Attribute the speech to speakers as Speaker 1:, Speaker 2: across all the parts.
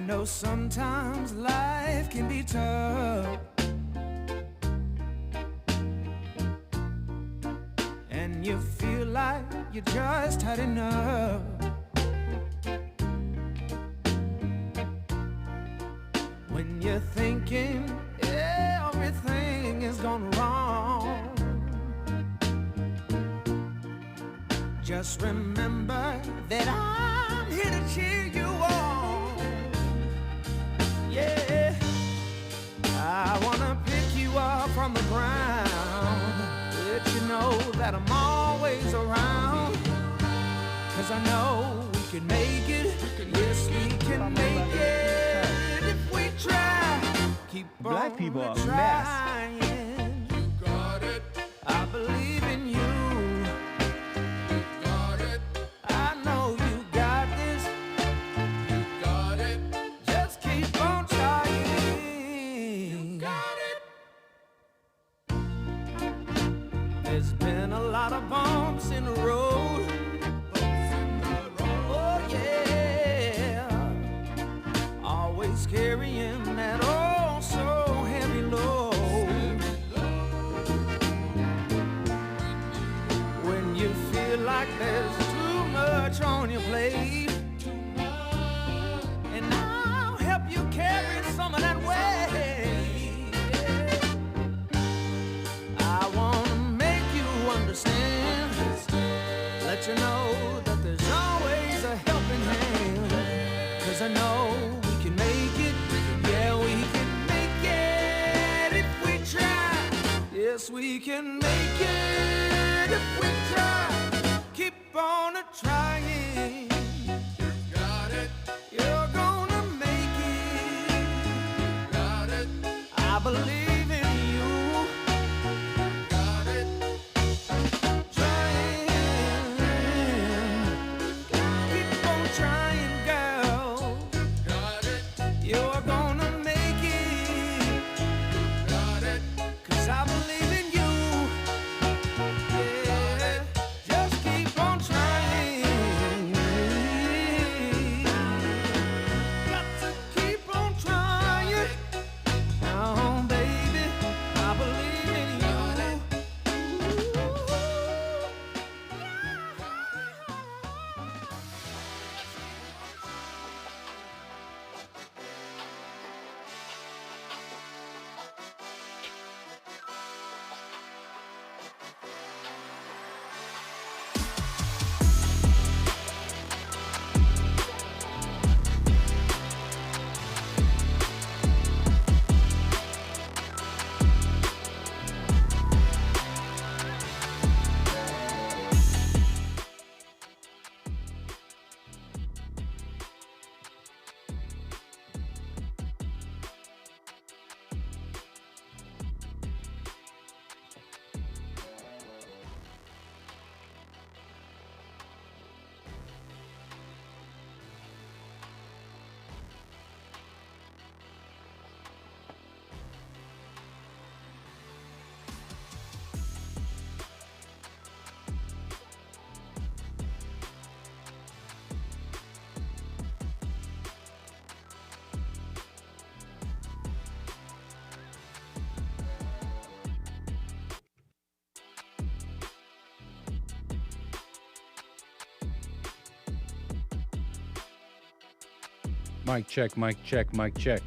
Speaker 1: know sometimes life can be tough, and you feel like you just had enough. When you're thinking everything is gone wrong, just remember that I'm here to cheer you on. Yeah, I wanna pick you up from the ground, let you know that I'm always around. 'Cause I know we can make it, yes we can make it if we try. Keep
Speaker 2: Black
Speaker 1: on
Speaker 2: people are a
Speaker 1: trying.
Speaker 3: You got it.
Speaker 1: I believe in you.
Speaker 3: You got it.
Speaker 1: I know you got this.
Speaker 3: You got it.
Speaker 1: Just keep on trying.
Speaker 3: You got it.
Speaker 1: There's been a lot of bumps in the road. Oh yeah. Always carrying that oh so heavy load. When you feel like there's too much on your plate, and I'll help you carry some of that weight. I wanna make you understand, let you know that there's always a helping hand. 'Cause I know we can make it, yeah we can make it if we try. Yes we can make it if we try. Keep on trying.
Speaker 3: You got it.
Speaker 1: You're gonna make it.
Speaker 3: Got it.
Speaker 1: I believe in you.
Speaker 3: Got it.
Speaker 1: Trying. Keep on trying, girl.
Speaker 3: Got it.
Speaker 1: You're gonna make it.
Speaker 3: Got it.
Speaker 1: 'Cause I believe in you. Yeah. Just keep on trying. Got to keep on trying. Now, baby, I believe in you.
Speaker 4: Mic check, mic check, mic check.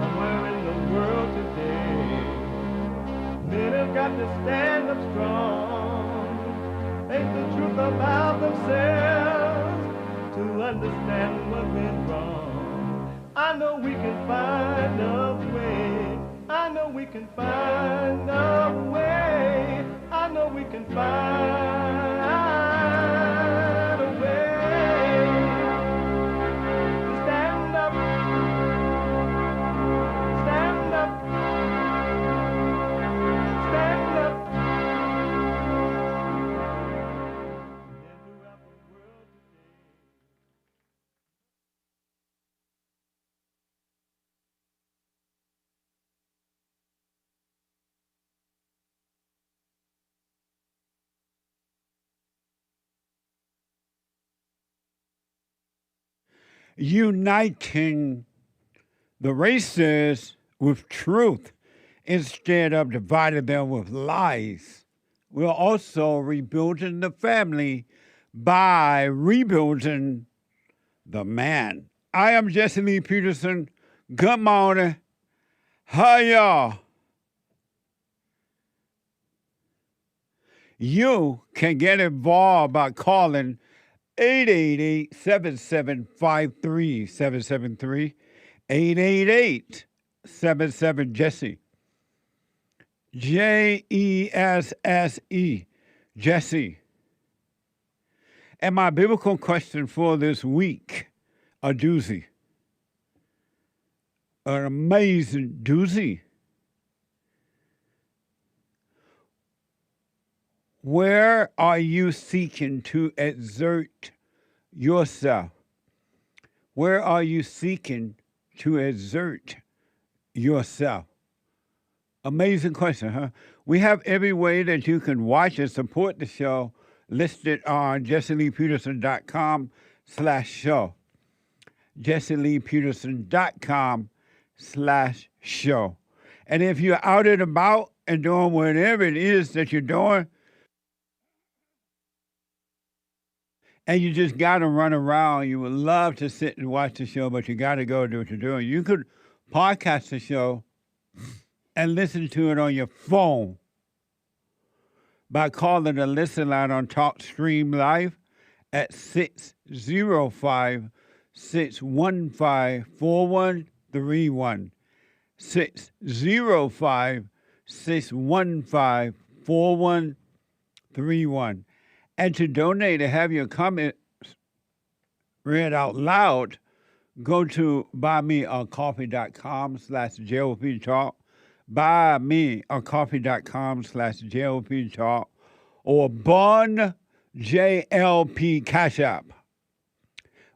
Speaker 2: somewhere in the world today. Men have got to stand up strong, face the truth about themselves, to understand what went wrong. I know we can find a way. I know we can find a way. I know we can find a way to stand up, stand up, stand up.
Speaker 5: Uniting the races with truth instead of dividing them with lies. We're also rebuilding the family by rebuilding the man. I am Jesse Lee Peterson. Good morning. Hi, y'all. You can get involved by calling 888-7753-773, 888-77-JESSE, Jesse, Jesse. And my biblical question for this week, a doozy, an amazing doozy. Where are you seeking to exert yourself? Where are you seeking to exert yourself? Amazing question, huh? We have every way that you can watch and support the show listed on jesseleepeterson.com/show. jesseleepeterson.com/show. And if you're out and about and doing whatever it is that you're doing, and you just got to run around, you would love to sit and watch the show, but you got to go do what you're doing. You could podcast the show and listen to it on your phone by calling the listen line on TalkStream Live at 605-615-4131. 605-615-4131. And to donate and have your comments read out loud, go to buymeacoffee.com/JLP Talk, buymeacoffee.com/JLP Talk, or Bond JLP Cash App.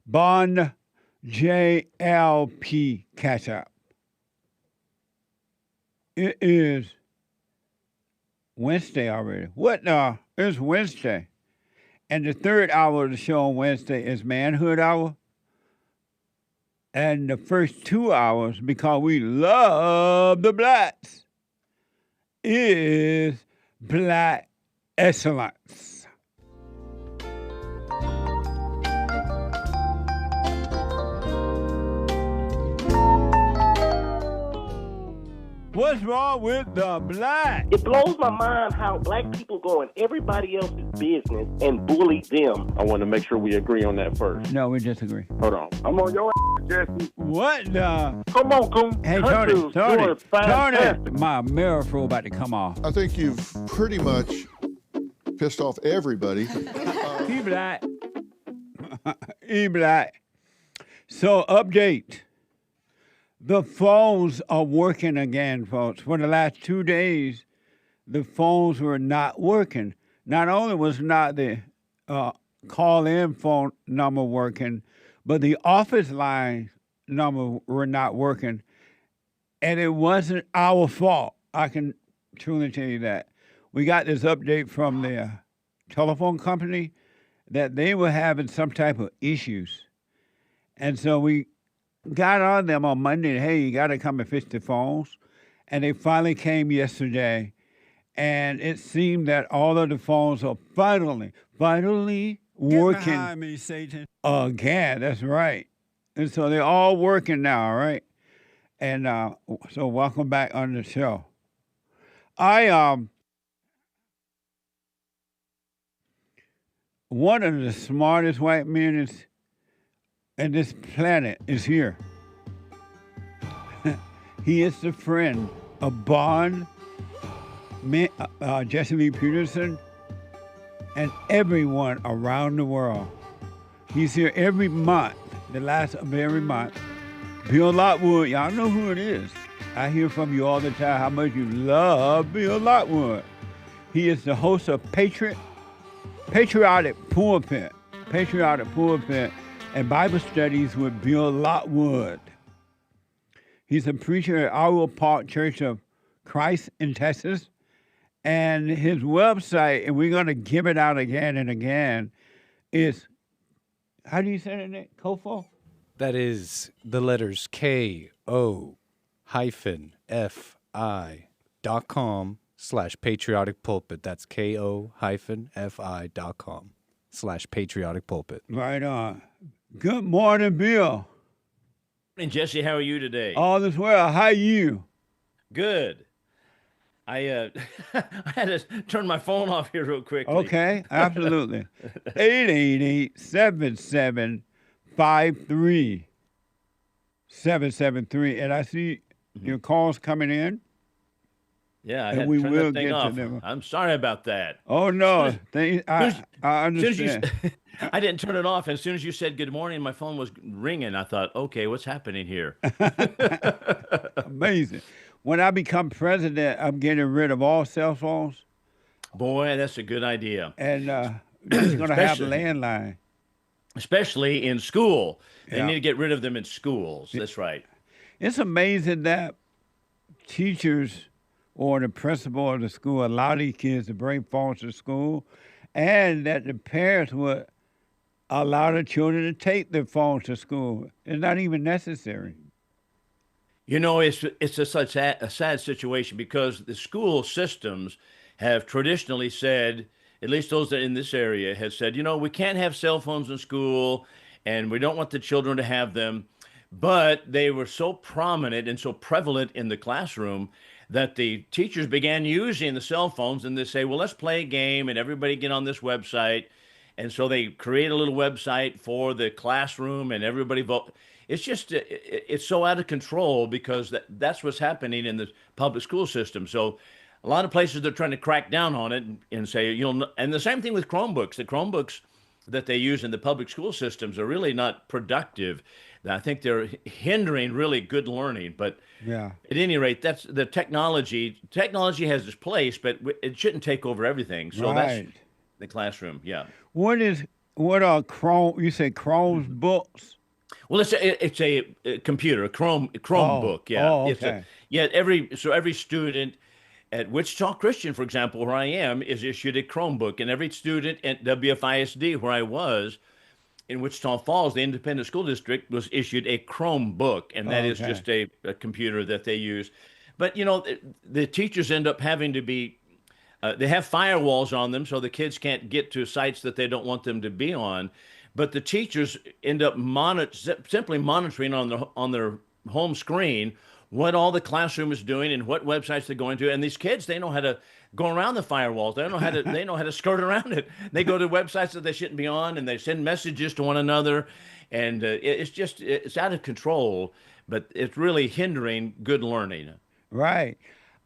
Speaker 5: Bond JLP Cash App. It is Wednesday already. What now? It's Wednesday. And the third hour of the show on Wednesday is Manhood Hour. And the first 2 hours, because we love the blacks, is Black Excellence. What's wrong with the black?
Speaker 6: It blows my mind how black people go in everybody else's business and bully them.
Speaker 7: I want to make sure we agree on that first.
Speaker 5: No, we disagree.
Speaker 7: Hold on. I'm on your ass, Jesse.
Speaker 5: What the?
Speaker 7: Come on, Coon.
Speaker 5: Hey, Tony, my mirror fro about to come off.
Speaker 8: I think you've pretty much pissed off everybody.
Speaker 5: He black. He black. So, update. The phones are working again, folks. For the last 2 days, the phones were not working. Not only was not the call-in phone number working, but the office line number were not working. And it wasn't our fault. I can truly tell you that. We got this update from the telephone company that they were having some type of issues. And so we got on them on Monday, hey, you got to come and fix the phones. And they finally came yesterday. And it seemed that all of the phones are finally working. Get behind me, Satan. Again, that's right. And so they're all working now, right? And so welcome back on the show. One of the smartest white men in this planet is here. He is the friend of Bond, Jesse Lee Peterson, and everyone around the world. He's here every month, the last of every month. Bill Lockwood, y'all know who it is. I hear from you all the time how much you love Bill Lockwood. He is the host of Patriotic Pulpit, and Bible studies with Bill Lockwood. He's a preacher at Owl Park Church of Christ in Texas. And his website, and we're going to give it out again and again, is, how do you say that name? Kofo?
Speaker 4: That is the letters ko-fi.com/patriotic pulpit. That's ko-fi.com/patriotic pulpit.
Speaker 5: Right on. Good morning, Bill.
Speaker 9: And Jesse, how are you today?
Speaker 5: All is well. How are you?
Speaker 9: Good. I had to turn my phone off here real quickly.
Speaker 5: Okay, absolutely. 888-775-3773. And I see your calls coming in.
Speaker 9: Yeah, I
Speaker 5: and
Speaker 9: had
Speaker 5: we
Speaker 9: to turn
Speaker 5: will
Speaker 9: that thing
Speaker 5: get to
Speaker 9: off.
Speaker 5: them.
Speaker 9: I'm sorry about that.
Speaker 5: Oh, no. I understand.
Speaker 9: I didn't turn it off. As soon as you said good morning, my phone was ringing. I thought, okay, what's happening here?
Speaker 5: Amazing. When I become president, I'm getting rid of all cell phones.
Speaker 9: Boy, that's a good idea.
Speaker 5: And just going to have landline.
Speaker 9: Especially in school. They
Speaker 5: Yeah.
Speaker 9: need to get rid of them in schools. That's right.
Speaker 5: It's amazing that teachers or the principal of the school allow these kids to bring phones to school, and that the parents would allow the children to take their phones to school. It's not even necessary.
Speaker 9: You know, it's such a sad situation because the school systems have traditionally said, at least those that in this area have said, we can't have cell phones in school and we don't want the children to have them. But they were so prominent and so prevalent in the classroom that the teachers began using the cell phones, and they say, well, let's play a game and everybody get on this website. And so they create a little website for the classroom and everybody vote. It's just, it's so out of control because that's what's happening in the public school system. So a lot of places they're trying to crack down on it and say, and the same thing with Chromebooks. The Chromebooks that they use in the public school systems are really not productive. I think they're hindering really good learning. But
Speaker 5: yeah,
Speaker 9: at any rate, that's the technology. Technology has its place, but it shouldn't take over everything. So that's the classroom. Yeah.
Speaker 5: What are Chrome? You say Chrome's books?
Speaker 9: Well, it's a computer, a Chromebook. Yeah.
Speaker 5: Oh, okay.
Speaker 9: Every student at Wichita Christian, for example, where I am, is issued a Chromebook, and every student at WFISD, where I was, in Wichita Falls, the independent school district, was issued a Chromebook, and that is just a computer that they use. But, the teachers end up having to be, they have firewalls on them so the kids can't get to sites that they don't want them to be on. But the teachers end up simply monitoring on their home screen what all the classroom is doing and what websites they're going to. And these kids, they know how to go around the firewalls. They know how to skirt around it. They go to websites that they shouldn't be on, and they send messages to one another. And it's out of control, but it's really hindering good learning.
Speaker 5: Right.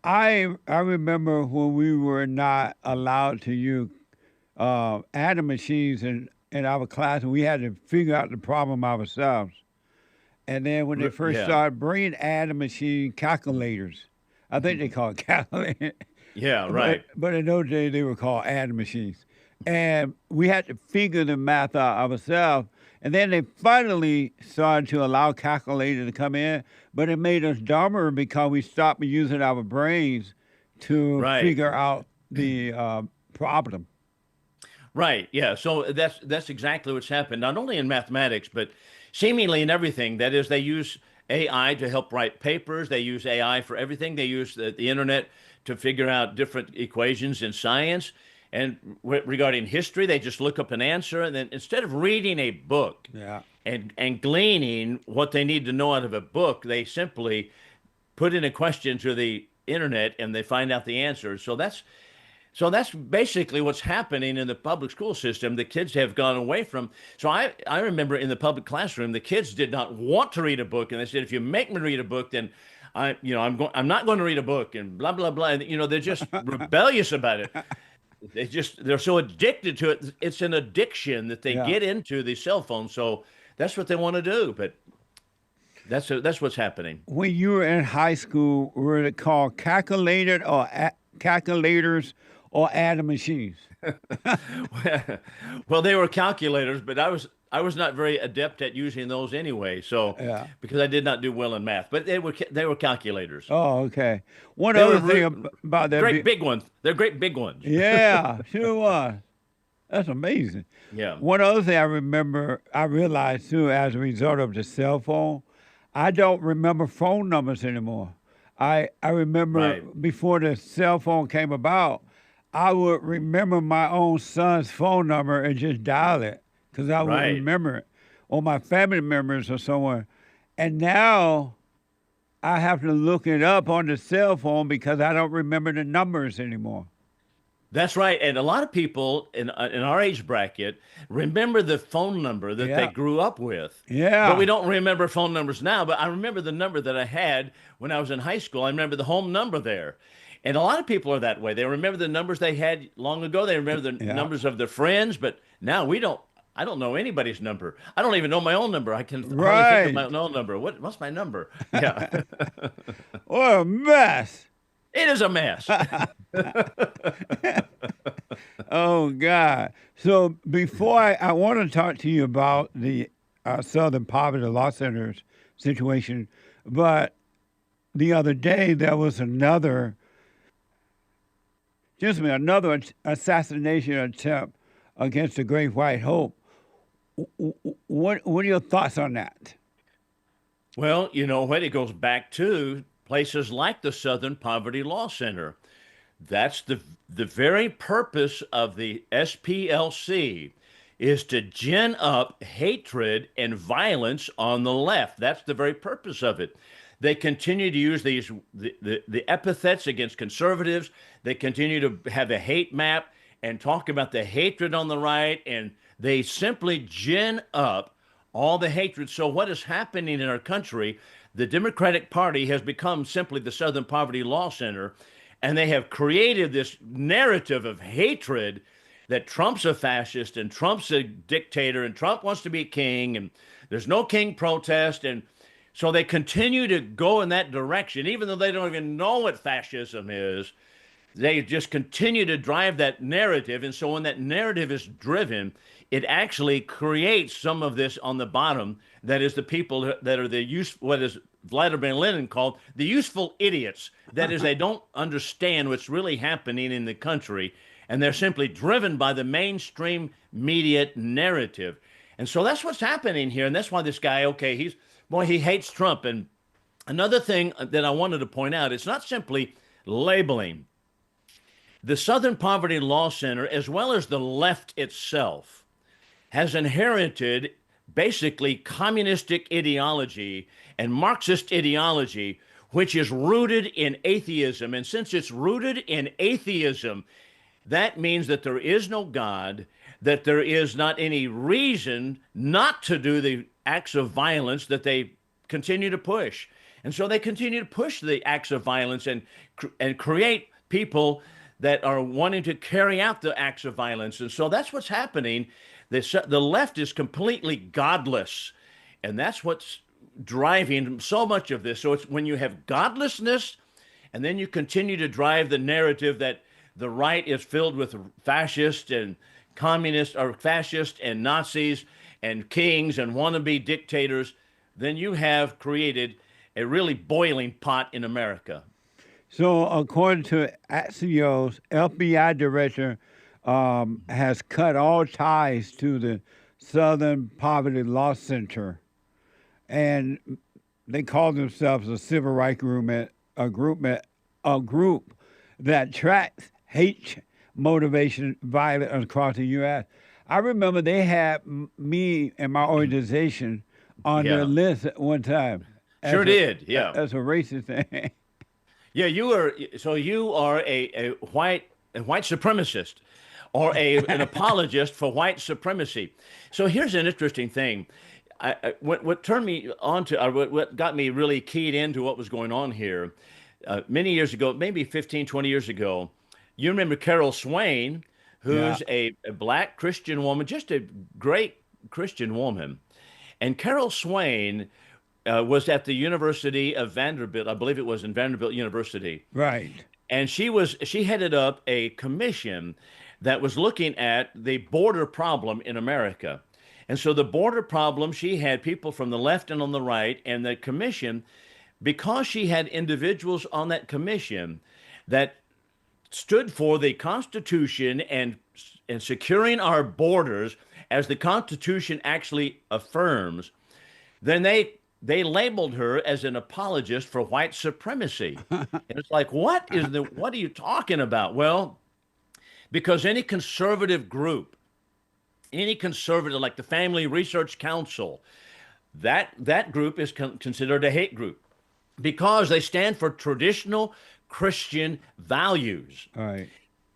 Speaker 5: I remember when we were not allowed to use adding machines in our class, and we had to figure out the problem ourselves. And then when they first started bringing adding machine calculators, I think they call it calculators.
Speaker 9: Yeah, right.
Speaker 5: But in those days, they were called adding machines. And we had to figure the math out ourselves. And then they finally started to allow calculators to come in, but it made us dumber because we stopped using our brains to figure out the problem.
Speaker 9: Right. Yeah. So that's exactly what's happened, not only in mathematics, but seemingly in everything. That is, they use AI to help write papers. They use AI for everything. They use the internet to figure out different equations in science. And regarding history, they just look up an answer. And then instead of reading a book and gleaning what they need to know out of a book, they simply put in a question to the internet and they find out the answer. So that's basically what's happening in the public school system. The kids have gone away from. So I remember in the public classroom, the kids did not want to read a book, and they said, if you make me read a book, then I'm not going to read a book, and blah blah blah. And, they're just rebellious about it. They're so addicted to it. It's an addiction that they get into the cell phone. So that's what they want to do. But that's what's happening.
Speaker 5: When you were in high school, were it called calculators or adding machines?
Speaker 9: Well, they were calculators, but I was not very adept at using those anyway. So because I did not do well in math, but they were calculators.
Speaker 5: Oh, okay. One other thing about that,
Speaker 9: great big ones. They're great big ones.
Speaker 5: Yeah, sure was. That's amazing.
Speaker 9: Yeah.
Speaker 5: One other thing I realized too, as a result of the cell phone, I don't remember phone numbers anymore. I remember before the cell phone came about, I would remember my own son's phone number and just dial it because I would remember it, or my family members or someone. And now I have to look it up on the cell phone because I don't remember the numbers anymore.
Speaker 9: That's right. And a lot of people in our age bracket remember the phone number that they grew up with.
Speaker 5: Yeah.
Speaker 9: But we don't remember phone numbers now. But I remember the number that I had when I was in high school. I remember the home number there. And a lot of people are that way. They remember the numbers they had long ago. They remember the numbers of their friends. But now I don't know anybody's number. I don't even know my own number. I can hardly think of my own number. What's my number? Yeah.
Speaker 5: What a mess.
Speaker 9: It is a mess.
Speaker 5: Oh, God. So before I want to talk to you about the Southern Poverty Law Center's situation, but the other day there was another assassination attempt against the Great White Hope. What are your thoughts on that?
Speaker 9: Well, when it goes back to places like the Southern Poverty Law Center. That's the very purpose of the SPLC is to gin up hatred and violence on the left. That's the very purpose of it. They continue to use the epithets against conservatives. They continue to have a hate map and talk about the hatred on the right, and they simply gin up all the hatred. So what is happening in our country, the Democratic Party has become simply the Southern Poverty Law Center, and they have created this narrative of hatred that Trump's a fascist and Trump's a dictator and Trump wants to be king and there's no king protest. And so they continue to go in that direction, even though they don't even know what fascism is. They just continue to drive that narrative. And so when that narrative is driven, it actually creates some of this on the bottom. That is the people that are what is Vladimir Lenin called the useful idiots. That is, they don't understand what's really happening in the country, and they're simply driven by the mainstream media narrative. And so that's what's happening here, and that's why this guy, he hates Trump. And another thing that I wanted to point out, it's not simply labeling. The Southern Poverty Law Center, as well as the left itself, has inherited basically communistic ideology and Marxist ideology, which is rooted in atheism. And since it's rooted in atheism, that means that there is no God, that there is not any reason not to do the acts of violence that they continue to push. And so they continue to push the acts of violence and create people that are wanting to carry out the acts of violence. And so that's what's happening. The left is completely godless, and that's what's driving so much of this. So it's when you have godlessness, and then you continue to drive the narrative that the right is filled with fascists and communists, or fascists and Nazis and kings and wannabe dictators, then you have created a really boiling pot in America.
Speaker 5: So according to Axios, FBI director has cut all ties to the Southern Poverty Law Center, and they call themselves a civil rights group that tracks hate motivation violence across the U.S. I remember they had me and my organization on their list at one time.
Speaker 9: Sure did. Yeah.
Speaker 5: That's a racist thing.
Speaker 9: Yeah, you are. So you are a white supremacist, or an apologist for white supremacy. So here's an interesting thing. What turned me on to, or what got me really keyed into what was going on here, many years ago, maybe 15, 20 years ago, you remember Carol Swain, who's a black Christian woman, just a great Christian woman. And Carol Swain was at the University of Vanderbilt. I believe it was in Vanderbilt University.
Speaker 5: Right.
Speaker 9: And she headed up a commission that was looking at the border problem in America. And so the border problem, she had people from the left and on the right, and the commission, because she had individuals on that commission that stood for the Constitution and securing our borders as the Constitution actually affirms, then they labeled her as an apologist for white supremacy. And it's like, what are you talking about? Well, because any conservative group, like the Family Research Council, that group is considered a hate group because they stand for traditional Christian values.
Speaker 5: All right.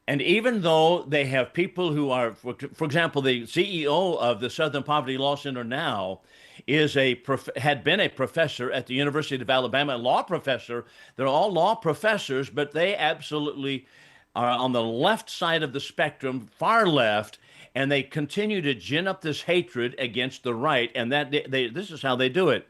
Speaker 9: And even though they have people who are, for example, the CEO of the Southern Poverty Law Center now had been a professor at the University of Alabama, a law professor. They're all law professors, but they absolutely are on the left side of the spectrum, far left, and they continue to gin up this hatred against the right, and this is how they do it.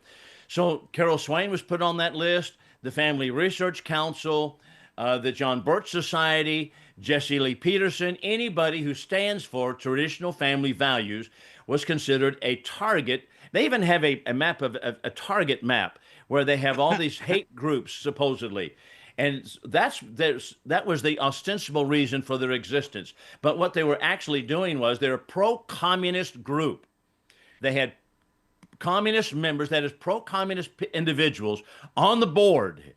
Speaker 9: So Carol Swain was put on that list, the Family Research Council, the John Birch Society, Jesse Lee Peterson, anybody who stands for traditional family values was considered a target. They even have a map of a target map where they have all these hate groups supposedly. And that was the ostensible reason for their existence. But what they were actually doing was they're a pro-communist group. They had communist members, that is pro-communist individuals, on the board.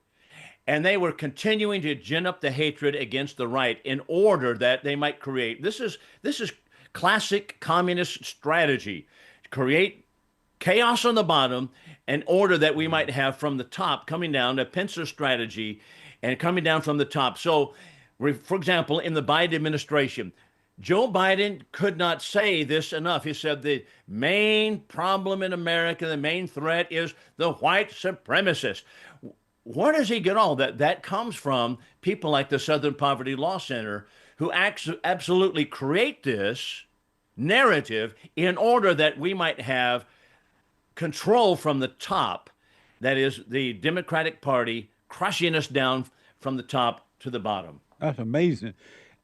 Speaker 9: And they were continuing to gin up the hatred against the right in order that they might create. This is classic communist strategy. Create chaos on the bottom in order that we might have from the top coming down, a pincer strategy, and coming down from the top. So, for example, in the Biden administration, Joe Biden could not say this enough. He said the main problem in America, the main threat is the white supremacist. Where does he get all that? That comes from people like the Southern Poverty Law Center, who absolutely create this narrative in order that we might have control from the top. That is the Democratic Party crushing us down from the top to the bottom.
Speaker 5: That's amazing.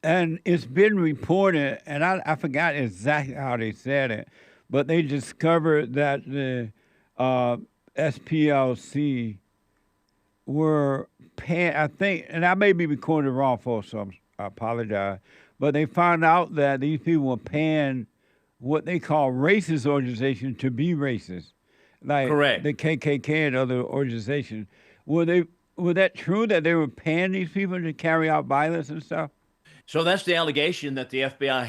Speaker 5: And it's been reported, and I forgot exactly how they said it, but they discovered that the SPLC were paying, I think, and I may be recording it wrong, folks, so I apologize, but they found out that these people were paying what they call racist organizations to be racist, like
Speaker 9: Correct.
Speaker 5: The KKK and other organizations. Was that true that they were paying these people to carry out violence and stuff?
Speaker 9: So that's the allegation that the FBI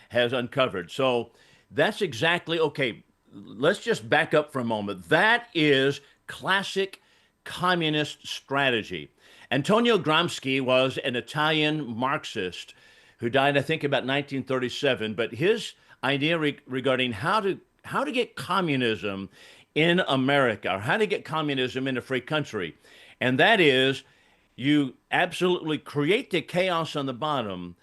Speaker 9: has uncovered. So that's exactly, okay, let's just back up for a moment. That is classic communist strategy. Antonio Gramsci was an Italian Marxist who died, I think, about 1937. But his idea regarding how to get communism in America, or how to get communism in a free country, and that is you absolutely create the chaos on the bottom,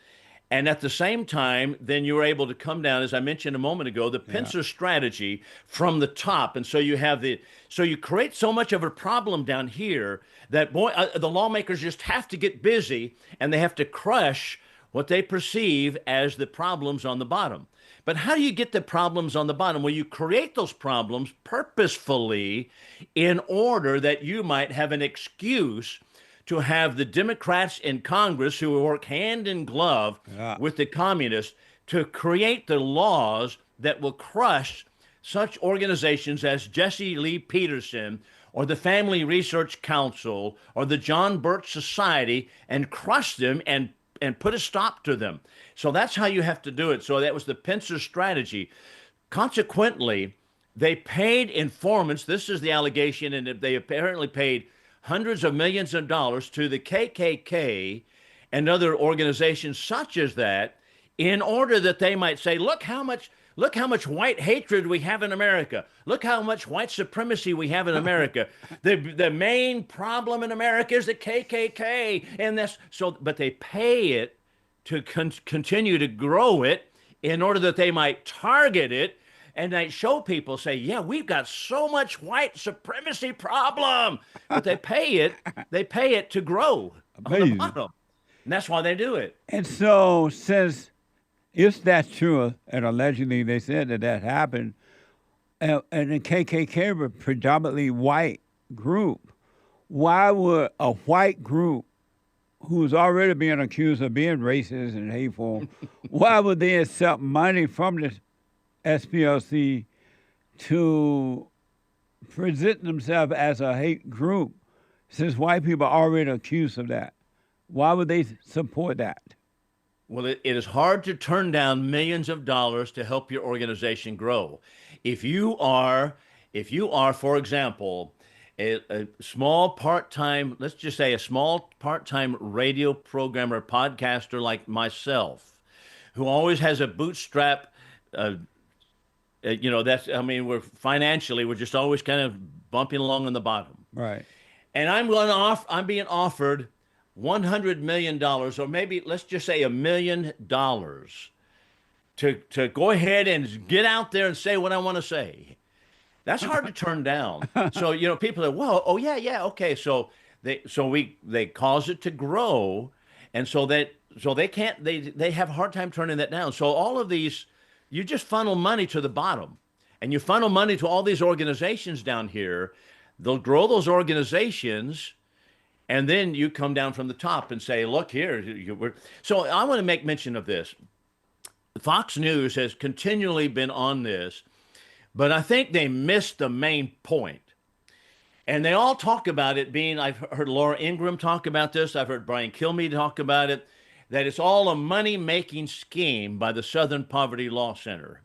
Speaker 9: and at the same time, then you're able to come down, as I mentioned a moment ago, the pincer strategy from the top. And so you have so you create so much of a problem down here that the lawmakers just have to get busy, and they have to crush what they perceive as the problems on the bottom. But how do you get the problems on the bottom? Well, you create those problems purposefully in order that you might have an excuse to have the Democrats in Congress, who work hand in glove with the communists, to create the laws that will crush such organizations as Jesse Lee Peterson or the Family Research Council or the John Birch Society, and crush them and put a stop to them. So that's how you have to do it. So that was the pincer strategy. Consequently, They paid informants. This is the allegation, and they apparently paid hundreds of millions of dollars to the KKK and other organizations such as that, in order that they might say, look how much white hatred we have in America. Look how much white supremacy we have in America. The main problem in America is the KKK, and that's so. But they pay it to continue to grow it in order that they might target it. And they show people, say, yeah, we've got so much white supremacy problem. But they pay it to grow on the bottom. And that's why they do it.
Speaker 5: And so since if that's true, and allegedly they said that happened, and the KKK were predominantly white group, why would a white group who's already being accused of being racist and hateful, why would they accept money from the SPLC to present themselves as a hate group, since white people are already accused of that? Why would they support that?
Speaker 9: Well, it is hard to turn down millions of dollars to help your organization grow. If you are, for example, a small part-time, let's just say a small part-time radio programmer, podcaster like myself, who always has a bootstrap, we're financially, we're just always kind of bumping along on the bottom.
Speaker 5: Right.
Speaker 9: And I'm being offered $100 million, or maybe let's just say $1 million, to go ahead and get out there and say what I want to say. That's hard to turn down. So, people are, well, oh yeah, okay. So they cause it to grow, and so they have a hard time turning that down. So all of these, you just funnel money to the bottom, and you funnel money to all these organizations down here. They'll grow those organizations. And then you come down from the top and say, look here. So I want to make mention of this. Fox News has continually been on this, but I think they missed the main point. And they all talk about it being, I've heard Laura Ingraham talk about this. I've heard Brian Kilmeade talk about it, that it's all a money-making scheme by the Southern Poverty Law Center.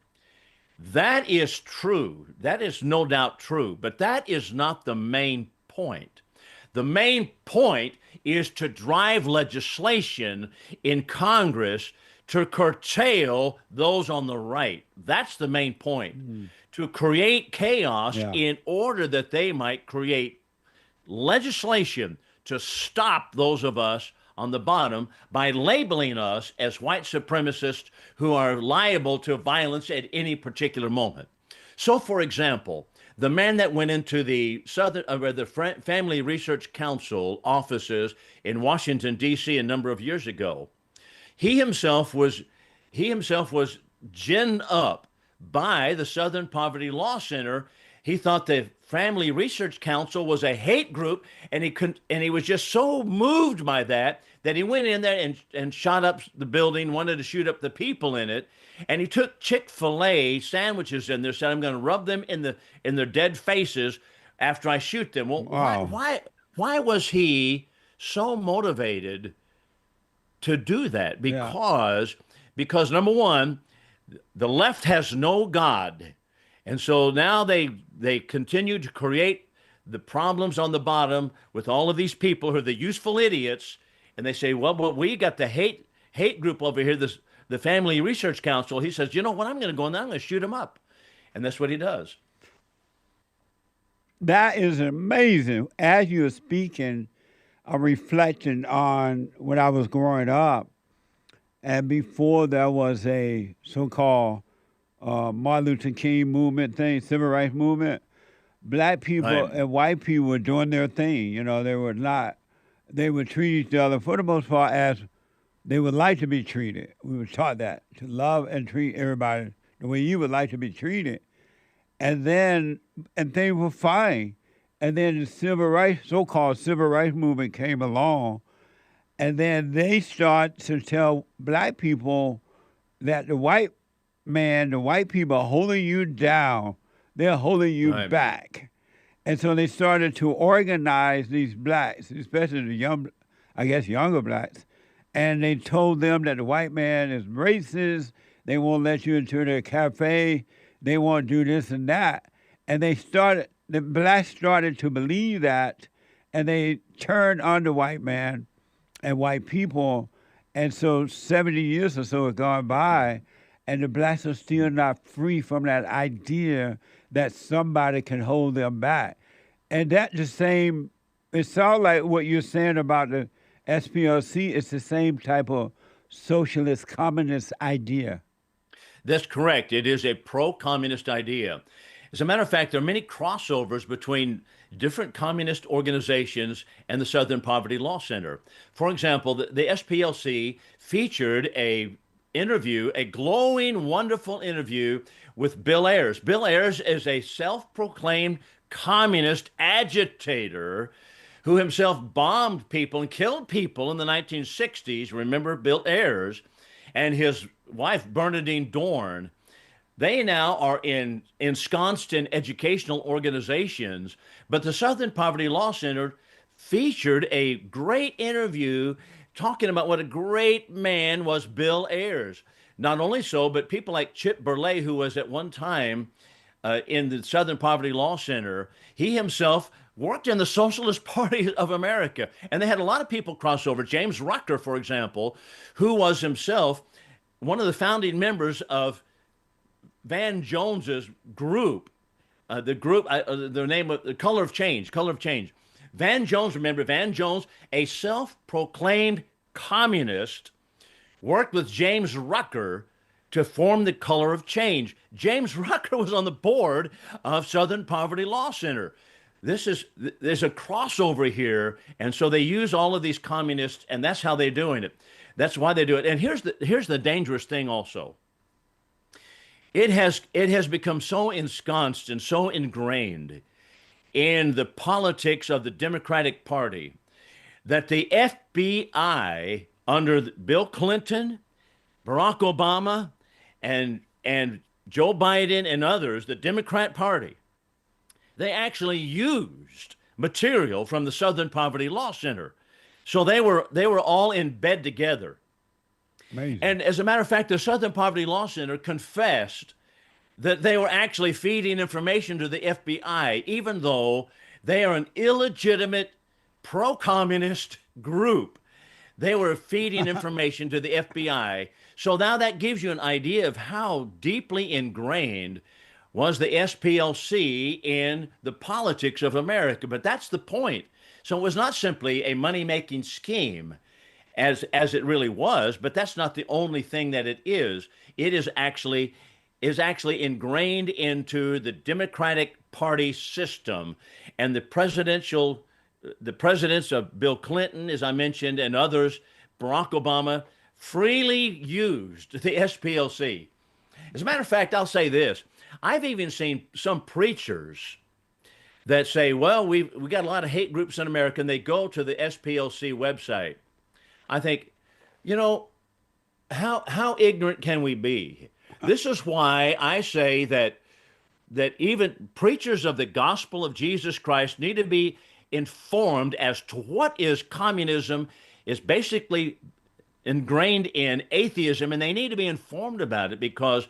Speaker 9: That is true. That is no doubt true, but that is not the main point. The main point is to drive legislation in Congress to curtail those on the right. That's the main point, to create chaos in order that they might create legislation to stop those of us on the bottom by labeling us as white supremacists who are liable to violence at any particular moment. So, for example, the man that went into the Family Research Council offices in Washington, D.C. a number of years ago, he himself was ginned up by the Southern Poverty Law Center. He thought the Family Research Council was a hate group, and he was just so moved by that he went in there and shot up the building, wanted to shoot up the people in it. And he took Chick-fil-A sandwiches in there, said, I'm going to rub them in their dead faces after I shoot them. Well,
Speaker 5: wow.
Speaker 9: Why was he so motivated to do that? Because number one, the left has no God. And so now they continue to create the problems on the bottom with all of these people who are the useful idiots. And they say, well, but we got the hate group over here, the Family Research Council. He says, you know what, I'm going to go in there, I'm going to shoot him up. And that's what he does.
Speaker 5: That is amazing. As you were speaking, I'm reflecting on when I was growing up, and before there was a so-called Martin Luther King movement thing, civil rights movement, black people and white people were doing their thing. They would treat each other, for the most part, as they would like to be treated. We were taught that, to love and treat everybody the way you would like to be treated. And things were fine. And then the so-called civil rights movement came along, and then they start to tell black people that the white people are holding you down. They're holding you back. And so they started to organize these blacks, especially the younger blacks, and they told them that the white man is racist. They won't let you into their cafe. They won't do this and that. and the blacks started to believe that, and they turned on the white man and white people. And so 70 years or so have gone by, and the blacks are still not free from that idea that somebody can hold them back. And that's the same, it sounds like what you're saying about the SPLC, it's the same type of socialist communist idea.
Speaker 9: That's correct. It is a pro-communist idea. As a matter of fact, there are many crossovers between different communist organizations and the Southern Poverty Law Center. For example, the SPLC featured a glowing, wonderful interview with Bill Ayers. Bill Ayers is a self-proclaimed communist agitator who himself bombed people and killed people in the 1960s. Remember Bill Ayers and his wife, Bernadine Dorn. They now are ensconced in educational organizations, but the Southern Poverty Law Center featured a great interview talking about what a great man was Bill Ayers. Not only so, but people like Chip Burley, who was at one time in the Southern Poverty Law Center, he himself worked in the Socialist Party of America. And they had a lot of people cross over. James Rucker, for example, who was himself one of the founding members of Van Jones's group, the name of the Color of Change. Van Jones, remember Van Jones, a self-proclaimed communist, worked with James Rucker to form the Color of Change. James Rucker was on the board of Southern Poverty Law Center. There's a crossover here, and so they use all of these communists, and that's how they're doing it. That's why they do it. And here's the dangerous thing also. It has become so ensconced and so ingrained in the politics of the Democratic Party that the FBI under Bill Clinton, Barack Obama, and Joe Biden and others, the Democrat Party, they actually used material from the Southern Poverty Law Center. So they were all in bed together.
Speaker 5: Amazing.
Speaker 9: And as a matter of fact, the Southern Poverty Law Center confessed that they were actually feeding information to the FBI, even though they are an illegitimate pro-communist group. They were feeding information to the FBI. So now that gives you an idea of how deeply ingrained was the SPLC in the politics of America. But that's the point. So it was not simply a money-making scheme, as it really was, but that's not the only thing that it is. It is actually ingrained into the Democratic Party system, and the presidents of Bill Clinton, as I mentioned, and others, Barack Obama, freely used the SPLC. As a matter of fact, I'll say this. I've even seen some preachers that say, well, we got a lot of hate groups in America, and they go to the SPLC website. I think, how ignorant can we be? This is why I say that even preachers of the gospel of Jesus Christ need to be informed as to what is communism, is basically ingrained in atheism, and they need to be informed about it, because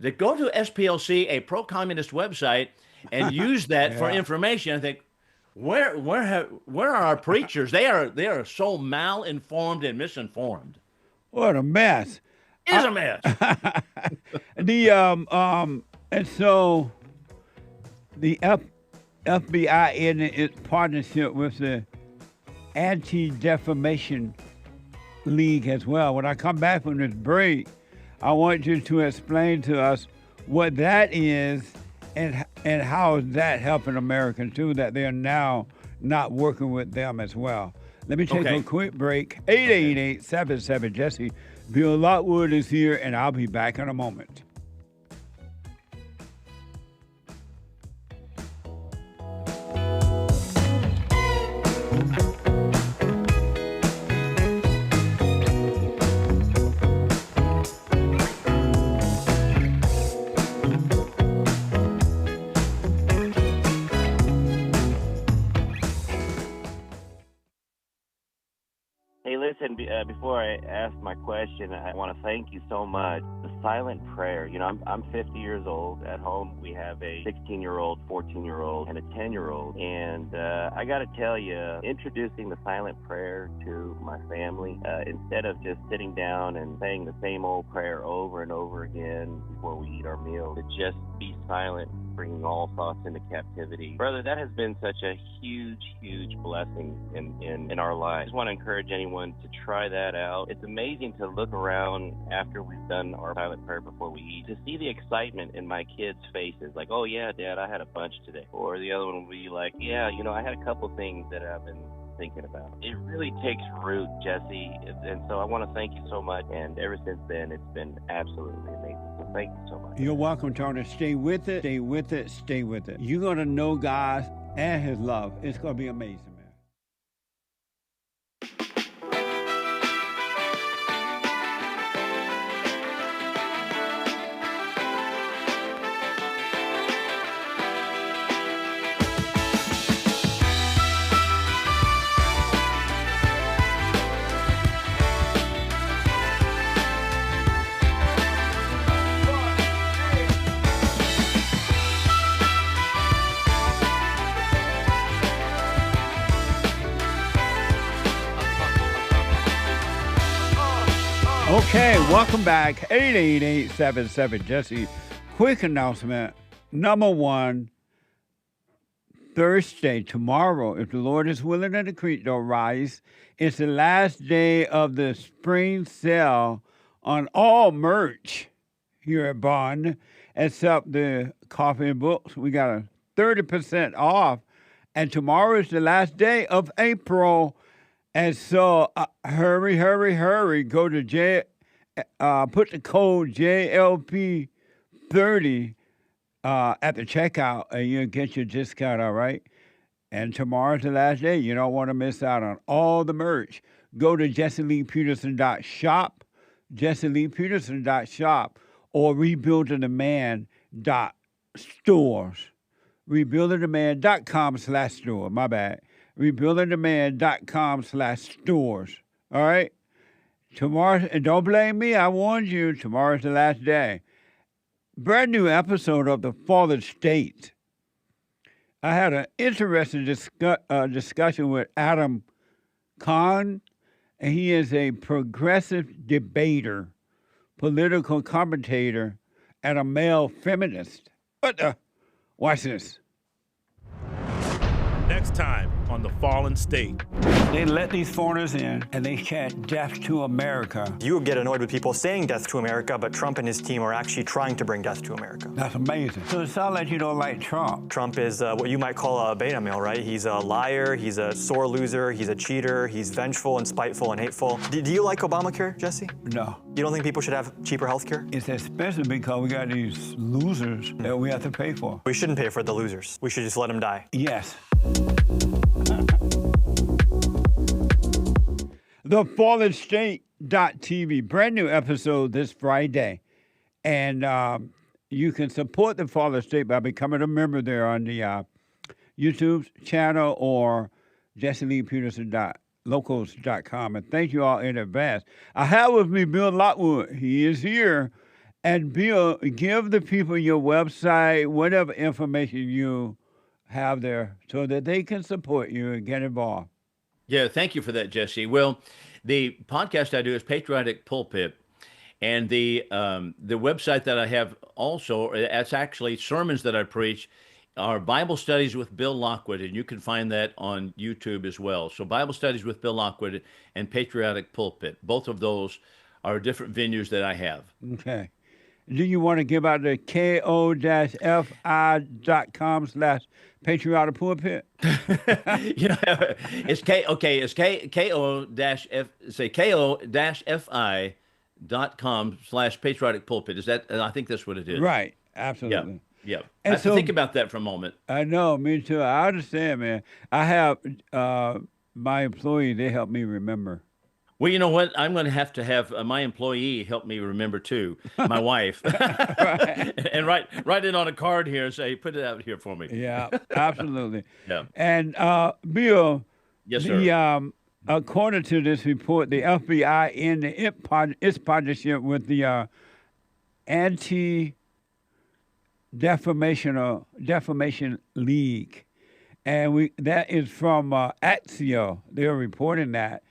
Speaker 9: to go to SPLC, a pro-communist website, and use that for information, I think, where are our preachers? They are so mal-informed and misinformed.
Speaker 5: What a mess.
Speaker 9: It's a mess.
Speaker 5: And so the FBI in its partnership with the Anti-Defamation League as well. When I come back from this break, I want you to explain to us what that is and how is that helping Americans too, that they're now not working with them as well. Let me take a quick break. 888-77-JESSE. Bill Lockwood is here, and I'll be back in a moment.
Speaker 6: Hey, listen, before I ask my question, I want to thank you so much. The silent prayer, you know, I'm 50 years old. At home, we have a 16-year-old, 14-year-old, and a 10-year-old. And I got to tell you, introducing the silent prayer to my family, instead of just sitting down and saying the same old prayer over and over again before we eat our meal, to just be silent, bringing all thoughts into captivity. Brother, that has been such a huge, huge blessing in our lives. I just want to encourage anyone to try that out. It's amazing to look around after we've done our silent prayer before we eat, to see the excitement in my kids' faces, like, oh yeah, Dad, I had a bunch today. Or the other one will be like, yeah, you know, I had a couple things that I've been thinking about. It really takes root, Jesse, and so I want to thank you so much. And ever since then, it's been absolutely amazing. So thank you so much.
Speaker 5: You're welcome, Tony. Stay with it, stay with it, stay with it. You're going to know God and his love. It's going to be amazing, man. Okay, welcome back. 888-77 Jesse. Quick announcement. Number one, Thursday, tomorrow, if the Lord is willing and the creek don't rise, it's the last day of the spring sale on all merch here at Bond, except the coffee and books. We got a 30% off, and tomorrow is the last day of April. And so hurry, hurry, hurry. Go to put the code JLP 30 at the checkout, and you'll get your discount, all right? And tomorrow's the last day. You don't want to miss out on all the merch. Go to JesseLeePeterson.shop, JesseLeePeterson.shop, or rebuildingdemand.stores. Rebuildingdemand.com/store. My bad. Rebuildingdemand.com/stores. All right? Tomorrow, and don't blame me, I warned you, tomorrow's the last day. Brand new episode of The Fallen State. I had an interesting discussion with Adam Kahn, and he is a progressive debater, political commentator, and a male feminist. Watch this.
Speaker 10: Next time on The Fallen State.
Speaker 5: They let these foreigners in, and they chant death to America.
Speaker 11: You get annoyed with people saying death to America, but Trump and his team are actually trying to bring death to America.
Speaker 5: That's amazing. So it sounds like you don't like Trump.
Speaker 11: Trump is what you might call a beta male, right? He's a liar, he's a sore loser, he's a cheater, he's vengeful and spiteful and hateful. Do you like Obamacare, Jesse?
Speaker 5: No.
Speaker 11: You don't think people should have cheaper health care?
Speaker 5: It's expensive because we got these losers that we have to pay for.
Speaker 11: We shouldn't pay for the losers. We should just let them die.
Speaker 5: Yes. TheFallenState.tv, brand new episode this Friday. And you can support The Fallen State by becoming a member there on the YouTube channel or JesseLeePeterson.locals.com. And thank you all in advance. I have with me Bill Lockwood. He is here. And Bill, give the people your website, whatever information you have there, so that they can support you and get involved.
Speaker 9: Yeah, thank you for that, Jesse. Well, the podcast I do is Patriotic Pulpit, and the website that I have also, it's actually sermons that I preach, are Bible Studies with Bill Lockwood, and you can find that on YouTube as well. So Bible Studies with Bill Lockwood and Patriotic Pulpit, both of those are different venues that I have.
Speaker 5: Okay. Do you want to give out the ko-fi.com/patriotic pulpit?
Speaker 9: It's ko-fi.com/patriotic pulpit. Is that? I think that's what it is.
Speaker 5: Right. Absolutely.
Speaker 9: Yeah. I have to think about that for a moment.
Speaker 5: I know. Me too. I understand, man. I have my employee. They help me remember.
Speaker 9: Well, you know what? I'm going to have my employee help me remember too, my wife, and write it on a card here and say, put it out here for me.
Speaker 5: Yeah, absolutely.
Speaker 9: Yeah.
Speaker 5: And Bill,
Speaker 9: yes, sir.
Speaker 5: according to this report, the FBI in its partnership with the Defamation League, and that is from Axio. They're reporting that.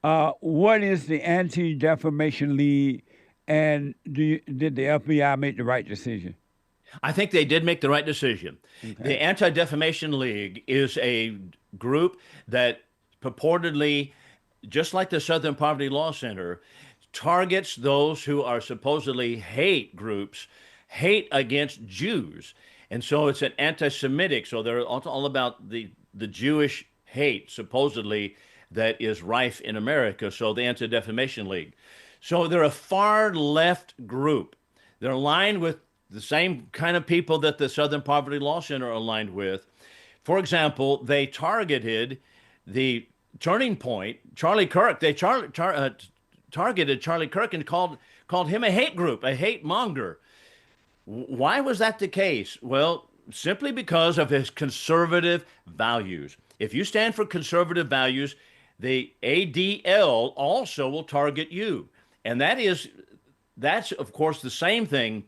Speaker 5: What is the Anti-Defamation League, and did the FBI make the right decision?
Speaker 9: I think they did make the right decision. Okay. The Anti-Defamation League is a group that purportedly, just like the Southern Poverty Law Center, targets those who are supposedly hate groups, hate against Jews. And so it's an anti-Semitic, so they're all about the Jewish hate, supposedly, that is rife in America, so the Anti-Defamation League. So they're a far left group. They're aligned with the same kind of people that the Southern Poverty Law Center are aligned with. For example, they targeted the Turning Point, Charlie Kirk. They targeted Charlie Kirk and called him a hate group, a hate monger. Why was that the case? Well, simply because of his conservative values. If you stand for conservative values, the ADL also will target you. And that's of course the same thing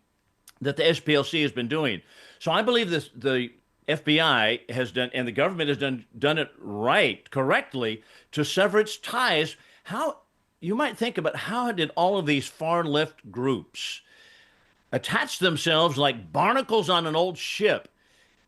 Speaker 9: that the SPLC has been doing. So I believe the FBI has done, and the government has done it correctly to sever its ties. How, you might think about, how did all of these far left groups attach themselves like barnacles on an old ship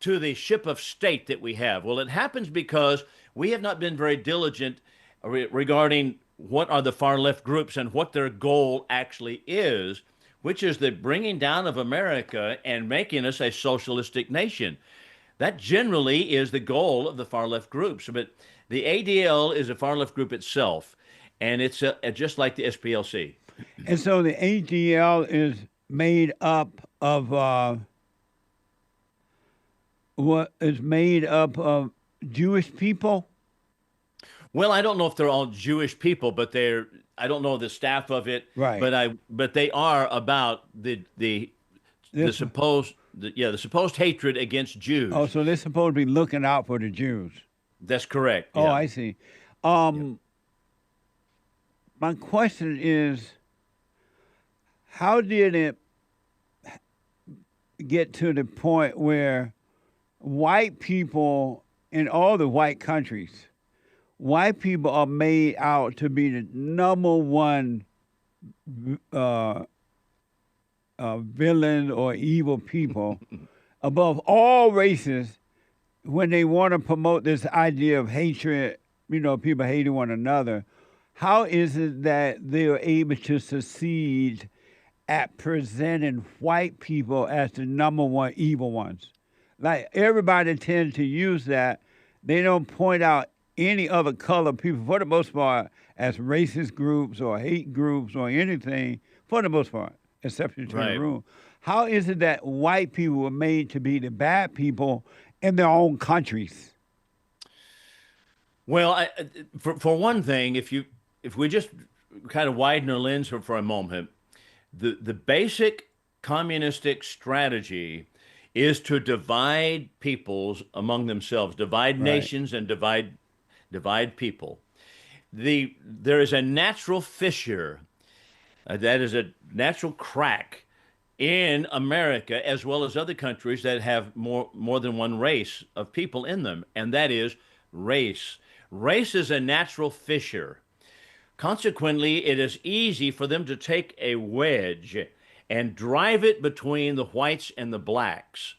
Speaker 9: to the ship of state that we have? Well, it happens because we have not been very diligent regarding what are the far left groups and what their goal actually is, which is the bringing down of America and making us a socialistic nation. That generally is the goal of the far left groups. But the ADL is a far left group itself, and it's just like the SPLC.
Speaker 5: And so the ADL is made up of Jewish people?
Speaker 9: Well, I don't know if they're all Jewish people, but I don't know the staff of it.
Speaker 5: Right.
Speaker 9: But they are about the supposed hatred against Jews.
Speaker 5: Oh, so they're supposed to be looking out for the Jews.
Speaker 9: That's correct.
Speaker 5: Oh,
Speaker 9: yeah.
Speaker 5: I see. My question is, how did it get to the point where white people in all the white countries, white people are made out to be the number one villain or evil people above all races when they want to promote this idea of hatred, people hating one another? How is it that they are able to succeed at presenting white people as the number one evil ones? Like, everybody tends to use that. They don't point out any other color people, for the most part, as racist groups or hate groups or anything, for the most part, exception to the rule. How is it that white people were made to be the bad people in their own countries?
Speaker 9: Well, for one thing, if we just kind of widen our lens for a moment, the basic communistic strategy is to divide peoples among themselves, divide nations and divide people. There is a natural fissure, that is a natural crack in America as well as other countries that have more than one race of people in them, and that is race. Race is a natural fissure. Consequently, it is easy for them to take a wedge and drive it between the whites and the blacks.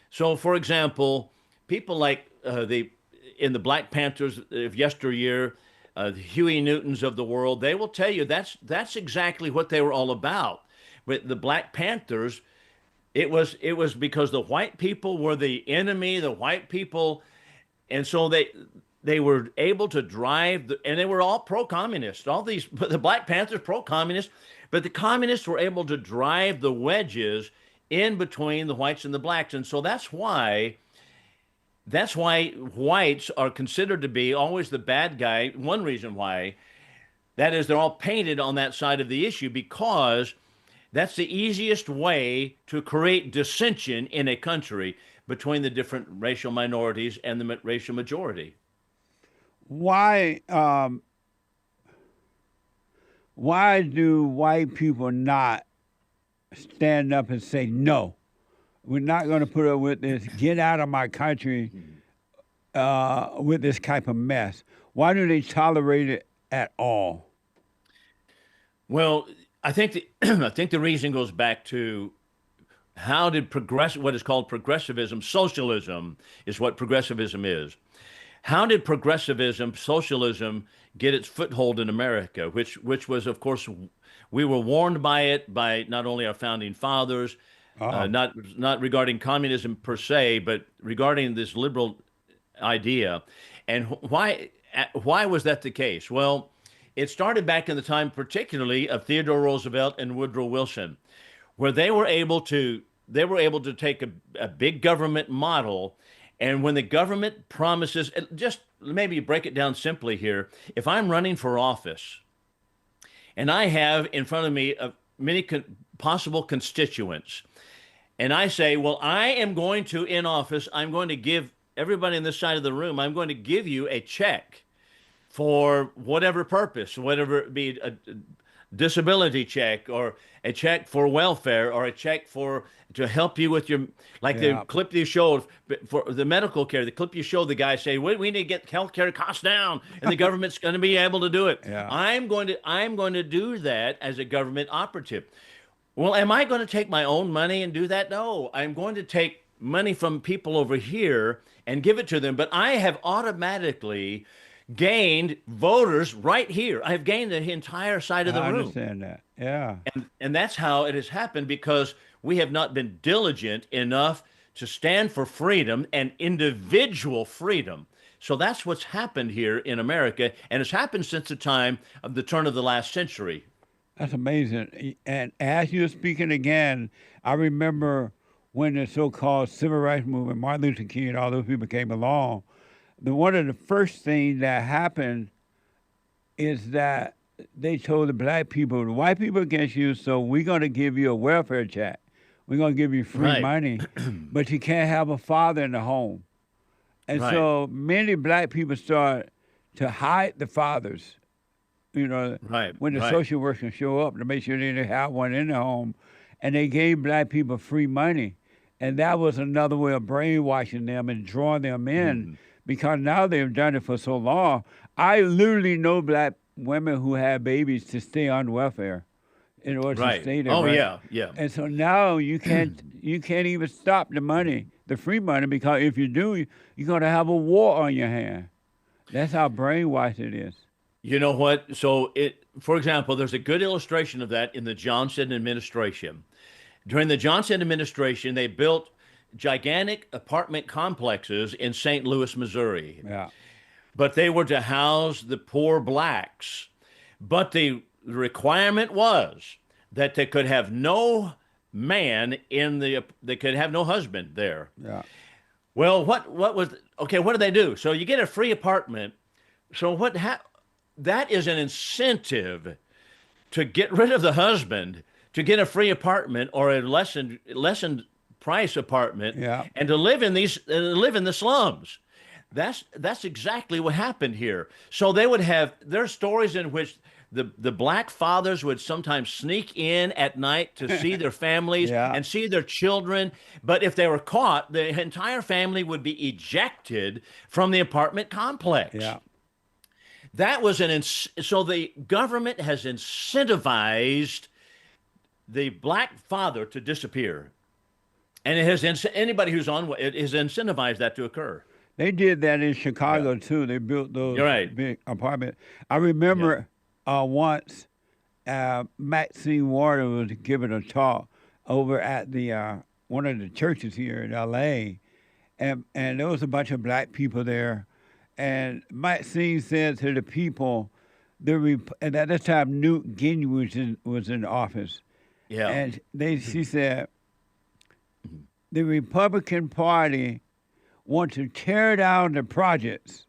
Speaker 9: So, for example, people like in the Black Panthers of yesteryear, the Huey Newtons of the world, they will tell you that's exactly what they were all about. But the Black Panthers, it was because the white people were the enemy, the white people, and so they were able to drive, and they were all pro-communist. The Black Panthers pro-communist, but the communists were able to drive the wedges in between the whites and the blacks, and so that's why whites are considered to be always the bad guy. One reason why, that is, they're all painted on that side of the issue, because that's the easiest way to create dissension in a country between the different racial minorities and the racial majority.
Speaker 5: Why why do white people not stand up and say, no, we're not going to put up with this, get out of my country with this type of mess? Why do they tolerate it at all?
Speaker 9: Well, I think I think the reason goes back to how did what is called progressivism, socialism is what progressivism is. How did progressivism, socialism, get its foothold in America? Which was, of course, we were warned by it by not only our founding fathers, not regarding communism per se, but regarding this liberal idea. And why was that the case? Well, it started back in the time, particularly of Theodore Roosevelt and Woodrow Wilson, where they were able to take a big government model, and when the government promises, just maybe break it down simply here, if I'm running for office, and I have in front of me many possible constituents, and I say, well, I am going to, in office, I'm going to give everybody on this side of the room, I'm going to give you a check for whatever purpose, whatever it be, a disability check or a check for welfare or a check to help you with your, like the clip you showed for the medical care, the clip you showed the guy say, we need to get healthcare costs down and the government's going to be able to do it.
Speaker 5: Yeah.
Speaker 9: I'm going to do that as a government operative. Well, am I going to take my own money and do that? No, I'm going to take money from people over here and give it to them, but I have automatically gained voters right here. I've gained the entire side of the room.
Speaker 5: I understand that. Yeah.
Speaker 9: And that's how it has happened, because we have not been diligent enough to stand for freedom and individual freedom. So that's what's happened here in America, and it's happened since the time of the turn of the last century.
Speaker 5: That's amazing. And as you're speaking again, I remember when the so-called civil rights movement, Martin Luther King and all those people came along, one of the first things that happened is that they told the black people, the white people against you, so we're going to give you a welfare check. We're going to give you free money, but you can't have a father in the home. And so many black people start to hide the fathers, when the social workers show up to make sure they didn't have one in the home. And they gave black people free money. And that was another way of brainwashing them and drawing them in. Because now they've done it for so long. I literally know black women who have babies to stay on welfare in order to stay there.
Speaker 9: Oh, right? Yeah.
Speaker 5: And so now you can't even stop the money, the free money, because if you do, you're going to have a war on your hand. That's how brainwashed it is.
Speaker 9: You know what? So, for example, there's a good illustration of that in the Johnson administration. During the Johnson administration, they built gigantic apartment complexes in St. Louis, Missouri.
Speaker 5: Yeah.
Speaker 9: But they were to house the poor blacks. But the requirement was that they could have no man they could have no husband there.
Speaker 5: Yeah.
Speaker 9: Well, what did they do? So you get a free apartment. So that is an incentive to get rid of the husband, to get a free apartment or a lessened price apartment, and to live in the slums. That's exactly what happened here. So they would have their stories in which the black fathers would sometimes sneak in at night to see their families and see their children. But if they were caught, the entire family would be ejected from the apartment complex.
Speaker 5: Yeah.
Speaker 9: That was so the government has incentivized the black father to disappear. And it has anybody who's on it has incentivized that to occur.
Speaker 5: They did that in Chicago too. They built those big apartments. I remember once Maxine Warder was giving a talk over at the one of the churches here in L.A. and there was a bunch of black people there. And Maxine said to the people, and at that time Newt Gingrich was in office.
Speaker 9: Yeah.
Speaker 5: And she said, the Republican Party want to tear down the projects.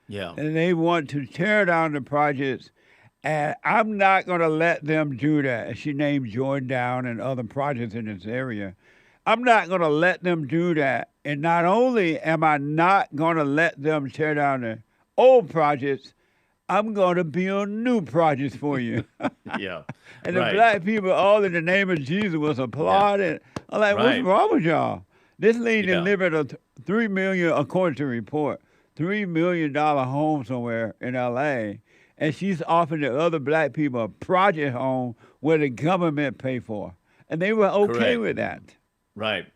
Speaker 9: Yeah.
Speaker 5: And they want to tear down the projects, and I'm not going to let them do that. And she named Jordan and other projects in this area. I'm not going to let them do that. And not only am I not going to let them tear down the old projects, I'm going to build new projects for you.
Speaker 9: Yeah.
Speaker 5: And the
Speaker 9: Right.
Speaker 5: black people, all in the name of Jesus, was applauding. I'm like, what's
Speaker 9: Right.
Speaker 5: wrong with y'all? This lady
Speaker 9: Yeah.
Speaker 5: lived in a $3 million, according to the report, $3 million home somewhere in L.A., and she's offering the other black people a project home where the government pay for. And they were okay
Speaker 9: Correct.
Speaker 5: with that.
Speaker 9: Right.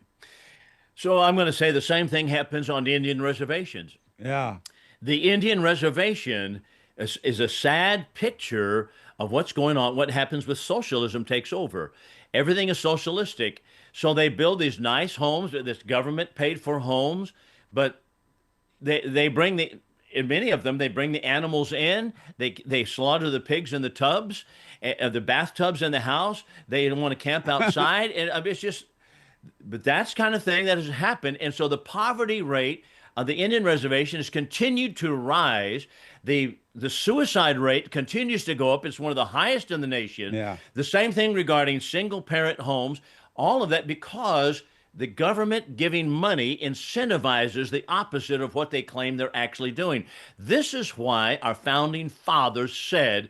Speaker 9: So I'm going to say the same thing happens on the Indian reservations.
Speaker 5: Yeah.
Speaker 9: The Indian reservation is a sad picture of what's going on, what happens with socialism takes over. Everything is socialistic. So they build these nice homes, this government paid for homes, but they bring in many of them, they bring the animals in, they slaughter the pigs in the tubs, the bathtubs in the house. They don't want to camp outside. And I mean, it's just, but that's kind of thing that has happened. And so the poverty rate of the Indian reservation has continued to rise. The suicide rate continues to go up. It's one of the highest in the nation.
Speaker 5: Yeah.
Speaker 9: The same thing regarding single parent homes, all of that because the government giving money incentivizes the opposite of what they claim they're actually doing. This is why our founding fathers said,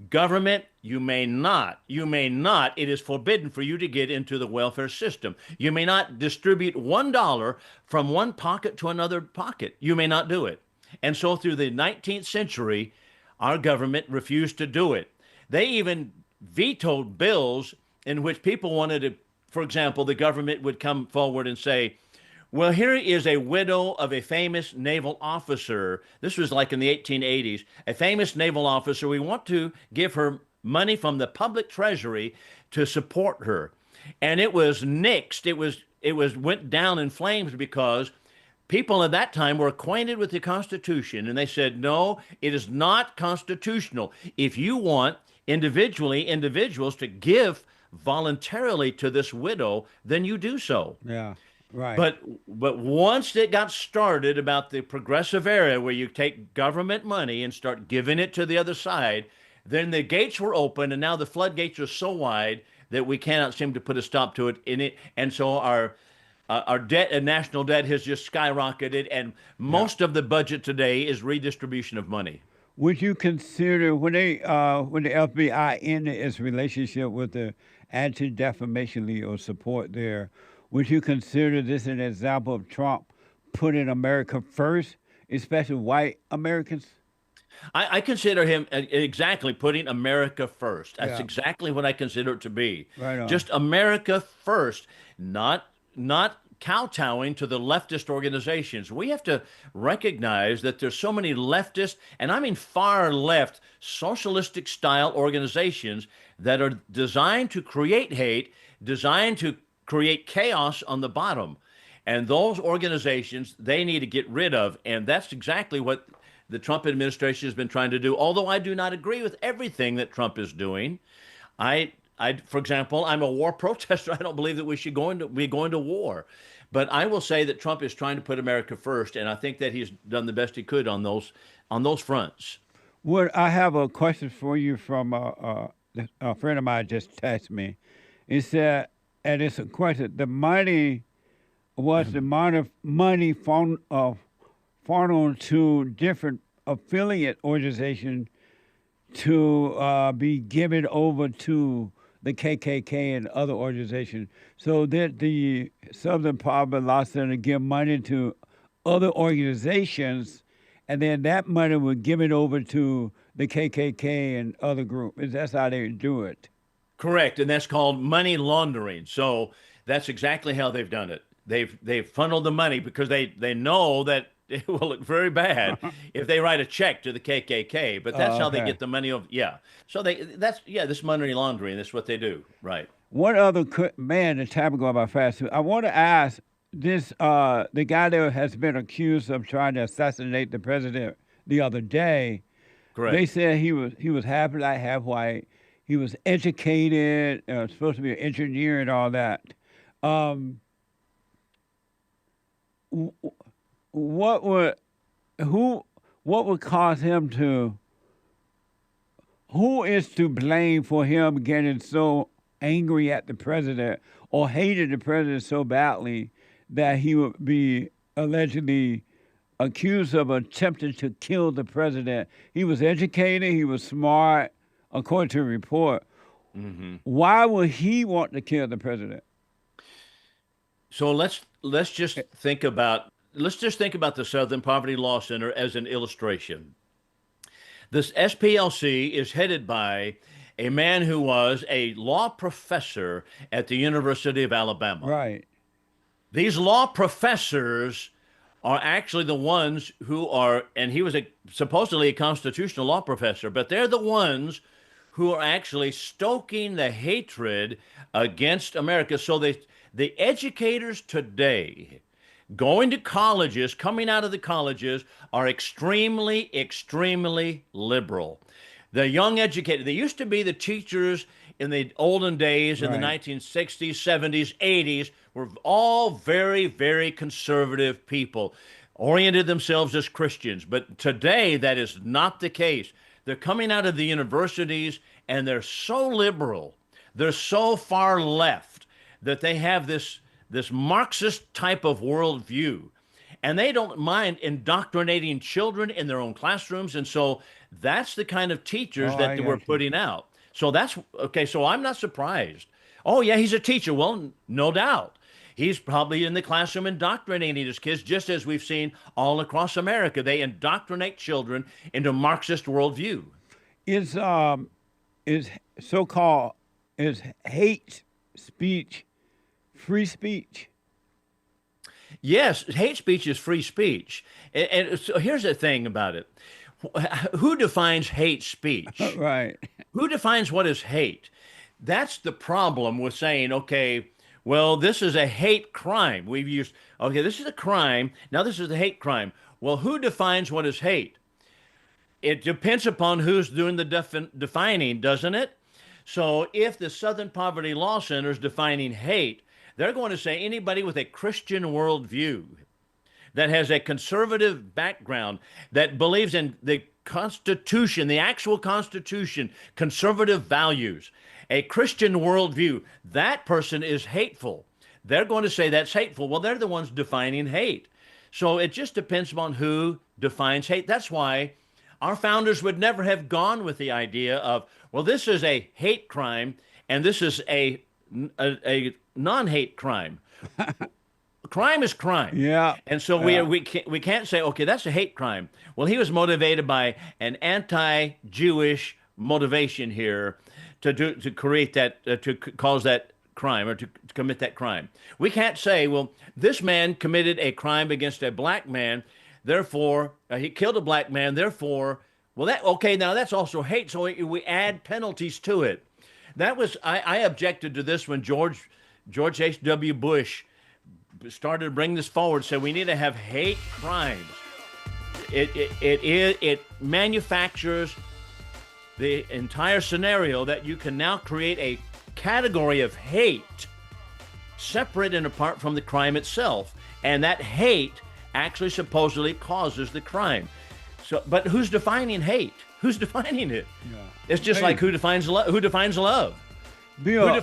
Speaker 9: government, you may not, it is forbidden for you to get into the welfare system. You may not distribute $1 from one pocket to another pocket. You may not do it. And so through the 19th century, our government refused to do it. They even vetoed bills in which people wanted to, for example, the government would come forward and say, well, here is a widow of a famous naval officer. This was like in the 1880s, a famous naval officer. We want to give her money from the public treasury to support her. And it was nixed. It went down in flames because people at that time were acquainted with the Constitution, and they said, no, it is not constitutional. If you want individuals to give voluntarily to this widow, then you do so.
Speaker 5: Yeah. Right.
Speaker 9: But once it got started about the progressive era where you take government money and start giving it to the other side, then the gates were open, and now the floodgates are so wide that we cannot seem to put a stop to it. And so our debt and national debt has just skyrocketed, and most of the budget today is redistribution of money.
Speaker 5: Would you consider when the FBI ended its relationship with the Anti-Defamation League or support there? Would you consider this an example of Trump putting America first, especially white Americans?
Speaker 9: I consider him exactly putting America first. That's
Speaker 5: Yeah.
Speaker 9: exactly what I consider it to be.
Speaker 5: Right on.
Speaker 9: Just America first, not kowtowing to the leftist organizations. We have to recognize that there's so many leftist, and I mean far left, socialistic style organizations that are designed to create hate, designed to create chaos on the bottom. And those organizations, they need to get rid of. And that's exactly what the Trump administration has been trying to do. Although I do not agree with everything that Trump is doing. For example, I'm a war protester. I don't believe that we should be going to war. But I will say that Trump is trying to put America first, and I think that he's done the best he could on those fronts.
Speaker 5: Well, I have a question for you from a friend of mine just texted me. He said, and it's a question, the money was the amount of money funneled to different affiliate organizations to be given over to the KKK and other organizations, so that the Southern Poverty Law Center give money to other organizations, and then that money would give it over to the KKK and other groups. That's how they do it.
Speaker 9: Correct, and that's called money laundering. So that's exactly how they've done it. They've funneled the money because they know that it will look very bad if they write a check to the KKK. But that's how they get the money over. Yeah. So this money laundering. That's what they do. Right.
Speaker 5: One other man, the time going by fast. I want to ask this: the guy that has been accused of trying to assassinate the president the other day.
Speaker 9: Correct.
Speaker 5: They said he was half black, half white. He was educated, supposed to be an engineer and all that. What would cause him to? Who is to blame for him getting so angry at the president or hated the president so badly that he would be allegedly accused of attempting to kill the president. He was educated, he was smart, according to the report.
Speaker 9: Mm-hmm.
Speaker 5: Why would he want to kill the president?
Speaker 9: So let's just think about the Southern Poverty Law Center as an illustration. This SPLC is headed by a man who was a law professor at the University of Alabama.
Speaker 5: Right.
Speaker 9: These law professors are actually the ones who are, and he was supposedly a constitutional law professor, but they're the ones who are actually stoking the hatred against America. So the educators today going to colleges, coming out of the colleges, are extremely, extremely liberal. The young educated, they used to be the teachers in the olden days, in the 1960s, 70s, 80s, were all very, very conservative people, oriented themselves as Christians. But today, that is not the case. They're coming out of the universities, and they're so liberal, they're so far left, that they have this Marxist type of worldview. And they don't mind indoctrinating children in their own classrooms. And so that's the kind of teachers that we're putting out. So that's, okay, so I'm not surprised. Oh, yeah, he's a teacher. Well, no doubt. He's probably in the classroom indoctrinating his kids, just as we've seen all across America. They indoctrinate children into Marxist worldview.
Speaker 5: Is so-called, is hate speech free speech?
Speaker 9: Yes, hate speech is free speech. And so here's the thing about it. Who defines hate speech?
Speaker 5: Right.
Speaker 9: Who defines what is hate? That's the problem with saying, okay, well, this is a hate crime. We've used, okay, this is a crime. Now this is a hate crime. Well, who defines what is hate? It depends upon who's doing the defining, doesn't it? So if the Southern Poverty Law Center is defining hate, they're going to say anybody with a Christian worldview that has a conservative background, that believes in the Constitution, the actual Constitution, conservative values, a Christian worldview, that person is hateful. They're going to say that's hateful. Well, they're the ones defining hate. So it just depends upon who defines hate. That's why our founders would never have gone with the idea of, well, this is a hate crime and this is a non-hate crime. Crime is crime.
Speaker 5: Yeah.
Speaker 9: And so we can't say, okay, that's a hate crime. Well, he was motivated by an anti-Jewish motivation here to create that, to cause that crime or to commit that crime. We can't say, well, this man committed a crime against a black man, therefore he killed a black man, therefore, well, now that's also hate. So we add penalties to it. That was, I objected to this when George H.W. Bush started to bring this forward, said we need to have hate crimes. It manufactures the entire scenario that you can now create a category of hate separate and apart from the crime itself. And that hate actually supposedly causes the crime. So, but who's defining hate? Who's defining it? Yeah. It's just like who defines love? Who defines love?
Speaker 5: Bill,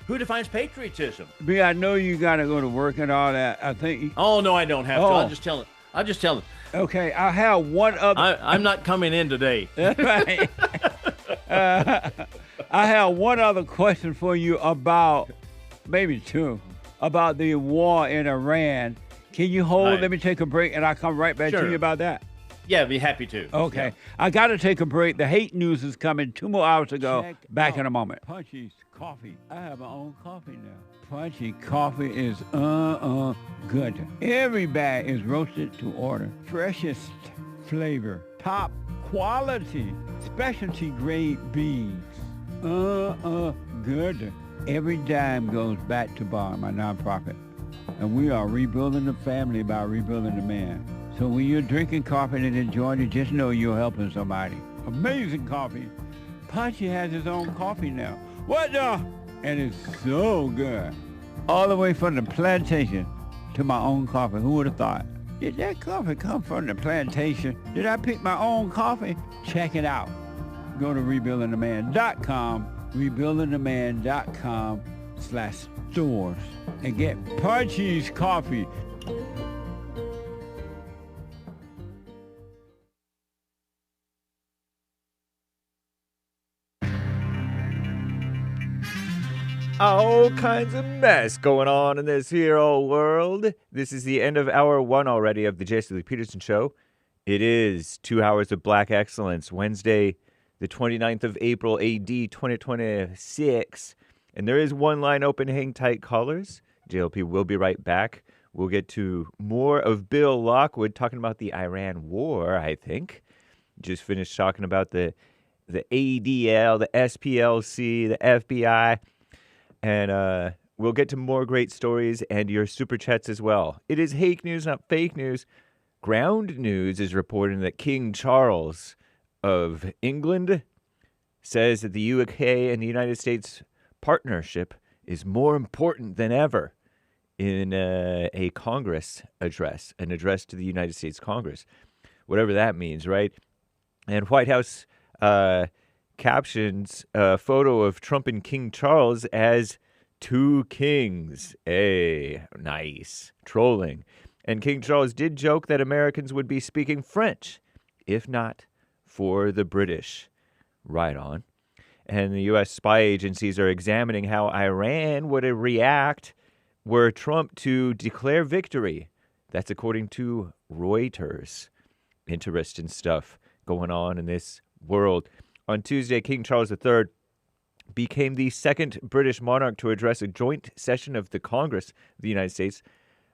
Speaker 9: who defines patriotism?
Speaker 5: Bill, I know you got to go to work and all that. I think.
Speaker 9: Oh no, I don't have to. I'll just tell it.
Speaker 5: Okay, I have one other.
Speaker 9: I'm not coming in today.
Speaker 5: Right. I have one other question for you about, maybe two, about the war in Iran. Can you hold?
Speaker 9: Right.
Speaker 5: Let me take a break, and I'll come right back to you about that.
Speaker 9: Yeah, I'd be happy to.
Speaker 5: Okay.
Speaker 9: Yeah.
Speaker 5: I got to take a break. The hate news is coming 2 more hours ago. Back in a moment. Punchy's coffee. I have my own coffee now. Punchy coffee is good. Every bag is roasted to order. Freshest flavor. Top quality. Specialty grade beans. Good. Every dime goes back to Bar, my nonprofit. And we are rebuilding the family by rebuilding the man. So when you're drinking coffee and enjoying it, just know you're helping somebody. Amazing coffee. Punchy has his own coffee now. What the? And it's so good. All the way from the plantation to my own coffee. Who would have thought? Did that coffee come from the plantation? Did I pick my own coffee? Check it out. Go to rebuildingtheman.com,
Speaker 12: All kinds of mess going on in this here old world. This is the end of hour 1 already of the JLP Peterson Show. It is 2 hours of black excellence, Wednesday, the 29th of April, AD 2026. And there is one line open, hang tight, callers. JLP will be right back. We'll get to more of Bill Lockwood talking about the Iran war, I think. Just finished talking about the ADL, the SPLC, the FBI. And we'll get to more great stories and your super chats as well. It is hake news, not fake news. Ground News is reporting that King Charles of England says that the UK and the United States partnership is more important than ever in a Congress address, an address to the United States Congress, whatever that means, right? And White House captions a photo of Trump and King Charles as two kings. Hey, nice. Trolling. And King Charles did joke that Americans would be speaking French, if not for the British. Right on. And the U.S. spy agencies are examining how Iran would react were Trump to declare victory. That's according to Reuters. Interesting stuff going on in this world. On Tuesday, King Charles III became the second British monarch to address a joint session of the Congress of the United States,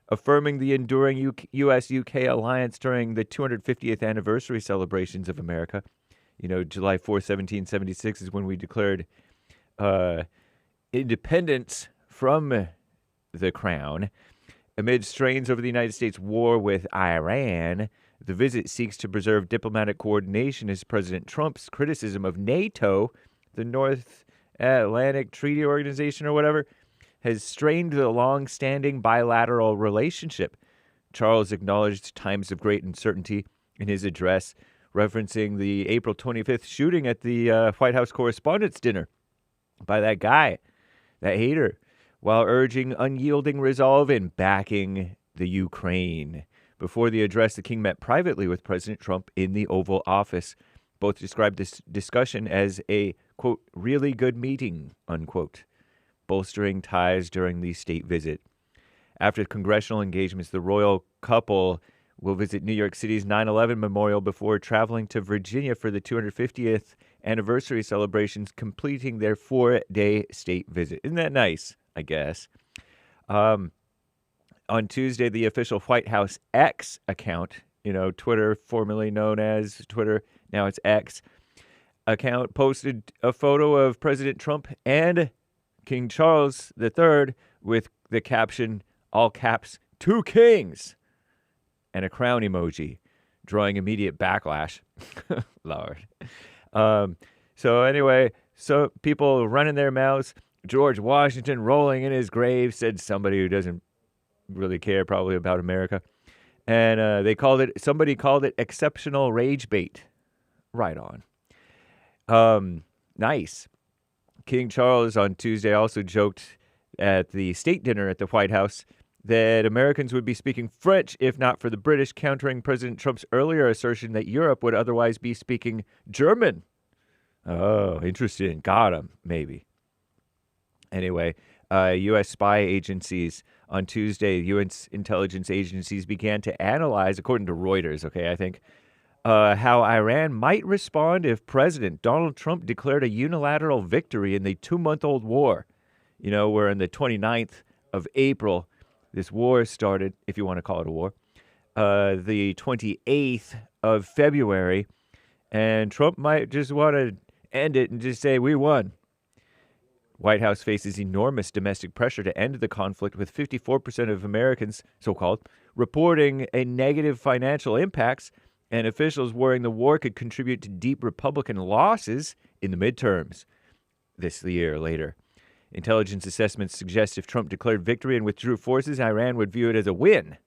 Speaker 12: affirming the enduring U.S.-UK alliance during the 250th anniversary celebrations of America. You know, July 4, 1776 is when we declared independence from the crown. Amid strains over the United States war with Iran, the visit seeks to preserve diplomatic coordination as President Trump's criticism of NATO, the North Atlantic Treaty Organization or whatever, has strained the long-standing bilateral relationship. Charles acknowledged times of great uncertainty in his address, referencing the April 25th shooting at the White House Correspondents' Dinner by that guy, that hater, while urging unyielding resolve in backing the Ukraine. Before the address, the king met privately with President Trump in the Oval Office. Both described this discussion as a, quote, really good meeting, unquote, bolstering ties during the state visit. After congressional engagements, the royal couple will visit New York City's 9/11 memorial before traveling to Virginia for the 250th anniversary celebrations, completing their 4-day state visit. Isn't that nice, I guess? On Tuesday, the official White House X account, you know, Twitter, formerly known as Twitter, now it's X, account posted a photo of President Trump and King Charles III with the caption, all caps, two kings, and a crown emoji, drawing immediate backlash. Lord. So anyway, so people running their mouths. George Washington rolling in his grave, said somebody who doesn't really care probably about America. And somebody called it exceptional rage bait. Right on. Nice. King Charles on Tuesday also joked at the state dinner at the White House that Americans would be speaking French if not for the British, countering President Trump's earlier assertion that Europe would otherwise be speaking German. Oh, interesting. Got him, maybe. Anyway, U.S. spy agencies on Tuesday, U.S. intelligence agencies began to analyze, according to Reuters, I think, how Iran might respond if President Donald Trump declared a unilateral victory in the 2-month-old war. You know, where on the 29th of April, this war started, if you want to call it a war, the 28th of February, and Trump might just want to end it and just say, we won. White House faces enormous domestic pressure to end the conflict, with 54% of Americans, so-called, reporting a negative financial impacts, and officials worrying the war could contribute to deep Republican losses in the midterms this year later. Intelligence assessments suggest if Trump declared victory and withdrew forces, Iran would view it as a win.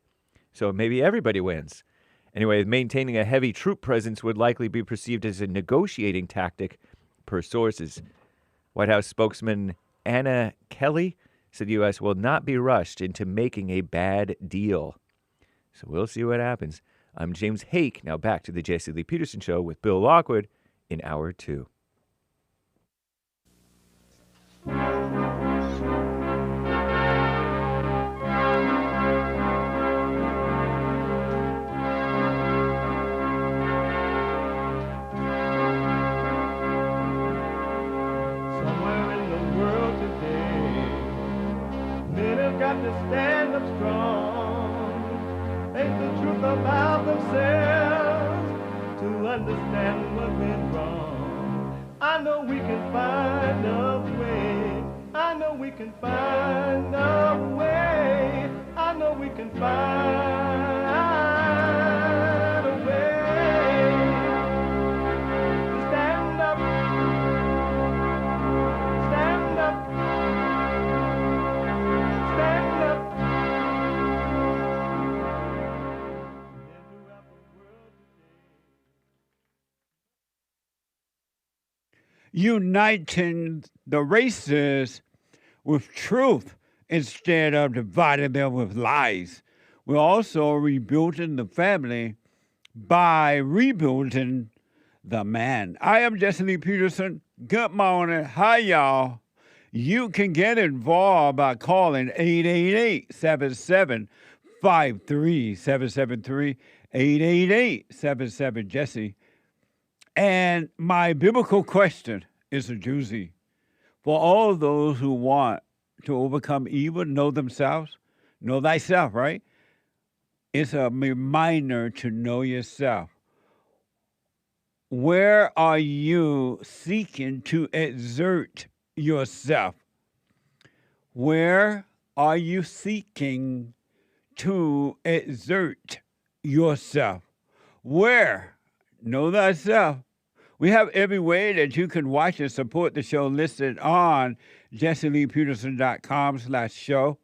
Speaker 12: So maybe everybody wins. Anyway, maintaining a heavy troop presence would likely be perceived as a negotiating tactic, per sources. White House spokesman Anna Kelly said the U.S. will not be rushed into making a bad deal. So we'll see what happens. I'm James Hake. Now back to the JLP Peterson Show with Bill Lockwood in Hour 2.
Speaker 2: got to stand up strong. Ain't the truth about themselves to understand what went wrong. I know we can find a way. I know we can find a way. I know we can find a way to stand up, stand up, stand up.
Speaker 5: Uniting the races with truth instead of dividing them with lies. We're also rebuilding the family by rebuilding the man. I am JLP Peterson. Good morning. Hi, y'all. You can get involved by calling 888-77-53-773, 888-77-JESSE. And my biblical question is a doozy. For all those who want to overcome evil, know themselves, know thyself, right? It's a reminder to know yourself. Where are you seeking to exert yourself? Where are you seeking to exert yourself? Where? Know thyself. We have every way that you can watch and support the show listed on JesseLeePeterson.com/show,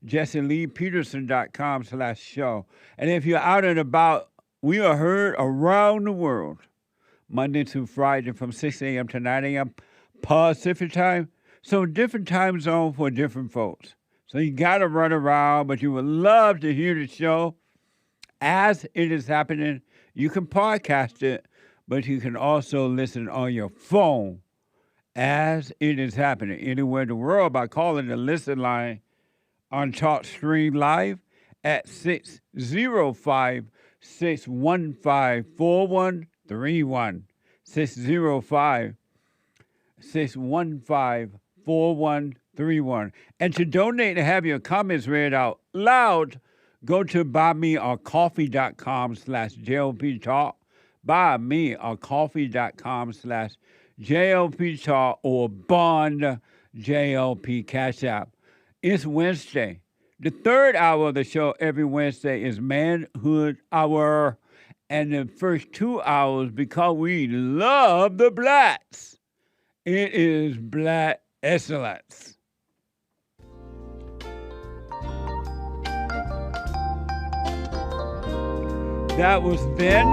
Speaker 5: JesseLeePeterson.com/show. And if you're out and about, we are heard around the world, Monday through Friday from 6 a.m. to 9 a.m. Pacific time. So different time zone for different folks. So you got to run around, but you would love to hear the show as it is happening. You can podcast it, but you can also listen on your phone as it is happening anywhere in the world by calling the listen line on TalkStream Live at 605-615-4131, 605-615-4131. And to donate and have your comments read out loud, go to buymeacoffee.com/JLP Talk, buymeacoffee.com/JLP Talk, or Bond JLP Cash App. It's Wednesday. The third hour of the show every Wednesday is Manhood Hour. And the first 2 hours, because we love the blacks, it is Black Excellence. That was then,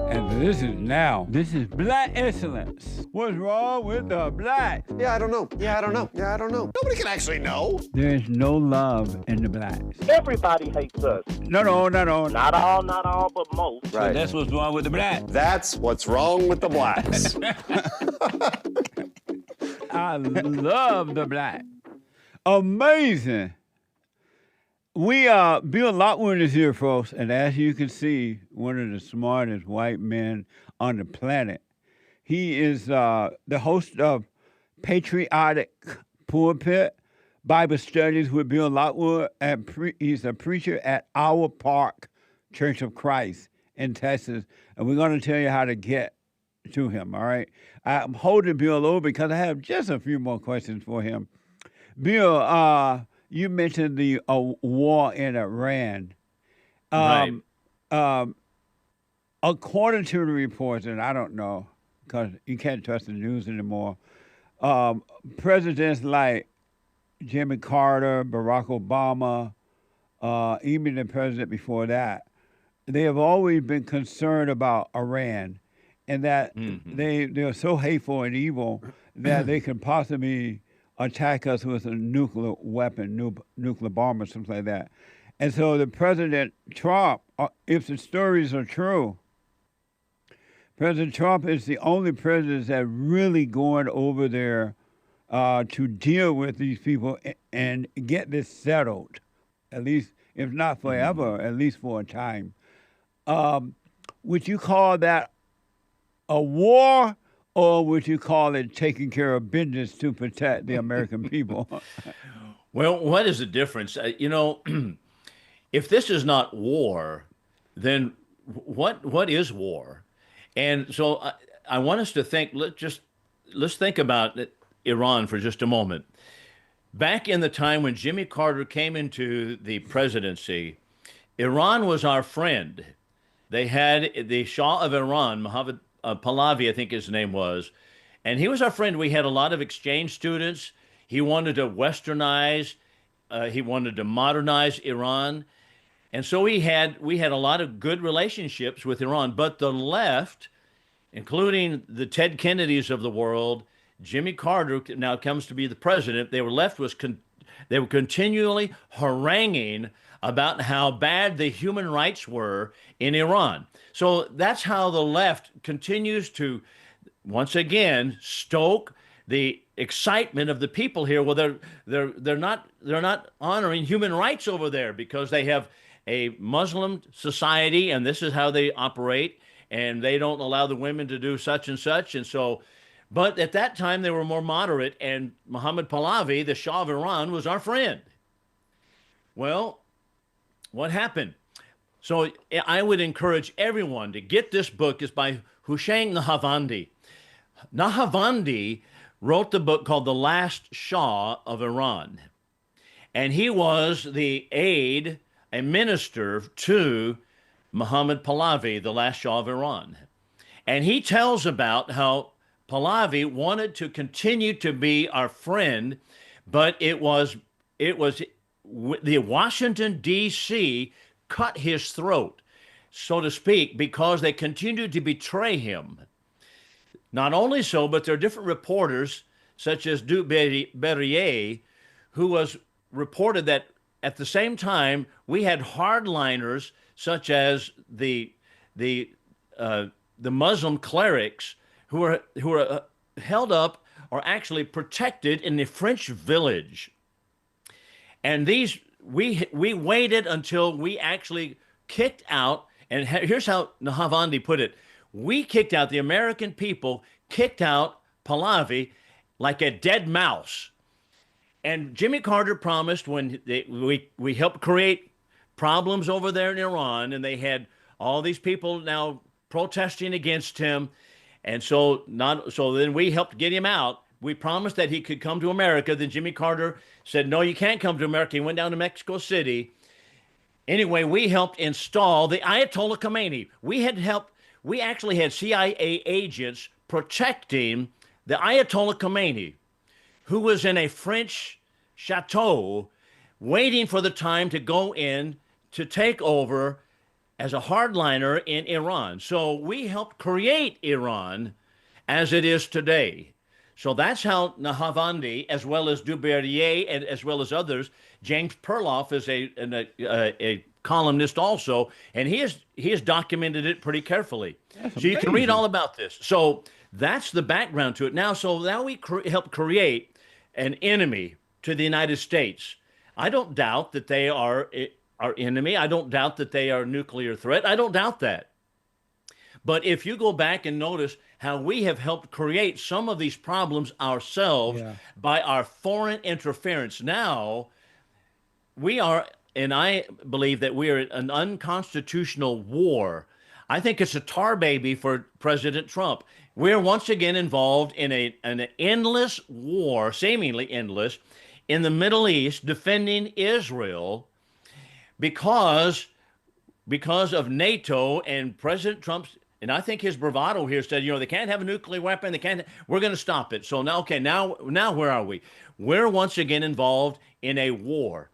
Speaker 5: and this is now. This is Black Excellence. What's wrong with the blacks?
Speaker 13: Yeah, I don't know. Yeah, I don't know. Yeah, I don't know. Nobody can actually know.
Speaker 5: There's no love in the blacks.
Speaker 14: Everybody hates us.
Speaker 5: No.
Speaker 14: Not all, but most.
Speaker 5: Right. So that's what's wrong with the blacks.
Speaker 13: That's what's wrong with the blacks.
Speaker 5: I love the black. Amazing. Bill Lockwood is here, folks, and as you can see, one of the smartest white men on the planet. He is the host of Patriotic Pulpit Bible Studies with Bill Lockwood, and he's a preacher at Our Park Church of Christ in Texas, and we're going to tell you how to get to him, all right? I'm holding Bill over because I have just a few more questions for him. Bill, you mentioned the war in Iran.
Speaker 9: Right.
Speaker 5: According to the reports, and I don't know, because you can't trust the news anymore, presidents like Jimmy Carter, Barack Obama, even the president before that, they have always been concerned about Iran and that they're so hateful and evil that they can possibly attack us with a nuclear weapon, nuclear bomb or something like that. And so the President Trump, if the stories are true, President Trump is the only president that's really going over there to deal with these people and get this settled, at least, if not forever, at least for a time. Would you call that a war, or would you call it taking care of business to protect the American people?
Speaker 9: Well, what is the difference? If this is not war, then what is war? And so I want us to think. Let's think about Iran for just a moment. Back in the time when Jimmy Carter came into the presidency, Iran was our friend. They had the Shah of Iran, Mohammed Pahlavi, I think his name was, and he was our friend. We had a lot of exchange students. He wanted to westernize, he wanted to modernize Iran. And so we had a lot of good relationships with Iran. But the left, including the Ted Kennedys of the world, Jimmy Carter now comes to be the president. They were continually haranguing about how bad the human rights were in Iran. So that's how the left continues to, once again, stoke the excitement of the people here. Well, they're not honoring human rights over there because they have a Muslim society, and this is how they operate, and they don't allow the women to do such and such. And so, but at that time they were more moderate, and Mohammed Pahlavi, the Shah of Iran, was our friend. Well, what happened? So I would encourage everyone to get this book. It's by Hussein Nahavandi. Nahavandi wrote the book called The Last Shah of Iran. And he was the aide, a minister to Mohammed Pahlavi, the last Shah of Iran. And he tells about how Pahlavi wanted to continue to be our friend, but it was the Washington, D.C. cut his throat, so to speak, because they continued to betray him. Not only so, but there are different reporters, such as Du Berrier, who was reported that at the same time we had hardliners such as the Muslim clerics who were held up or actually protected in the French village. And these we waited until we actually kicked out. And here's how Nahavandi put it: we kicked out, the American people kicked out Pahlavi like a dead mouse. And Jimmy Carter promised when we helped create problems over there in Iran, and they had all these people now protesting against him. And so then we helped get him out. We promised that he could come to America. Then Jimmy Carter said, no, you can't come to America. He went down to Mexico City. Anyway, we helped install the Ayatollah Khomeini. We actually had CIA agents protecting the Ayatollah Khomeini, who was in a French chateau waiting for the time to go in to take over as a hardliner in Iran. So we helped create Iran as it is today. So that's how Nahavandi, as well as Du Berrier, and as well as others, James Perloff is a columnist also, and he has documented it pretty carefully. So you can read all about this. So that's the background to it. Now we help create an enemy to the United States. I don't doubt that they are our enemy. I don't doubt that they are a nuclear threat. I don't doubt that. But if you go back and notice how we have helped create some of these problems ourselves by our foreign interference, now we are, and I believe that we are in an unconstitutional war. I think it's a tar baby for President Trump. We're once again involved in an endless war, seemingly endless, in the Middle East, defending Israel because of NATO and President Trump's, and I think his bravado here said, they can't have a nuclear weapon. We're going to stop it. So now where are we? We're once again involved in a war.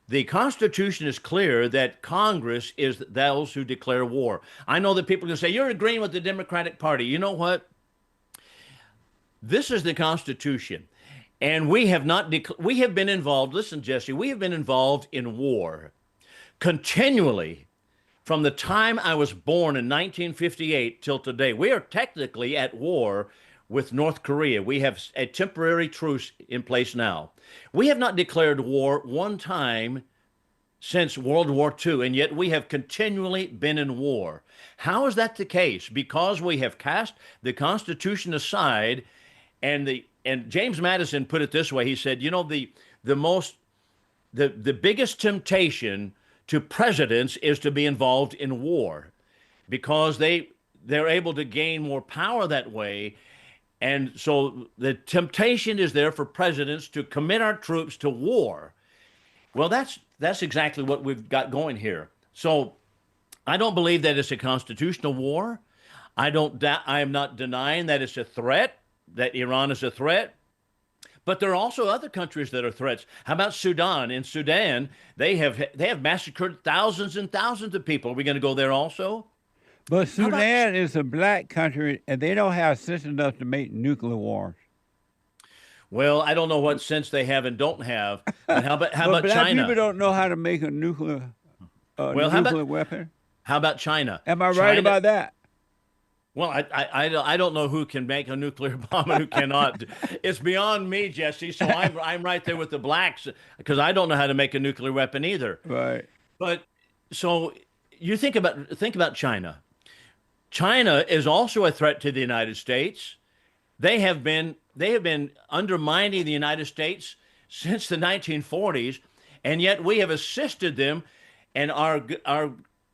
Speaker 9: The Constitution is clear that Congress is those who declare war. I know that people can say, you're agreeing with the Democratic Party. You know what? This is the Constitution. And we have been involved, listen, Jesse, we have been involved in war continually from the time I was born in 1958 till today. We are technically at war with North Korea. We have a temporary truce in place now. We have not declared war one time since World War II, and yet we have continually been in war. How is that the case? Because we have cast the Constitution aside, and James Madison put it this way. He said, the most the biggest temptation to presidents is to be involved in war, because they're able to gain more power that way. And so the temptation is there for presidents to commit our troops to war. Well, that's exactly what we've got going here. So I don't believe that it's a constitutional war. I am not denying that it's a threat, that Iran is a threat. But there are also other countries that are threats. How about Sudan? In Sudan, they have massacred thousands and thousands of people. Are we going to go there also?
Speaker 5: But Sudan is a black country, and they don't have sense enough to make nuclear wars.
Speaker 9: Well, I don't know what sense they have and don't have. But how about
Speaker 5: black
Speaker 9: China?
Speaker 5: People don't know how to make a nuclear weapon.
Speaker 9: How about China?
Speaker 5: Am I right about that?
Speaker 9: Well, I don't know who can make a nuclear bomb and who cannot. It's beyond me, Jesse. So I'm right there with the blacks, because I don't know how to make a nuclear weapon either.
Speaker 5: Right.
Speaker 9: But so you think about China. China is also a threat to the United States. They have been undermining the United States since the 1940s, and yet we have assisted them, and our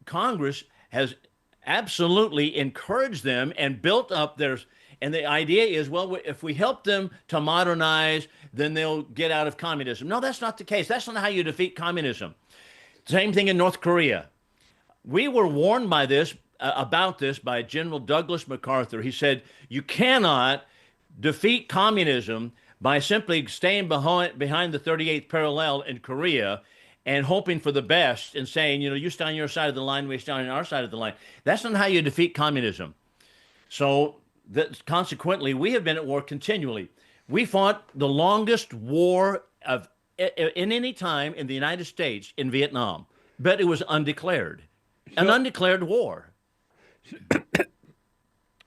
Speaker 9: Congress has absolutely encouraged them and built up theirs. And the idea is, well, if we help them to modernize, then they'll get out of communism. No, that's not the case. That's not how you defeat communism. Same thing in North Korea. We were warned about this by General Douglas MacArthur. He said, you cannot defeat communism by simply staying behind the 38th parallel in Korea and hoping for the best and saying, you stay on your side of the line, we stay on our side of the line. That's not how you defeat communism. So consequently, we have been at war continually. We fought the longest war in any time in the United States in Vietnam, but it was undeclared. An undeclared war.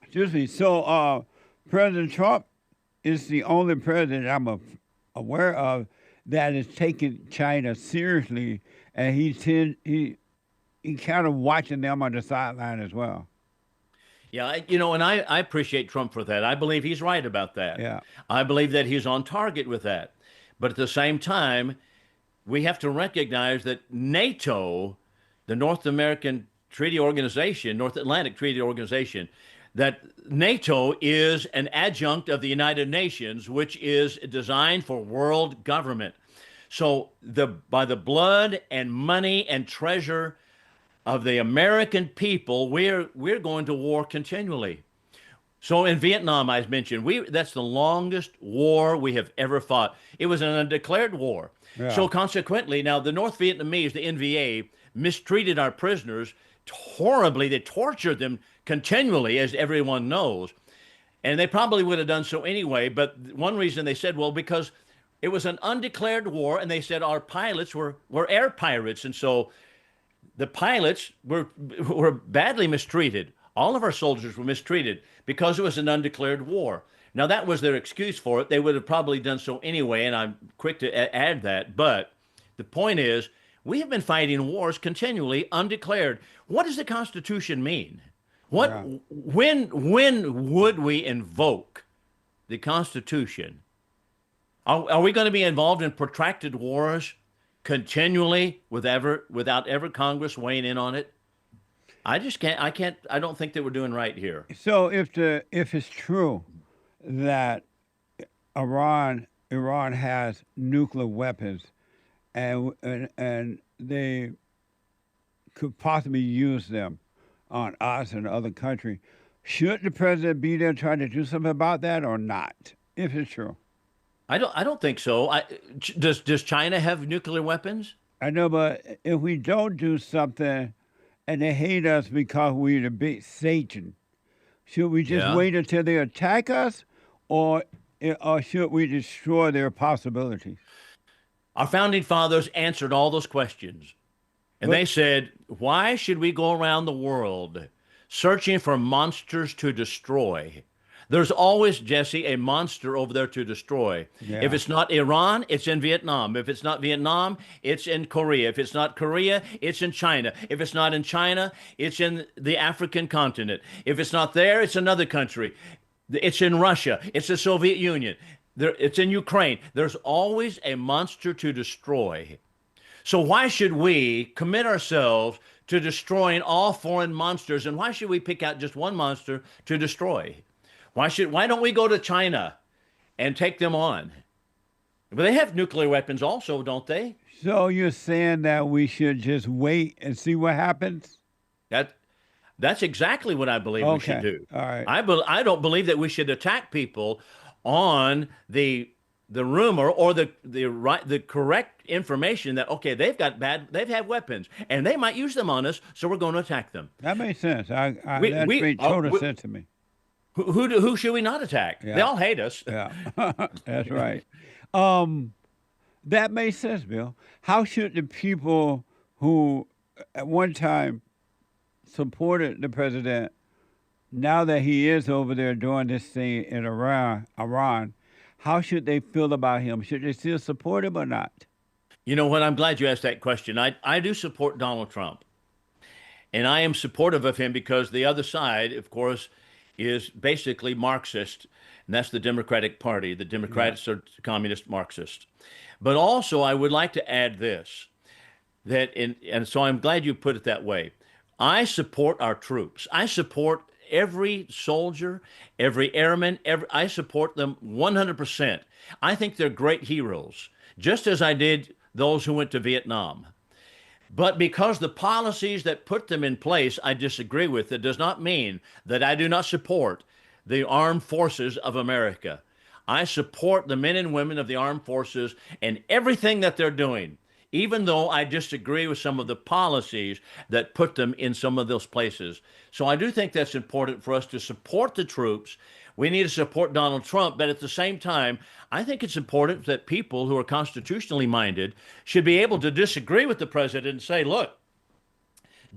Speaker 5: Excuse me. So President Trump is the only president I'm aware of that is taking China seriously, and he kind of watching them on the sideline as well.
Speaker 9: Yeah, and I appreciate Trump for that. I believe he's right about that.
Speaker 5: Yeah.
Speaker 9: I believe that he's on target with that. But at the same time, we have to recognize that NATO, the North Atlantic Treaty Organization, that NATO is an adjunct of the United Nations, which is designed for world government. So by the blood and money and treasure of the American people, we're going to war continually. So in Vietnam, I mentioned, that's the longest war we have ever fought. It was an undeclared war. Yeah. So consequently, now the North Vietnamese, the NVA, mistreated our prisoners horribly. They tortured them continually, as everyone knows. And they probably would have done so anyway. But one reason they said, well, because it was an undeclared war, and they said our pilots were air pirates. And so the pilots were badly mistreated. All of our soldiers were mistreated because it was an undeclared war. Now, that was their excuse for it. They would have probably done so anyway, and I'm quick to add that. But the point is, we have been fighting wars continually, undeclared. What does the Constitution mean? When would we invoke the Constitution? Are we going to be involved in protracted wars continually without ever Congress weighing in on it? I don't think that we're doing right here.
Speaker 5: So if it's true that Iran has nuclear weapons and they could possibly use them on us and other countries, should the president be there trying to do something about that or not, if it's true?
Speaker 9: I don't think so. Does China have nuclear weapons?
Speaker 5: I know, but if we don't do something and they hate us because we're the big Satan, should we just wait until they attack us, or should we destroy their possibilities?
Speaker 9: Our founding fathers answered all those questions. And they said, why should we go around the world searching for monsters to destroy? There's always, Jesse, a monster over there to destroy. Yeah. If it's not Iran, it's in Vietnam. If it's not Vietnam, it's in Korea. If it's not Korea, it's in China. If it's not in China, it's in the African continent. If it's not there, it's another country. It's in Russia. It's the Soviet Union. It's in Ukraine. There's always a monster to destroy. So why should we commit ourselves to destroying all foreign monsters? And why should we pick out just one monster to destroy? Why don't we go to China and take them on? But they have nuclear weapons also, don't they?
Speaker 5: So you're saying that we should just wait and see what happens?
Speaker 9: That's exactly what I believe we should do.
Speaker 5: All right.
Speaker 9: I don't believe that we should attack people on the rumor or the correct information that, okay, they've had weapons and they might use them on us, so we're going to attack them.
Speaker 5: That makes sense. That makes total sense to me.
Speaker 9: Who should we not attack?
Speaker 5: Yeah.
Speaker 9: They all hate us.
Speaker 5: Yeah, that's right. That makes sense, Bill. How should the people who at one time supported the president, now that he is over there doing this thing in Iran, how should they feel about him? Should they still support him or not?
Speaker 9: You know what? I'm glad you asked that question. I do support Donald Trump. And I am supportive of him because the other side, of course, is basically Marxist. And that's the Democratic Party. The Democrats are communist Marxist. But also, I would like to add this, and so I'm glad you put it that way. I support our troops. I support every soldier, every airman, I support them 100%. I think they're great heroes, just as I did those who went to Vietnam. But because the policies that put them in place I disagree with, it does not mean that I do not support the armed forces of America. I support the men and women of the armed forces and everything that they're doing, even though I disagree with some of the policies that put them in some of those places. So I do think that's important for us to support the troops. We need to support Donald Trump, but at the same time, I think it's important that people who are constitutionally minded should be able to disagree with the president and say, look,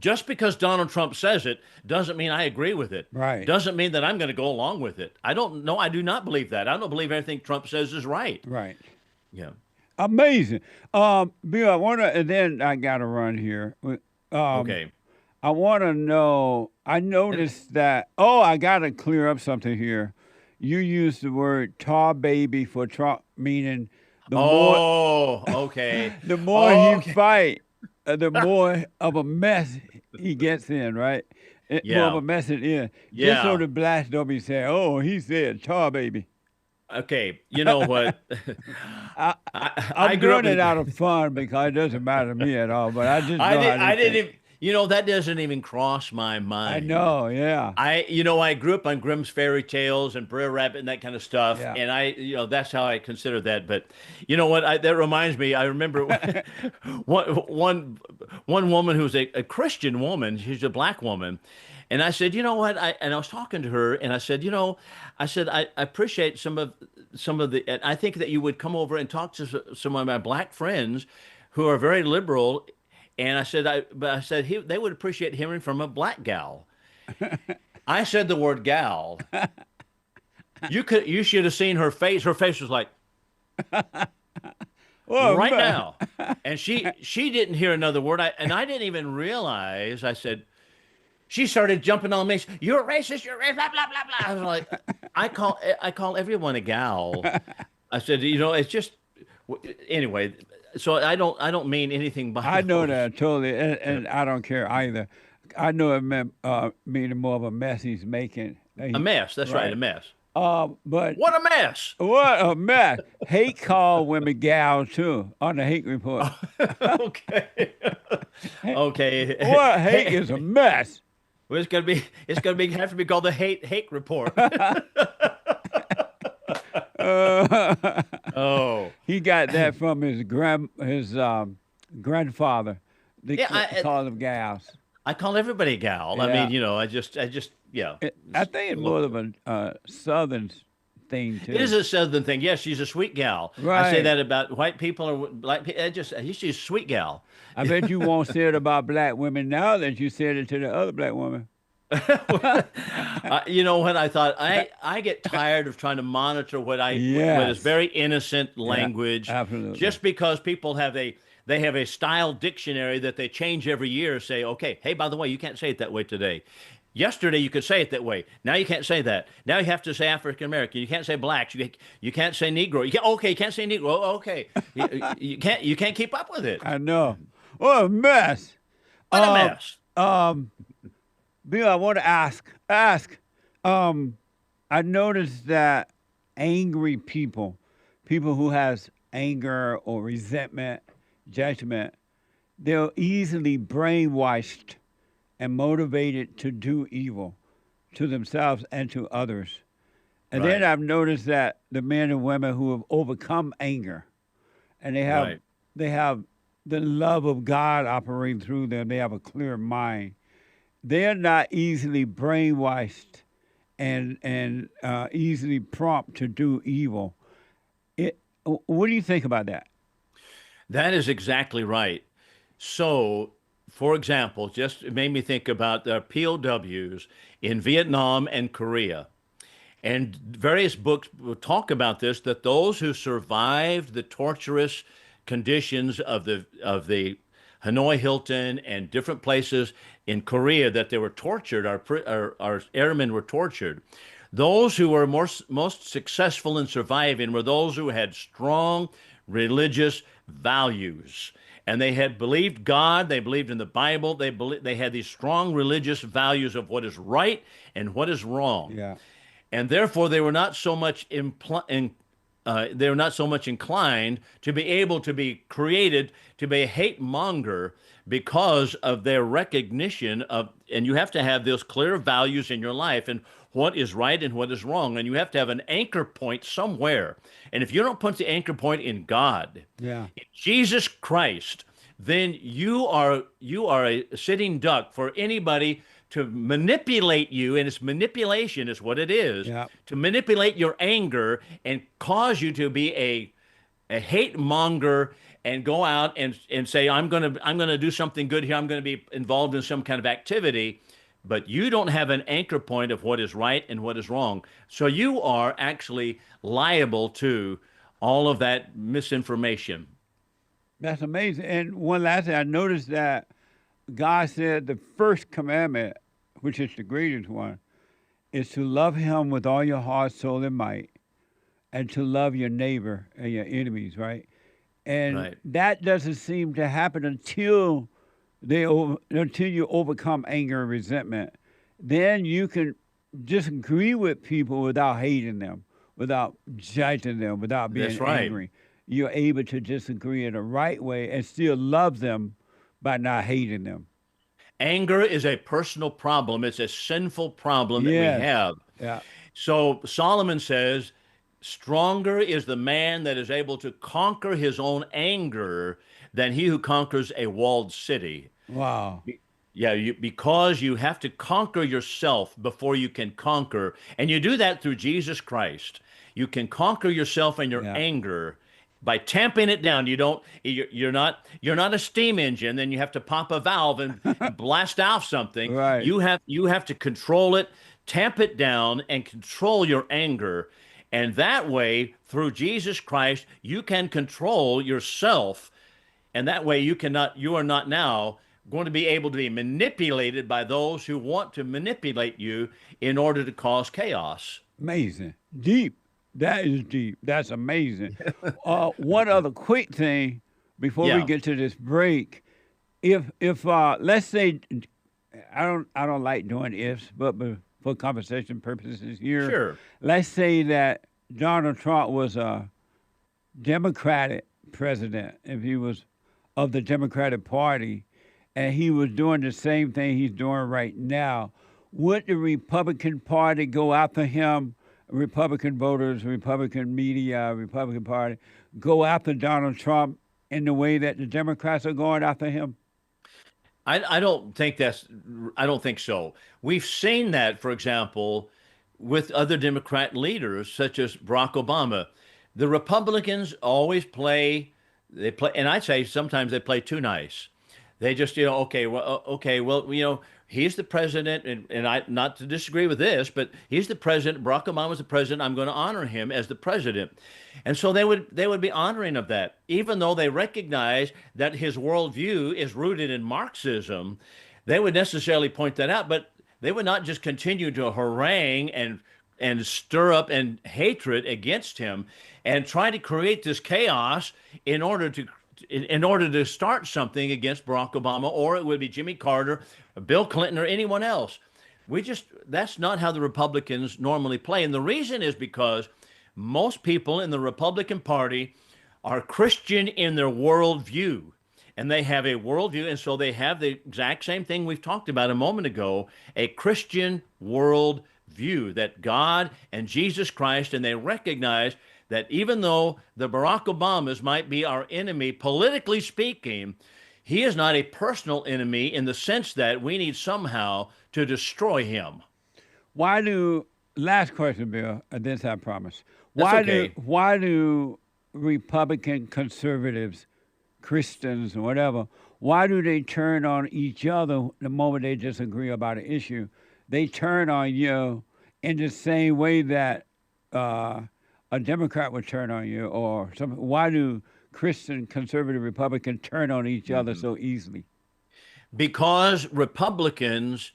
Speaker 9: just because Donald Trump says it doesn't mean I agree with it.
Speaker 5: Right.
Speaker 9: Doesn't mean that I'm going to go along with it. I don't know. I do not believe that. I don't believe everything Trump says is right.
Speaker 5: Right.
Speaker 9: Yeah.
Speaker 5: Amazing. Bill, I want to, and then I got to run here.
Speaker 9: Okay.
Speaker 5: I want to know, I noticed that, I got to clear up something here. You used the word tar baby for Trump, meaning the more,
Speaker 9: okay.
Speaker 5: the more he fight, the more of a mess he gets in, right? More of a mess it is.
Speaker 9: Yeah.
Speaker 5: Just so the blacks don't be saying, he said tar baby.
Speaker 9: Okay, you know what?
Speaker 5: I'm doing it out of fun because it doesn't matter to me at all. But I just
Speaker 9: I didn't even, that doesn't even cross my mind.
Speaker 5: I know, yeah.
Speaker 9: I grew up on Grimm's fairy tales and Brer Rabbit and that kind of stuff, and that's how I consider that. But you know what? That reminds me. I remember one woman who's a Christian woman. She's a black woman. And I said, you know what? I was talking to her, and I said, I appreciate some of the, and I think that you would come over and talk to some of my black friends who are very liberal. And I said, they would appreciate hearing from a black gal. I said the word gal. You should have seen her face. Her face was like, right now. And she didn't hear another word. I didn't even realize. I said. She started jumping on me. You're racist. You're racist. Blah blah blah blah. I was like, I call everyone a gal. I said, it's just anyway. So I don't mean anything by.
Speaker 5: I know that totally, and I don't care either. I know it meant meaning more of a mess he's making.
Speaker 9: A mess. That's right, a mess.
Speaker 5: But
Speaker 9: what a mess!
Speaker 5: What a mess! Hate call women gals too on the hate report.
Speaker 9: Okay. Okay.
Speaker 5: What hate is a mess.
Speaker 9: Well, it's gonna have to be called the hate report.
Speaker 5: He got that from his grandfather. They call them gals.
Speaker 9: I call everybody gal.
Speaker 5: Yeah.
Speaker 9: I mean, I just yeah.
Speaker 5: I think it's more of a southern thing too.
Speaker 9: It is a southern thing. Yes, she's a sweet gal.
Speaker 5: Right.
Speaker 9: I say that about white people or black people. She's a sweet gal.
Speaker 5: I bet you won't say it about black women now that you said it to the other black woman.
Speaker 9: You know what? I thought I get tired of trying to monitor what is very innocent language.
Speaker 5: Yeah, absolutely.
Speaker 9: Just because people have a style dictionary that they change every year. Say, okay, hey, by the way, you can't say it that way today. Yesterday you could say it that way. Now you can't say that. Now you have to say African American. You can't say blacks. You can't say Negro. You can't say Negro. Okay, you can't keep up with it.
Speaker 5: I know. What a mess.
Speaker 9: What a mess.
Speaker 5: Bill, I want to ask. I noticed that angry people who has anger or resentment, judgment, they're easily brainwashed and motivated to do evil to themselves and to others. And then I've noticed that the men and women who have overcome anger, and they have the love of God operating through them, they have a clear mind. They're not easily brainwashed and easily prompt to do evil. What do you think about that?
Speaker 9: That is exactly right. So, for example, just it made me think about the POWs in Vietnam and Korea. And various books will talk about this, that those who survived the torturous conditions of the Hanoi Hilton and different places in Korea, that they were tortured, our airmen were tortured. Those who were most successful in surviving were those who had strong religious values. And they had believed God, they believed in the Bible, they had these strong religious values of what is right and what is wrong.
Speaker 5: Yeah.
Speaker 9: And therefore they were not so much inclined to be able to be created to be a hate monger because of their recognition of, and you have to have those clear values in your life and what is right and what is wrong. And you have to have an anchor point somewhere. And if you don't put the anchor point in God, in Jesus Christ, then you are a sitting duck for anybody to manipulate you, and it's manipulation is what it is, to manipulate your anger and cause you to be a hate monger and go out and say, I'm gonna do something good here, I'm gonna be involved in some kind of activity, but you don't have an anchor point of what is right and what is wrong. So you are actually liable to all of that misinformation.
Speaker 5: That's amazing. And one last thing, I noticed that God said the first commandment, which is the greatest one, is to love him with all your heart, soul, and might, and to love your neighbor and your enemies, right? And that doesn't seem to happen until you overcome anger and resentment. Then you can disagree with people without hating them, without judging them, without being angry. You're able to disagree in the right way and still love them by not hating them.
Speaker 9: Anger is a personal problem. It's a sinful problem that we have.
Speaker 5: Yeah.
Speaker 9: So Solomon says, stronger is the man that is able to conquer his own anger than he who conquers a walled city.
Speaker 5: Wow.
Speaker 9: Yeah, because you have to conquer yourself before you can conquer. And you do that through Jesus Christ. You can conquer yourself and your anger by tamping it down. You're not a steam engine, then you have to pop a valve and blast off something.
Speaker 5: Right.
Speaker 9: You have to control it, tamp it down, and control your anger. And that way, through Jesus Christ, you can control yourself. And that way you are not now going to be able to be manipulated by those who want to manipulate you in order to cause chaos.
Speaker 5: Amazing. Deep. That is deep. That's amazing. One other quick thing before we get to this break. If let's say, I don't like doing ifs, but for conversation purposes here,
Speaker 9: sure.
Speaker 5: Let's say that Donald Trump was a Democratic president, if he was of the Democratic Party, and he was doing the same thing he's doing right now, would the Republican Party go after him? Republican voters, Republican media, Republican Party go after Donald Trump in the way that the Democrats are going after him?
Speaker 9: I don't think so. We've seen that, for example, with other Democrat leaders, such as Barack Obama. The Republicans always play, and I'd say sometimes they play too nice. They just, he's the president, and I, not to disagree with this, but he's the president. Barack Obama's the president. I'm going to honor him as the president. And so they would be honoring of that, even though they recognize that his worldview is rooted in Marxism. They would necessarily point that out, but they would not just continue to harangue and stir up and hatred against him and try to create this chaos in order to start something against Barack Obama, or it would be Jimmy Carter, Bill Clinton, or anyone else. That's not how the Republicans normally play. And the reason is because most people in the Republican Party are Christian in their worldview. And they have a worldview, and so they have the exact same thing we've talked about a moment ago, a Christian worldview, that God and Jesus Christ, and they recognize that even though the Barack Obamas might be our enemy, politically speaking, he is not a personal enemy in the sense that we need somehow to destroy him.
Speaker 5: Last question, Bill, this I promise.
Speaker 9: Okay.
Speaker 5: Why do Republican conservatives, Christians, or whatever, why do they turn on each other the moment they disagree about an issue? They turn on you in the same way that a Democrat would turn on you, or something. Why do Christian, conservative, Republican turn on each other so easily?
Speaker 9: Because Republicans,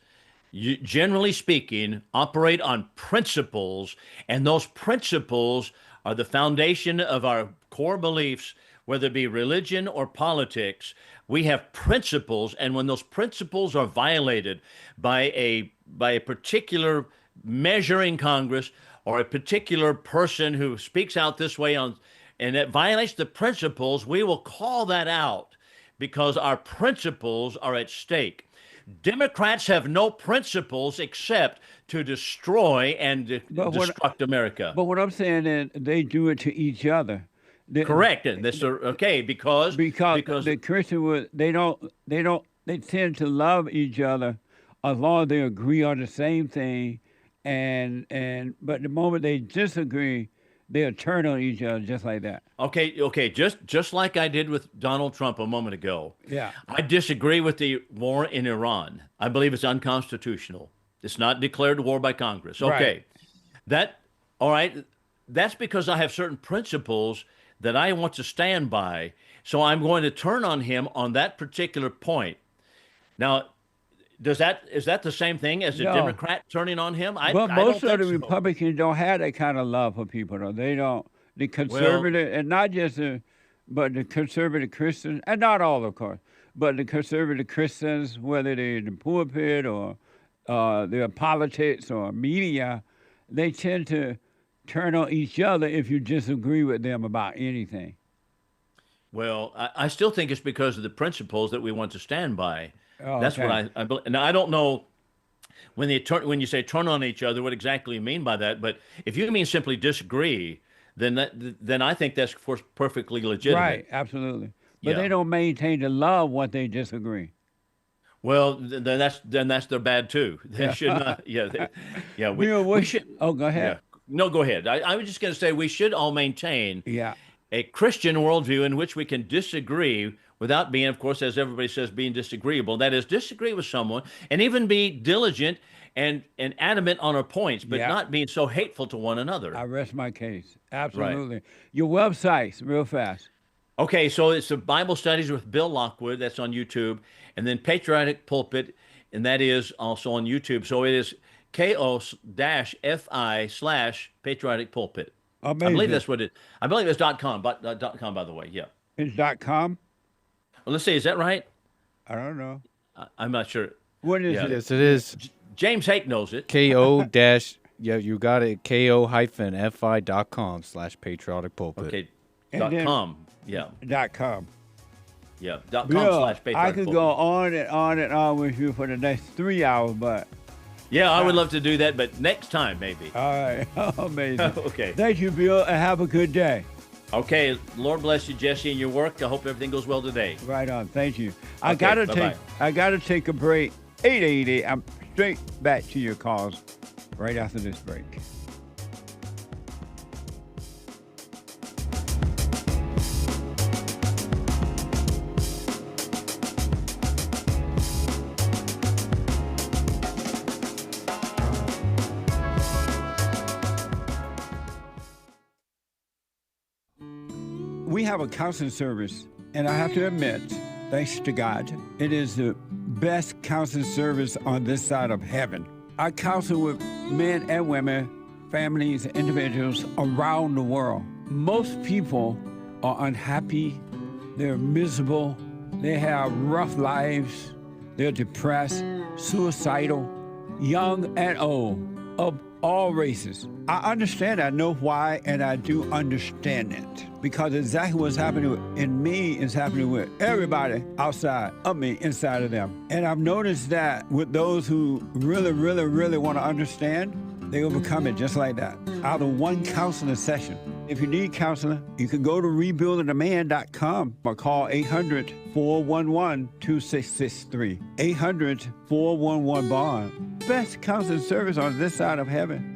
Speaker 9: generally speaking, operate on principles, and those principles are the foundation of our core beliefs, whether it be religion or politics. We have principles, and when those principles are violated by a particular measure in Congress or a particular person who speaks out this way and it violates the principles, we will call that out because our principles are at stake. Democrats have no principles except to destroy and destruct America.
Speaker 5: But what I'm saying is they do it to each other.
Speaker 9: Correct. Okay, because
Speaker 5: the Christian they tend to love each other as long as they agree on the same thing, but the moment they disagree, they'll turn on each other just like that.
Speaker 9: Okay, just like I did with Donald Trump a moment ago.
Speaker 5: Yeah.
Speaker 9: I disagree with the war in Iran. I believe it's unconstitutional. It's not declared war by Congress. Okay.
Speaker 5: Right.
Speaker 9: All right. That's because I have certain principles that I want to stand by. So I'm going to turn on him on that particular point. Now, is that the same thing as a Democrat turning on him?
Speaker 5: Most of the Republicans don't have that kind of love for people, though. They don't. The conservative, and not just but the conservative Christians, and not all, of course, but the conservative Christians, whether they're in the pulpit or they're politics or media, they tend to turn on each other if you disagree with them about anything.
Speaker 9: Well, I still think it's because of the principles that we want to stand by.
Speaker 5: Oh,
Speaker 9: That's
Speaker 5: okay.
Speaker 9: what I believe. Now, I don't know when you say turn on each other, what exactly you mean by that. But if you mean simply disagree, then I think that's perfectly legitimate.
Speaker 5: Right, absolutely. But they don't maintain the love what they disagree.
Speaker 9: Well, then that's their bad too. They should not. Yeah. We should.
Speaker 5: Oh, go ahead.
Speaker 9: Yeah. No, go ahead. I was just going to say we should all maintain a Christian worldview in which we can disagree without being, of course, as everybody says, being disagreeable. That is, disagree with someone and even be diligent and adamant on our points, but not being so hateful to one another.
Speaker 5: I rest my case. Absolutely. Right. Your websites, real fast.
Speaker 9: Okay, so it's the Bible Studies with Bill Lockwood. That's on YouTube. And then Patriotic Pulpit, and that is also on YouTube. So it is ko-fi/Patriotic Pulpit.
Speaker 5: Amazing.
Speaker 9: I believe that's what I believe it's .com, .com, by the way. Yeah.
Speaker 5: It's .com?
Speaker 9: Well, let's see. Is that right?
Speaker 5: I don't know.
Speaker 9: I'm not sure.
Speaker 5: What is it?
Speaker 10: Yes, it is.
Speaker 9: James Hake knows it.
Speaker 10: You got it. ko-fi.com/patriotic pulpit.
Speaker 9: Okay. .com. Yeah.
Speaker 5: .com.
Speaker 9: Yeah.
Speaker 5: Bill,
Speaker 9: .com/patriotic
Speaker 5: I could go on and on and on with you for the next 3 hours, but.
Speaker 9: Yeah, I would love to do that, but next time maybe.
Speaker 5: All right. Amazing.
Speaker 9: Okay.
Speaker 5: Thank you, Bill, and have a good day.
Speaker 9: Okay. Lord bless you, Jesse, and your work. I hope everything goes well today.
Speaker 5: Right on. Thank you.
Speaker 9: Okay,
Speaker 5: I gotta take a break. 880. I'm straight back to your calls right after this break. We have a counseling service, and I have to admit, thanks to God, it is the best counseling service on this side of heaven. I counsel with men and women, families, individuals around the world. Most people are unhappy, they're miserable, they have rough lives, they're depressed, suicidal, young and old, of all races. I understand, I know why, and I do understand it. Because exactly what's happening in me is happening with everybody outside of me, inside of them. And I've noticed that with those who really want to understand, they overcome it just like that, out of one counseling session. If you need counseling, you can go to rebuildingaman.com or call 800-411-2663. 800-411-BOND. Best counseling service on this side of heaven.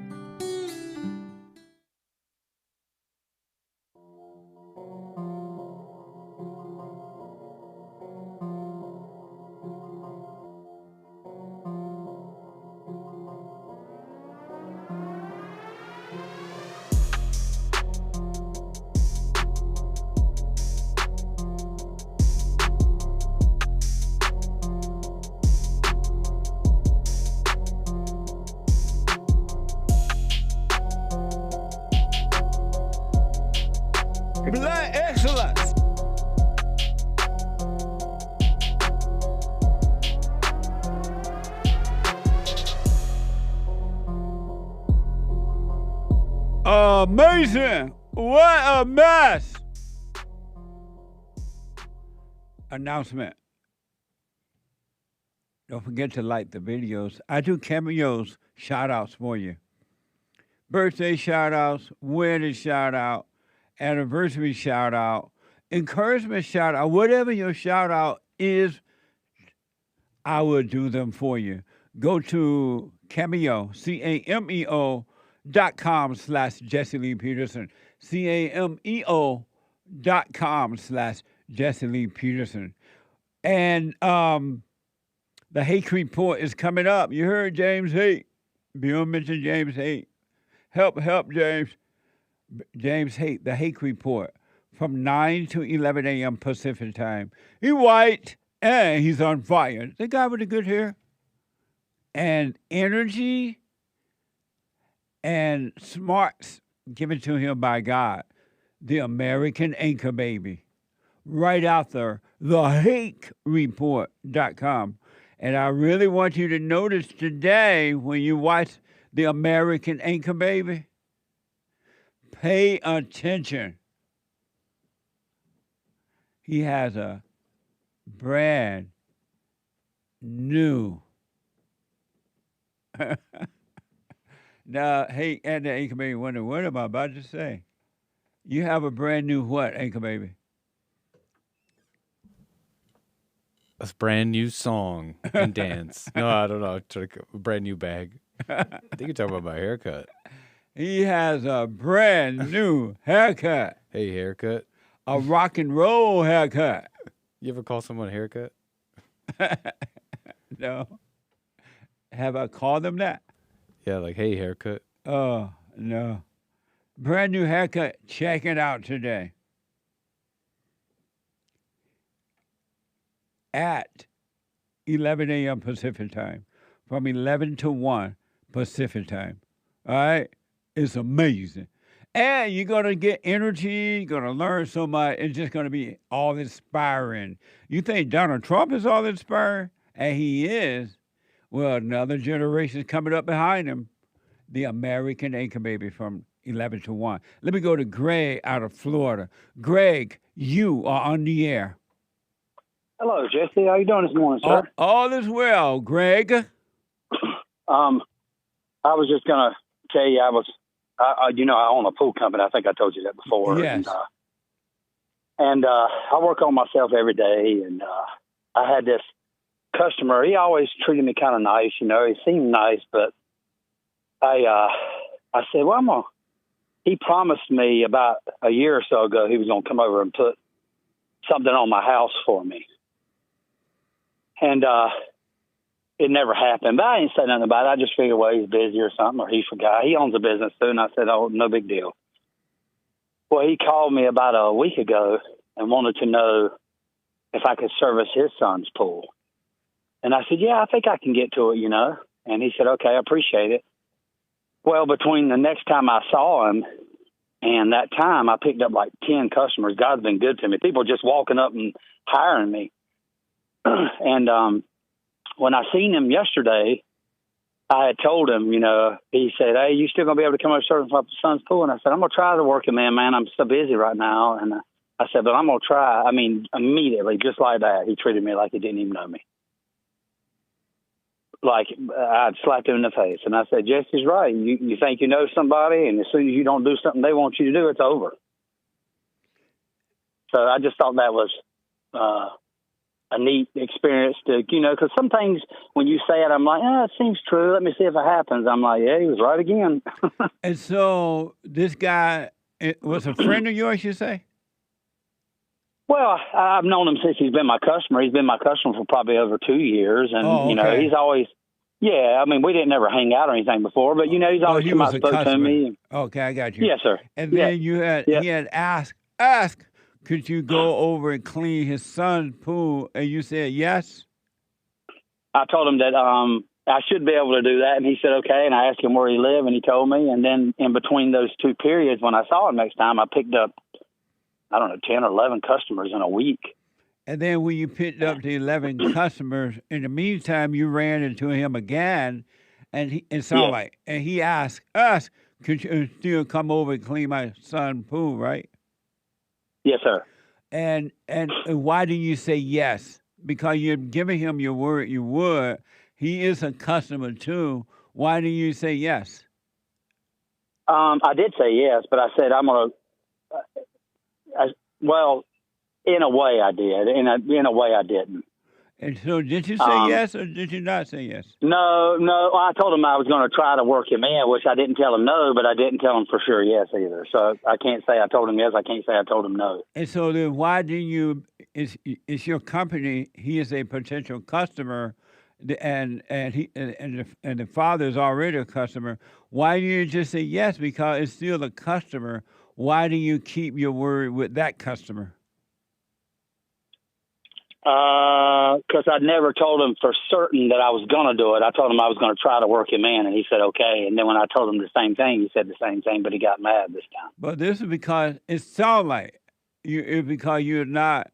Speaker 5: Black excellence. Amazing. What a mess. Announcement. Don't forget to like the videos. I do cameos, shout outs for you. Birthday shout outs, wedding shout out, anniversary shout out, encouragement shout out, whatever your shout out is, I will do them for you. Go to Cameo, CAMEO.com/Jesse Lee Peterson, CAMEO.com/Jesse Lee Peterson. And the Hake Report is coming up. You heard James Hake. Bill mentioned James Hake. Help, James. James Hake, the Hake Report, from 9 to 11 a.m. Pacific time. He's white, and he's on fire. The guy with the good hair and energy and smarts given to him by God. The American Anchor Baby. Right out there, thehakereport.com. And I really want you to notice today when you watch the American Anchor Baby, pay attention. He has a brand new. Now, hey, and the Anchor Baby wonder, what am I about to say? You have a brand new what, Anchor Baby?
Speaker 10: A brand new song and dance. No, I don't know. A brand new bag. I think you're talking about my haircut.
Speaker 5: He has a brand new haircut.
Speaker 10: Hey, haircut.
Speaker 5: A rock and roll haircut.
Speaker 10: You ever call someone a haircut?
Speaker 5: No. Have I called them that?
Speaker 10: Yeah, like, hey, haircut.
Speaker 5: Oh, no. Brand new haircut. Check it out today. At 11 a.m. Pacific time. From 11 to 1 Pacific time. All right? It's amazing. And you're going to get energy. You're going to learn so much. It's just going to be all inspiring. You think Donald Trump is all inspiring? And he is. Well, another generation is coming up behind him. The American Anchor Baby from 11 to 1. Let me go to Greg out of Florida. Greg, you are on the air.
Speaker 14: Hello, Jesse. How you doing this morning, sir?
Speaker 5: All is well, Greg.
Speaker 14: I was just going to tell you, I own a pool company. I think I told you that before.
Speaker 5: Yes.
Speaker 14: And I work on myself every day. And I had this customer. He always treated me kind of nice. You know, he seemed nice, but I said, well, he promised me about a year or so ago he was going to come over and put something on my house for me. And it never happened. But I didn't say nothing about it. I just figured, well, he's busy or something, or he forgot. He owns a business too. And I said, oh, no big deal. Well, he called me about a week ago and wanted to know if I could service his son's pool. And I said, yeah, I think I can get to it, you know. And he said, okay, I appreciate it. Well, between the next time I saw him and that time, I picked up like 10 customers. God's been good to me. People just walking up and hiring me. And when I seen him yesterday, I had told him, you know, he said, hey, you still going to be able to come over to serve my son's pool? And I said, I'm going to try to work him in, man. I'm so busy right now. And I said, but I'm going to try. I mean, immediately, just like that, he treated me like he didn't even know me. Like I'd slapped him in the face. And I said, Jesse's right. You think you know somebody, and as soon as you don't do something they want you to do, it's over. So I just thought that was a neat experience to, you know, because some things when you say it, I'm like, it seems true. Let me see if it happens. I'm like, yeah, he was right again.
Speaker 5: And so this guy was a friend of yours, you say?
Speaker 14: Well, I've known him since he's been my customer. He's been my customer for probably over 2 years. And, you know, he's always, I mean, we didn't ever hang out or anything before, but, you know, he's always come out and spoke to me.
Speaker 5: Okay, I got you.
Speaker 14: Yes, sir.
Speaker 5: And then he had asked, could you go over and clean his son's pool? And you said yes?
Speaker 14: I told him that I should be able to do that. And he said, okay. And I asked him where he lived, and he told me. And then in between those two periods, when I saw him next time, I picked up, I don't know, 10 or 11 customers in a week.
Speaker 5: And then when you picked up the 11 customers, in the meantime, you ran into him again, and he asked us, could you still come over and clean my son's pool, right?
Speaker 14: Yes, sir.
Speaker 5: And why do you say yes? Because you're giving him your word you would. He is a customer too. Why do you say yes?
Speaker 14: I did say yes, but I said I'm going to, well, in a way I did. In a way I didn't.
Speaker 5: And so did you say yes or did you not say yes?
Speaker 14: No. I told him I was going to try to work him in, which I didn't tell him no, but I didn't tell him for sure yes either. So I can't say I told him yes. I can't say I told him no.
Speaker 5: And so then why do you, is your company, he is a potential customer, and the father is already a customer. Why do you just say yes? Because it's still a customer. Why do you keep your word with that customer?
Speaker 14: Because I never told him for certain that I was going to do it. I told him I was going to try to work him in, and he said, okay. And then when I told him the same thing, he said the same thing, but he got mad this time.
Speaker 5: But this is because it sounds like because you're not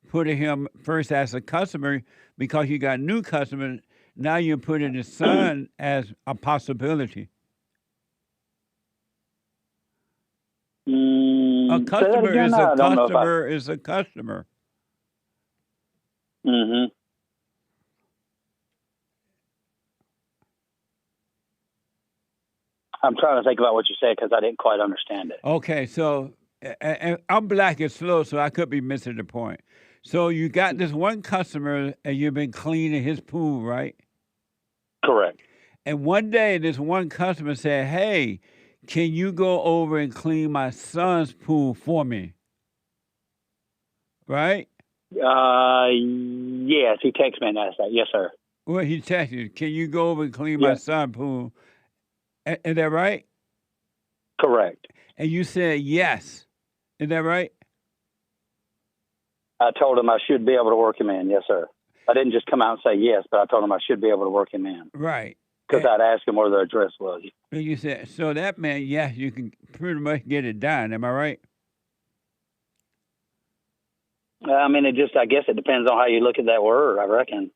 Speaker 5: putting him first as a customer because you got new customers. Now you're putting his son as a possibility. A customer is a customer is a customer.
Speaker 14: Mm-hmm. I'm trying to think about what you said because I didn't quite understand it.
Speaker 5: Okay, so and I'm black and slow, so I could be missing the point. So you got this one customer, and you've been cleaning his pool, right?
Speaker 14: Correct.
Speaker 5: And one day, this one customer said, hey, can you go over and clean my son's pool for me? Right?
Speaker 14: Yes, he texted me and asked that. Yes, sir.
Speaker 5: Well, he texted you, can you go over and clean my son's pool? Is that right?
Speaker 14: Correct.
Speaker 5: And you said yes. Is that right?
Speaker 14: I told him I should be able to work him in. Yes, sir. I didn't just come out and say yes, but I told him I should be able to work him in.
Speaker 5: Right.
Speaker 14: Because I'd asked him where the address was.
Speaker 5: And you said, so that meant, yes, you can pretty much get it done. Am I right?
Speaker 14: I mean, I guess it depends on how you look at that word, I reckon.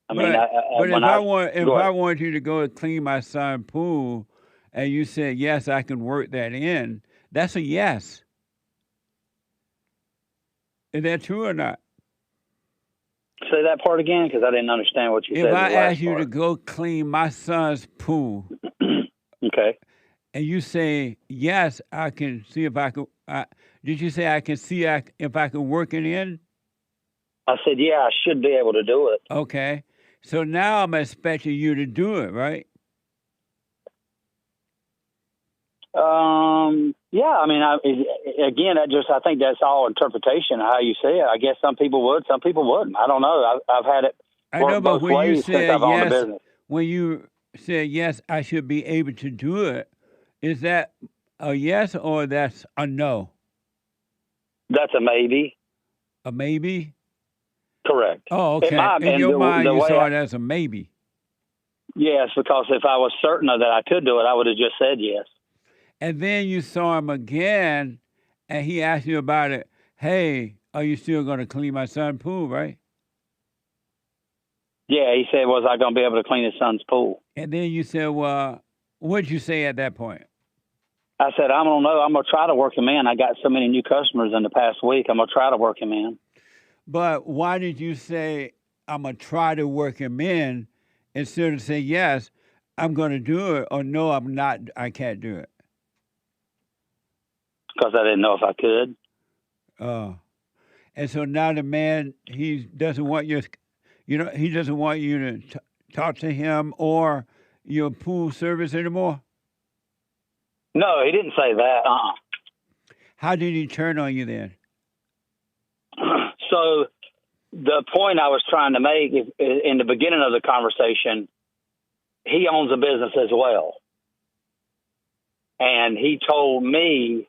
Speaker 5: But if I want you to go and clean my son's pool, and you said, yes, I can work that in, that's a yes. Is that true or not?
Speaker 14: Say that part again, because I didn't understand what you said.
Speaker 5: If I ask you to go clean my son's pool,
Speaker 14: okay,
Speaker 5: and you say, yes, I can see if I can, did you say I can see if I can work it in?
Speaker 14: I said, yeah, I should be able to do it.
Speaker 5: Okay. So now I'm expecting you to do it, right?
Speaker 14: Yeah, I mean, I think that's all interpretation of how you say it. I guess some people would, some people wouldn't. I don't know. I've had it work both ways since I've owned the business.
Speaker 5: When you said, yes, I should be able to do it, is that a yes or that's a no?
Speaker 14: That's a maybe.
Speaker 5: A maybe?
Speaker 14: Correct.
Speaker 5: Oh, okay. In your mind, you saw it as a maybe.
Speaker 14: Yes, because if I was certain of that I could do it, I would have just said yes.
Speaker 5: And then you saw him again, and he asked you about it. Hey, are you still going to clean my son's pool, right?
Speaker 14: Yeah, he said, was I going to be able to clean his son's pool?
Speaker 5: And then you said, well, what'd you say at that point?
Speaker 14: I said, I don't know. I'm going to try to work him in. I got so many new customers in the past week. I'm going to try to work him in.
Speaker 5: But why did you say, I'm going to try to work him in, instead of saying, yes, I'm going to do it, or no, I'm not, I can't do it?
Speaker 14: Because I didn't know if I could.
Speaker 5: Oh. And so now the man, he doesn't want you, he doesn't want you to talk to him or your pool service anymore?
Speaker 14: No, he didn't say that.
Speaker 5: How did he turn on you then?
Speaker 14: So the point I was trying to make is, in the beginning of the conversation, he owns a business as well. And he told me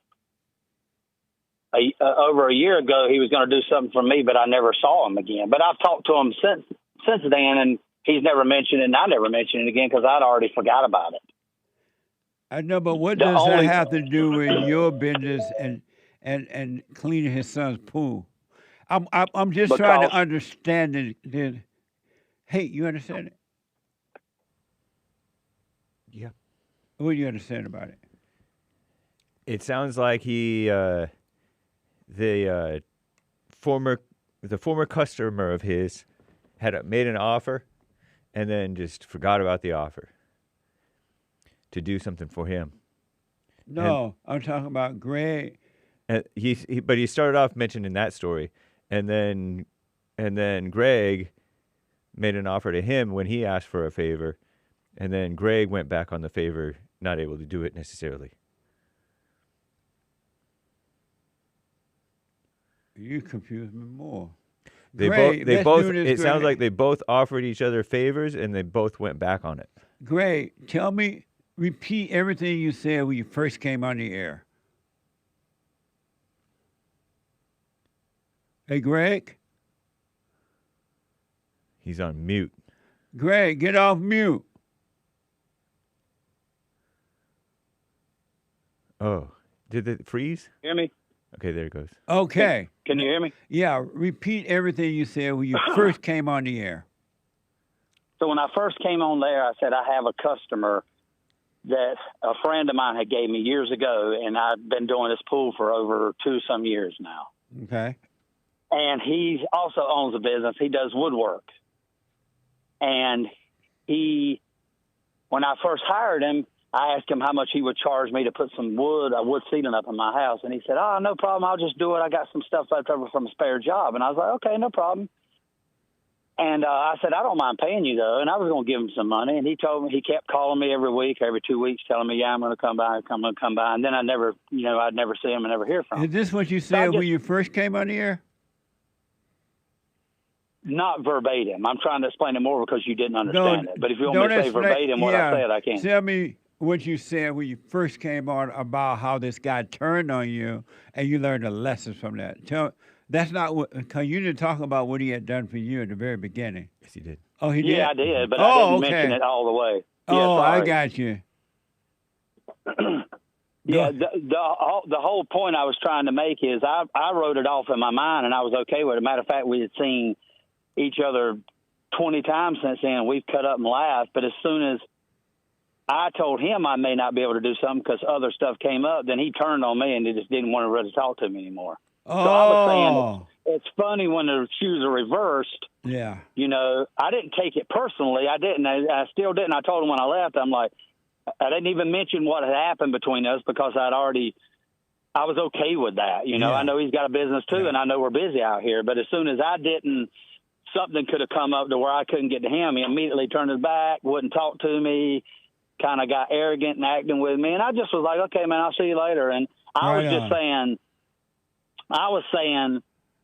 Speaker 14: over a year ago he was going to do something for me, but I never saw him again. But I've talked to him since then, and he's never mentioned it, and I never mentioned it again because I'd already forgot about it.
Speaker 5: I know, but what does that have to do with your business and cleaning his son's pool? I'm just trying to understand it. Hey, you understand it?
Speaker 12: Yeah.
Speaker 5: What do you understand about it?
Speaker 12: It sounds like he, the former customer of his, had made an offer, and then just forgot about the offer to do something for him.
Speaker 5: No, I'm talking about Greg.
Speaker 12: And but he started off mentioning that story, and then Greg made an offer to him when he asked for a favor, and then Greg went back on the favor, not able to do it necessarily.
Speaker 5: You confuse me more.
Speaker 12: It sounds like they both offered each other favors, and they both went back on it.
Speaker 5: Greg, repeat everything you said when you first came on the air. Hey, Greg?
Speaker 12: He's on mute.
Speaker 5: Greg, get off mute.
Speaker 12: Oh, did it freeze?
Speaker 14: Hear me?
Speaker 12: Okay, there it goes.
Speaker 5: Okay.
Speaker 14: Can you hear me?
Speaker 5: Yeah, repeat everything you said when you first came on the air.
Speaker 14: So when I first came on there, I said I have a customer that a friend of mine had gave me years ago, and I've been doing this pool for over 2-some years now.
Speaker 5: Okay.
Speaker 14: And he also owns a business. He does woodwork. And when I first hired him, I asked him how much he would charge me to put some wood ceiling up in my house. And he said, oh, no problem. I'll just do it. I got some stuff left over from a spare job. And I was like, okay, no problem. And I said, I don't mind paying you, though. And I was going to give him some money. And he told me, he kept calling me every week, every 2 weeks, telling me, yeah, I'm going to come by. And then I'd never see him and never hear from him.
Speaker 5: Is this what you said when you first came on the air?
Speaker 14: Not verbatim. I'm trying to explain it more because you didn't understand it. But if you want me to say verbatim what I said, I can.
Speaker 5: Tell me what you said when you first came on about how this guy turned on you and you learned a lesson from that. That's not what, because you didn't talk about what he had done for you at the very beginning.
Speaker 12: Yes, he did.
Speaker 5: Oh, he did?
Speaker 14: Yeah, I did, but I didn't mention it all the way.
Speaker 5: Oh,
Speaker 14: yeah,
Speaker 5: I got you.
Speaker 14: Yeah, the whole point I was trying to make is I wrote it off in my mind, and I was okay with it. Matter of fact, we had seen each other 20 times since then. We've cut up and laughed, but as soon as I told him I may not be able to do something because other stuff came up, then he turned on me and he just didn't want to really talk to me anymore.
Speaker 5: Oh.
Speaker 14: So I was saying it's funny when the shoes are reversed.
Speaker 5: Yeah.
Speaker 14: You know, I didn't take it personally. I didn't. I still didn't. I told him when I left, I'm like, I didn't even mention what had happened between us because I was okay with that. You know, I know he's got a business too, and I know we're busy out here. But as soon as I didn't, something could have come up to where I couldn't get to him. He immediately turned his back, wouldn't talk to me, kind of got arrogant and acting with me. And I just was like, okay, man, I'll see you later. And I was saying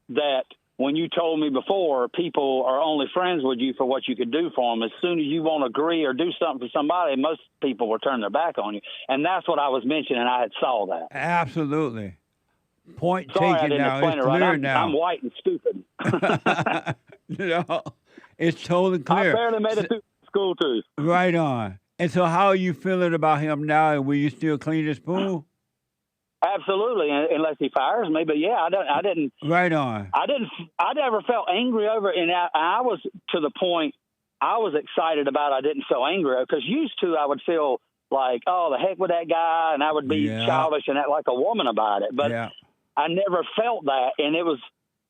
Speaker 14: that when you told me before, people are only friends with you for what you could do for them. As soon as you won't agree or do something for somebody, most people will turn their back on you. And that's what I was mentioning. I had saw that.
Speaker 5: Absolutely. Point
Speaker 14: Sorry,
Speaker 5: taken now. It's clear now.
Speaker 14: I'm white and stupid.
Speaker 5: No, it's totally clear.
Speaker 14: I barely made it through the school too.
Speaker 5: Right on. And so how are you feeling about him now? And will you still clean his pool?
Speaker 14: Absolutely, unless he fires me. But yeah, I didn't.
Speaker 5: Right on.
Speaker 14: I never felt angry over it, and I was to the point I was excited about. I didn't feel angry because used to I would feel like, oh, the heck with that guy, and I would be childish and act like a woman about it. But I never felt that, and it was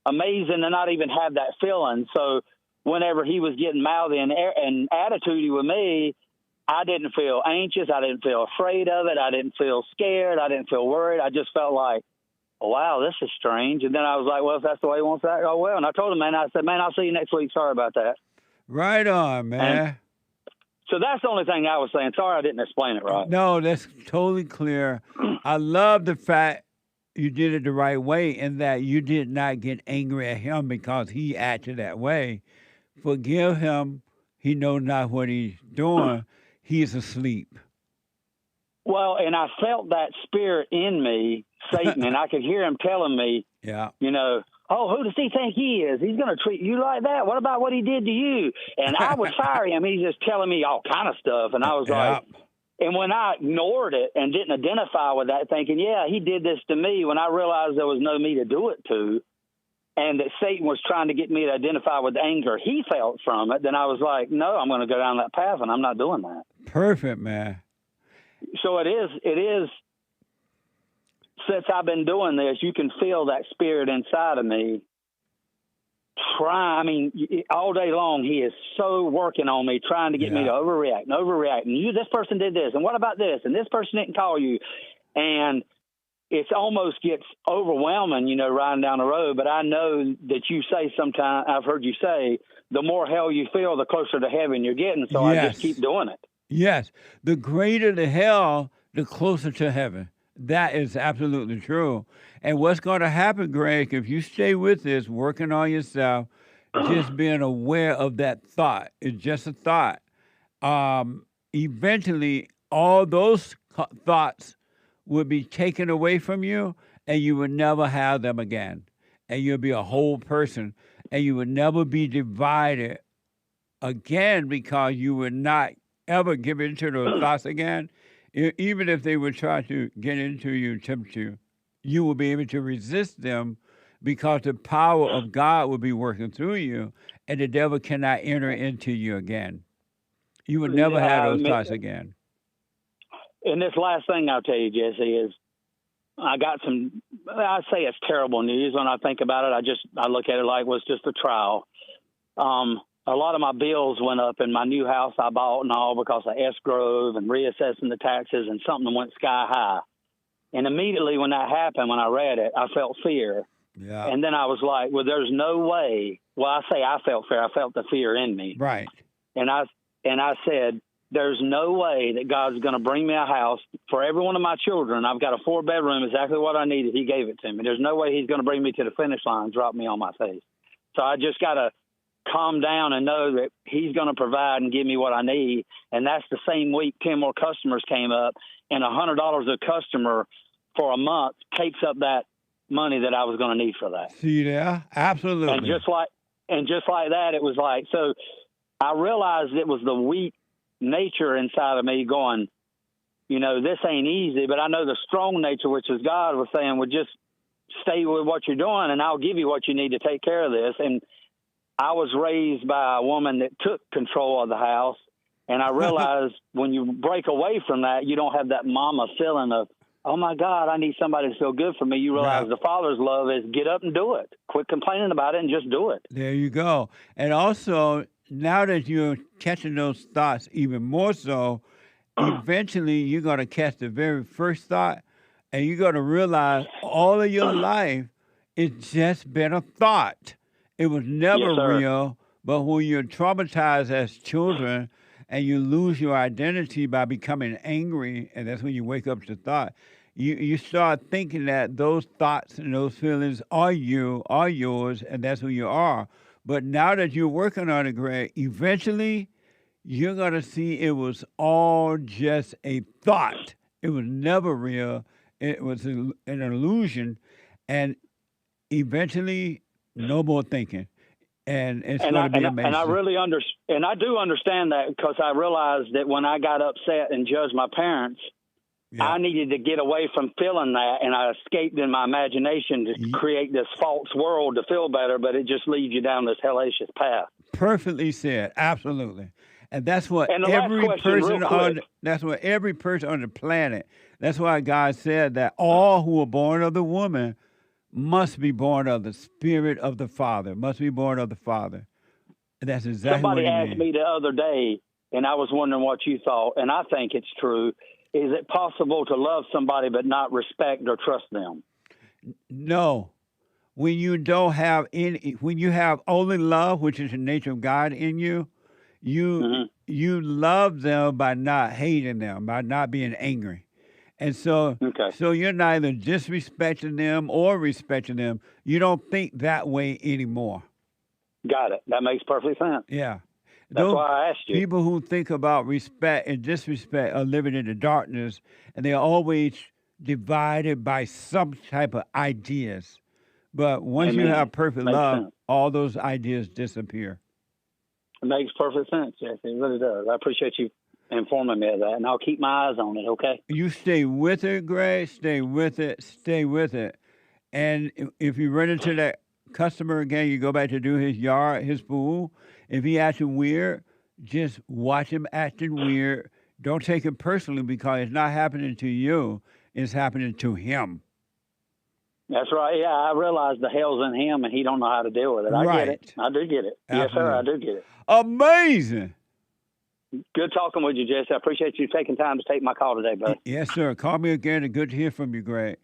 Speaker 14: amazing to not even have that feeling. So whenever he was getting mouthy and attitudey with me, I didn't feel anxious. I didn't feel afraid of it. I didn't feel scared. I didn't feel worried. I just felt like, wow, this is strange. And then I was like, well, if that's the way he wants that, oh, well. And I told him, man, I said, man, I'll see you next week. Sorry about that.
Speaker 5: Right on, man.
Speaker 14: And so that's the only thing I was saying. Sorry I didn't explain it right.
Speaker 5: No, that's totally clear. I love the fact you did it the right way and that you did not get angry at him because he acted that way. Forgive him. He knows not what he's doing. He's asleep.
Speaker 14: Well, and I felt that spirit in me, Satan, and I could hear him telling me, you know, oh, who does he think he is? He's going to treat you like that? What about what he did to you? And I would fire him. He's just telling me all kind of stuff. And I was like, and when I ignored it and didn't identify with that, thinking, yeah, he did this to me, when I realized there was no me to do it to, and that Satan was trying to get me to identify with the anger he felt from it, then I was like, no, I'm going to go down that path, and I'm not doing that.
Speaker 5: Perfect, man.
Speaker 14: So it is, since I've been doing this, you can feel that spirit inside of me. All day long, he is so working on me, trying to get me to overreact. And this person did this, and what about this? And this person didn't call you. And it almost gets overwhelming, you know, riding down the road. But I know that you say sometimes, I've heard you say, the more hell you feel, the closer to heaven you're getting. So I just keep doing it.
Speaker 5: Yes. The greater the hell, the closer to heaven. That is absolutely true. And what's going to happen, Greg, if you stay with this, working on yourself, just being aware of that thought, it's just a thought. Eventually, all those thoughts will be taken away from you, and you will never have them again. And you'll be a whole person, and you will never be divided again because you will not ever give into those thoughts again. Even if they would try to get into you, tempt you, you will be able to resist them because the power of God will be working through you, and the devil cannot enter into you again. You will never have those thoughts again.
Speaker 14: And this last thing I'll tell you, Jesse, is I got some, I say it's terrible news when I think about it. I look at it like it was just a trial. A lot of my bills went up in my new house I bought and all because of escrow and reassessing the taxes, and something went sky high. And immediately when that happened, when I read it, I felt fear.
Speaker 5: Yeah.
Speaker 14: And then I was like, well, there's no way. Well, I say I felt fear. I felt the fear in me.
Speaker 5: Right.
Speaker 14: And I said, there's no way that God's going to bring me a house for every one of my children. I've got a 4-bedroom, exactly what I needed. He gave it to me. There's no way he's going to bring me to the finish line and drop me on my face. So I just got to calm down and know that he's going to provide and give me what I need. And that's the same week 10 more customers came up, and $100 a customer for a month takes up that money that I was going to need for that.
Speaker 5: See there? Absolutely.
Speaker 14: And just like that, it was like, so I realized it was the weak nature inside of me going, you know, this ain't easy, but I know the strong nature, which is God, was saying, well, just stay with what you're doing and I'll give you what you need to take care of this. And I was raised by a woman that took control of the house. And I realized when you break away from that, you don't have that mama feeling of, oh, my God, I need somebody to feel good for me. You realize the Father's love is get up and do it. Quit complaining about it and just do it.
Speaker 5: There you go. And also, now that you're catching those thoughts even more so, eventually you're going to catch the very first thought, and you're going to realize all of your life it's just been a thought. It was never real, but when you're traumatized as children and you lose your identity by becoming angry, and that's when you wake up to thought, you start thinking that those thoughts and those feelings are yours, and that's who you are. But now that you're working on it, Greg, eventually you're going to see it was all just a thought. It was never real. It was an illusion. And eventually, no more thinking. And it's going to be amazing.
Speaker 14: And I really and I do understand that, because I realized that when I got upset and judged my parents, I needed to get away from feeling that, and I escaped in my imagination to create this false world to feel better, but it just leads you down this hellacious path.
Speaker 5: Perfectly said. Absolutely. And that's what
Speaker 14: And the
Speaker 5: every
Speaker 14: last question,
Speaker 5: person
Speaker 14: real quick.
Speaker 5: that's what every person on the planet. That's why God said that all who are born of the woman must be born of the Spirit of the Father. Must be born of the Father. And that's exactly
Speaker 14: Somebody
Speaker 5: what he
Speaker 14: asked
Speaker 5: means.
Speaker 14: me the other day, and I was wondering what you thought, and I think it's true. Is it possible to love somebody but not respect or trust them?
Speaker 5: No. When you don't have when you have only love, which is the nature of God in you, you love them by not hating them, by not being angry. And so you're neither disrespecting them or respecting them. You don't think that way anymore.
Speaker 14: Got it. That makes perfect sense.
Speaker 5: Yeah.
Speaker 14: That's why I asked you.
Speaker 5: People who think about respect and disrespect are living in the darkness, and they're always divided by some type of ideas. But once you have perfect love, all those ideas disappear.
Speaker 14: It makes perfect sense, Jesse. It really does. I appreciate you informing me of that, and I'll keep my eyes on it, okay?
Speaker 5: You stay with it, Greg. Stay with it. Stay with it. And if you run into that customer again, you go back to do his yard, his pool. If he acting weird, just watch him acting weird. Don't take it personally, because it's not happening to you. It's happening to him.
Speaker 14: That's right. Yeah, I realize the hell's in him, and he don't know how to deal with it. I get it. I do get it.
Speaker 5: Absolutely.
Speaker 14: Yes, sir, I do get it.
Speaker 5: Amazing.
Speaker 14: Good talking with you, Jesse. I appreciate you taking time to take my call today, buddy.
Speaker 5: Yes, sir. Call me again, and good to hear from you, Greg.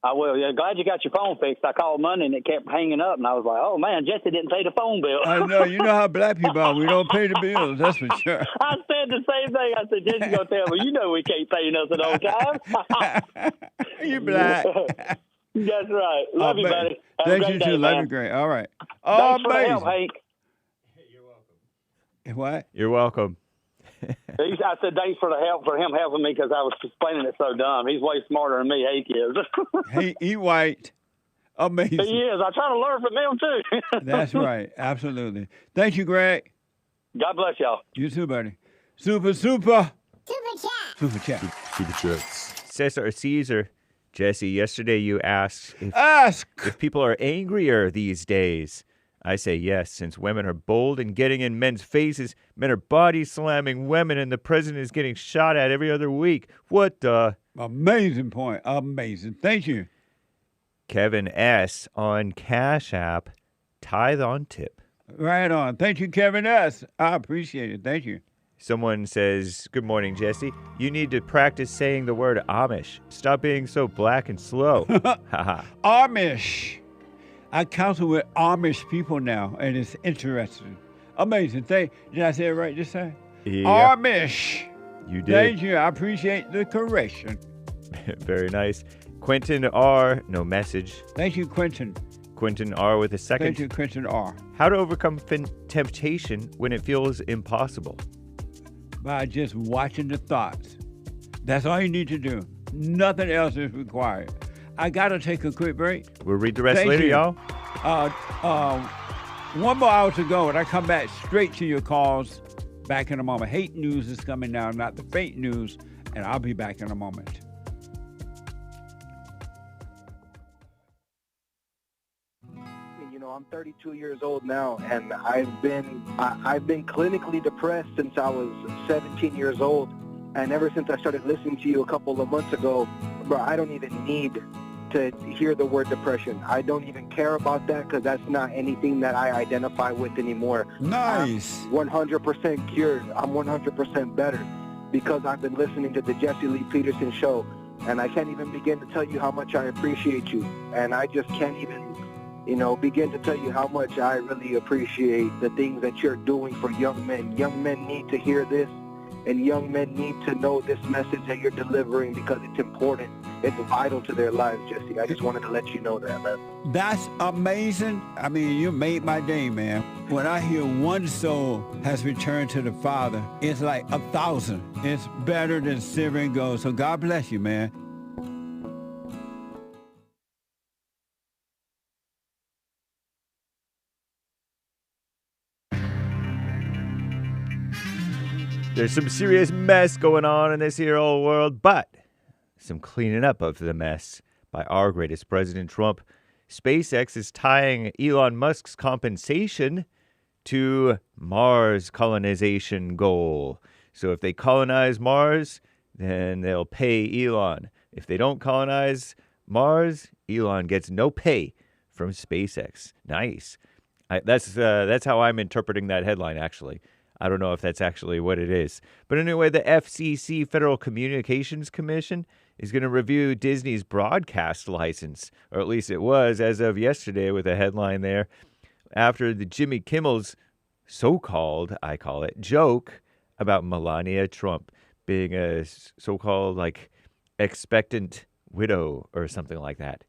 Speaker 14: I will. Yeah, glad you got your phone fixed. I called Monday, and it kept hanging up, and I was like, oh, man, Jesse didn't pay the phone bill.
Speaker 5: I know. You know how black people are. We don't pay the bills. That's for sure.
Speaker 14: I said the same thing. I said, Jesse going to tell me, you know we can't pay nothing on time.
Speaker 5: You black.
Speaker 14: That's right. Love you, buddy. Have a
Speaker 5: Thank
Speaker 14: great
Speaker 5: you,
Speaker 14: day,
Speaker 5: too.
Speaker 14: man.
Speaker 5: Love you, Greg. All right.
Speaker 14: Thanks for the
Speaker 5: Amazing.
Speaker 14: help, Hank.
Speaker 5: What?
Speaker 12: You're welcome.
Speaker 14: I said thanks for the help, for him helping me, because I was explaining it so dumb. He's way smarter than me, Hank is.
Speaker 5: Hey, he white. Amazing.
Speaker 14: He is. I try to learn from him, too.
Speaker 5: That's right. Absolutely. Thank you, Greg.
Speaker 14: God bless y'all.
Speaker 5: You too, buddy. Super. Super chat.
Speaker 4: Super chats.
Speaker 12: Cesar Caesar, Jesse, yesterday you asked if people are angrier these days. I say yes, since women are bold and getting in men's faces, men are body slamming women, and the president is getting shot at every other week. What the?
Speaker 5: Amazing point. Amazing. Thank you.
Speaker 12: Kevin S. on Cash App, tithe on tip.
Speaker 5: Right on. Thank you, Kevin S. I appreciate it. Thank you.
Speaker 12: Someone says, good morning, Jesse. You need to practice saying the word Amish. Stop being so black and slow.
Speaker 5: Amish. I counsel with Amish people now, and it's interesting. Amazing. Did I say it right this time?
Speaker 12: Yeah.
Speaker 5: Amish.
Speaker 12: You did.
Speaker 5: Thank you. I appreciate the correction.
Speaker 12: Very nice. Quentin R. No message.
Speaker 5: Thank you, Quentin.
Speaker 12: Quentin R. with a second.
Speaker 5: Thank you, Quentin R.
Speaker 12: How to overcome temptation when it feels impossible?
Speaker 5: By just watching the thoughts. That's all you need to do. Nothing else is required. I got to take a quick break.
Speaker 12: We'll read the rest
Speaker 5: Thank
Speaker 12: later,
Speaker 5: you.
Speaker 12: y'all.
Speaker 5: 1 more hour to go, and I come back straight to your calls. Back in a moment. Hate news is coming now, not the fake news, and I'll be back in a moment.
Speaker 15: You know, I'm 32 years old now, and I've been clinically depressed since I was 17 years old. And ever since I started listening to you a couple of months ago, bro, I don't even need to hear the word depression. I don't even care about that, because that's not anything that I identify with anymore.
Speaker 5: Nice.
Speaker 15: I'm 100% cured. I'm 100% better because I've been listening to the Jesse Lee Peterson show. And I can't even begin to tell you how much I appreciate you. And I just can't even, begin to tell you how much I really appreciate the things that you're doing for young men. Young men need to hear this. And young men need to know this message that you're delivering, because it's important. It's vital to their lives, Jesse. I just wanted to let you know that, man.
Speaker 5: That's amazing. I mean, you made my day, man. When I hear one soul has returned to the Father, it's like 1,000. It's better than silver and gold. So God bless you, man.
Speaker 12: There's some serious mess going on in this here old world, but some cleaning up of the mess by our greatest President Trump. SpaceX is tying Elon Musk's compensation to Mars colonization goal. So if they colonize Mars, then they'll pay Elon. If they don't colonize Mars, Elon gets no pay from SpaceX. Nice. That's how I'm interpreting that headline, actually. I don't know if that's actually what it is. But anyway, the FCC, Federal Communications Commission, is going to review Disney's broadcast license, or at least it was as of yesterday with a headline there, after the Jimmy Kimmel's so-called, I call it, joke about Melania Trump being a so-called, like, expectant widow or something like that.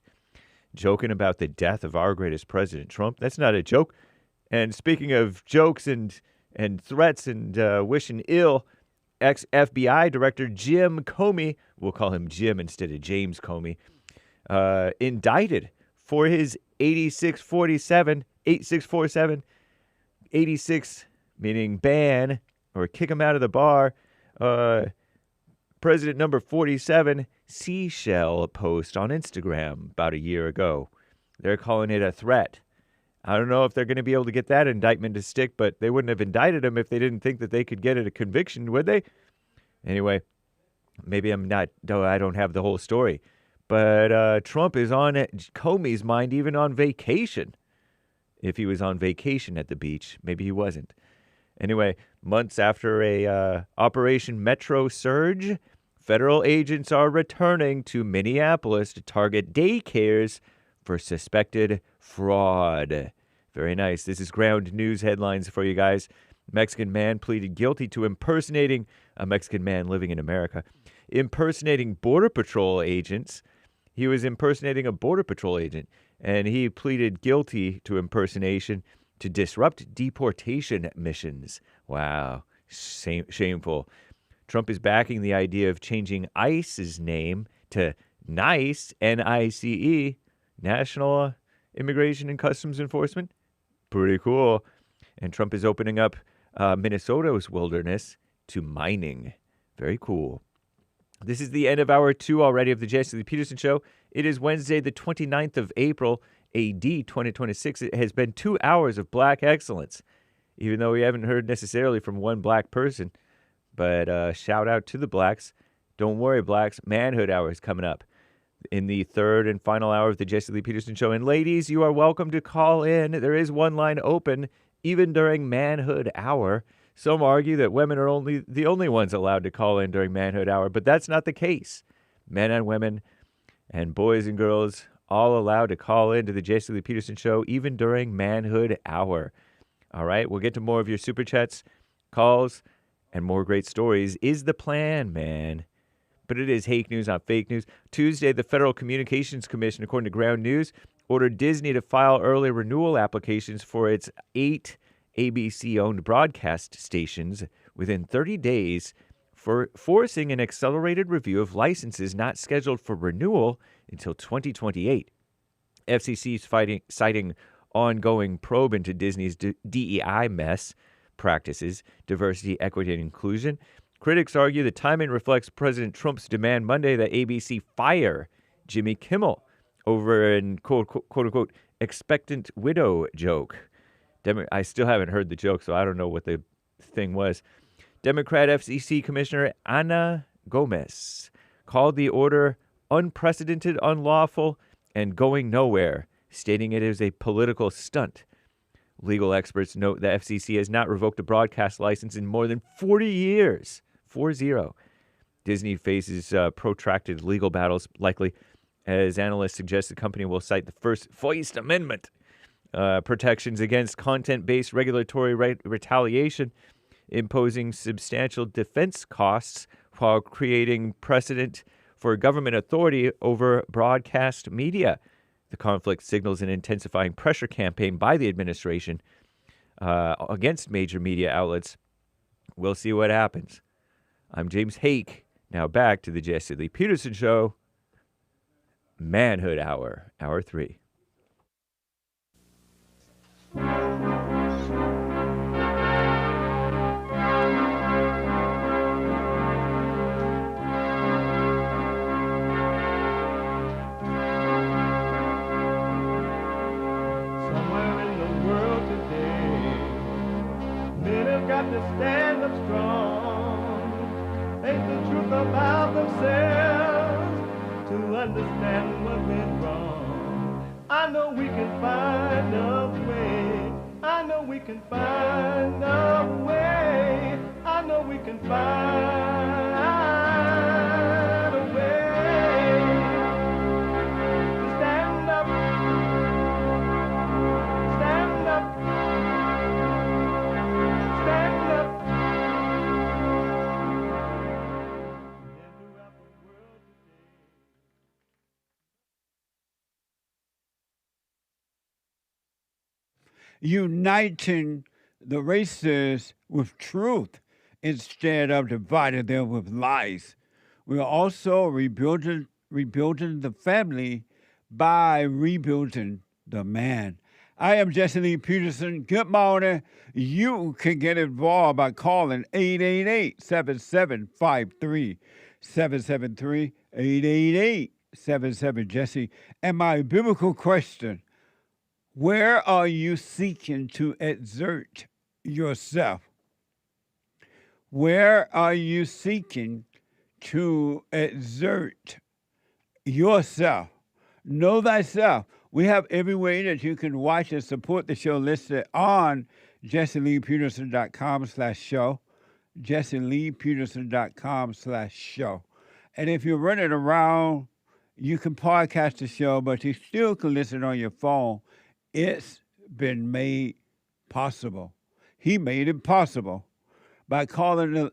Speaker 12: Joking about the death of our greatest President Trump. That's not a joke. And speaking of jokes and threats and wishing ill, ex-FBI Director Jim Comey, we'll call him Jim instead of James Comey, indicted for his 8647, 86 meaning ban or kick him out of the bar, President number 47 seashell post on Instagram about a year ago. They're calling it a threat. I don't know if they're going to be able to get that indictment to stick, but they wouldn't have indicted him if they didn't think that they could get it a conviction, would they? Anyway, maybe I don't have the whole story. But Trump is on Comey's mind even on vacation. If he was on vacation at the beach, maybe he wasn't. Anyway, months after a Operation Metro surge, federal agents are returning to Minneapolis to target daycares for suspected fraud. Very nice. This is ground news headlines for you guys. Mexican man pleaded guilty to impersonating a Mexican man living in America, impersonating Border Patrol agents. He was impersonating a Border Patrol agent, and he pleaded guilty to impersonation to disrupt deportation missions. Wow, shameful. Trump is backing the idea of changing ICE's name to NICE, N-I-C-E, National Immigration and Customs Enforcement. Pretty cool. And Trump is opening up Minnesota's wilderness to mining. Very cool. This is the end of hour 2 already of the Jesse Lee Peterson Show. It is Wednesday, the 29th of April, AD 2026. It has been 2 hours of black excellence, even though we haven't heard necessarily from one black person. But shout out to the blacks. Don't worry, blacks. Manhood Hour is coming up in the third and final hour of the Jesse Lee Peterson Show. And ladies, you are welcome to call in. There is one line open, even during Manhood Hour. Some argue that women are the only ones allowed to call in during Manhood Hour, but that's not the case. Men and women and boys and girls all allowed to call in to the Jesse Lee Peterson Show, even during Manhood Hour. All right, we'll get to more of your super chats, calls, and more great stories is the plan, man. But it is hake news, not fake news. Tuesday, the Federal Communications Commission, according to Ground News, ordered Disney to file early renewal applications for its 8 ABC-owned broadcast stations within 30 days, for forcing an accelerated review of licenses not scheduled for renewal until 2028. FCC is citing ongoing probe into Disney's DEI mess practices, diversity, equity, and inclusion. Critics argue the timing reflects President Trump's demand Monday that ABC fire Jimmy Kimmel over an quote-unquote expectant widow joke. I still haven't heard the joke, so I don't know what the thing was. Democrat FCC Commissioner Ana Gomez called the order unprecedented, unlawful, and going nowhere, stating it is a political stunt. Legal experts note the FCC has not revoked a broadcast license in more than 40 years. 4-0. Disney faces protracted legal battles, likely, as analysts suggest the company will cite the First Amendment protections against content-based regulatory retaliation, imposing substantial defense costs while creating precedent for government authority over broadcast media. The conflict signals an intensifying pressure campaign by the administration against major media outlets. We'll see what happens. I'm James Hake. Now back to the Jesse Lee Peterson Show. Manhood Hour, Hour 3.
Speaker 2: got to stand up strong. Ain't the truth about themselves to understand what went wrong. I know we can find a way. I know we can find a way. I know we can find a way to stand up, stand up, stand up.
Speaker 5: Uniting the races with truth instead of dividing them with lies. We are also rebuilding the family by rebuilding the man. I am Jesse Lee Peterson. Good morning. You can get involved by calling 888-7753-773, 888-77-JESSE. And my biblical question, where are you seeking to exert yourself? Where are you seeking to exert yourself? Know thyself. We have every way that you can watch and support the show listed on jesseleepeterson.com/show, jesseleepeterson.com/show. And if you're running around, you can podcast the show, but you still can listen on your phone. It's been made possible. He made it possible. By calling the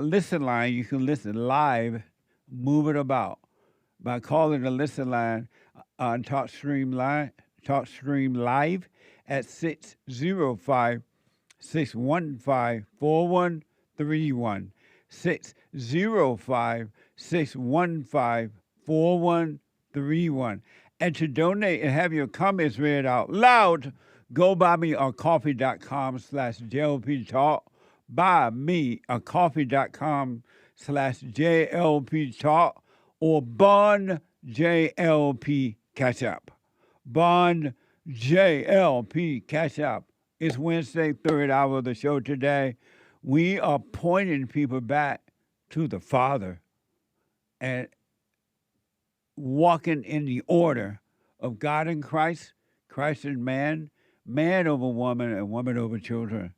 Speaker 5: listen line, you can listen live, move it about. By calling the listen line on TalkStream Live at 605-615-4131, 605-615-4131. And to donate and have your comments read out loud, go buy me on coffee.com/JLP Talk. Buy me on coffee.com/JLP Talk or Bond JLP Cash App. Bond JLP Cash App. It's Wednesday, third hour of the show today. We are pointing people back to the Father and walking in the order of God and Christ, Christ and man, man over woman, and woman over children.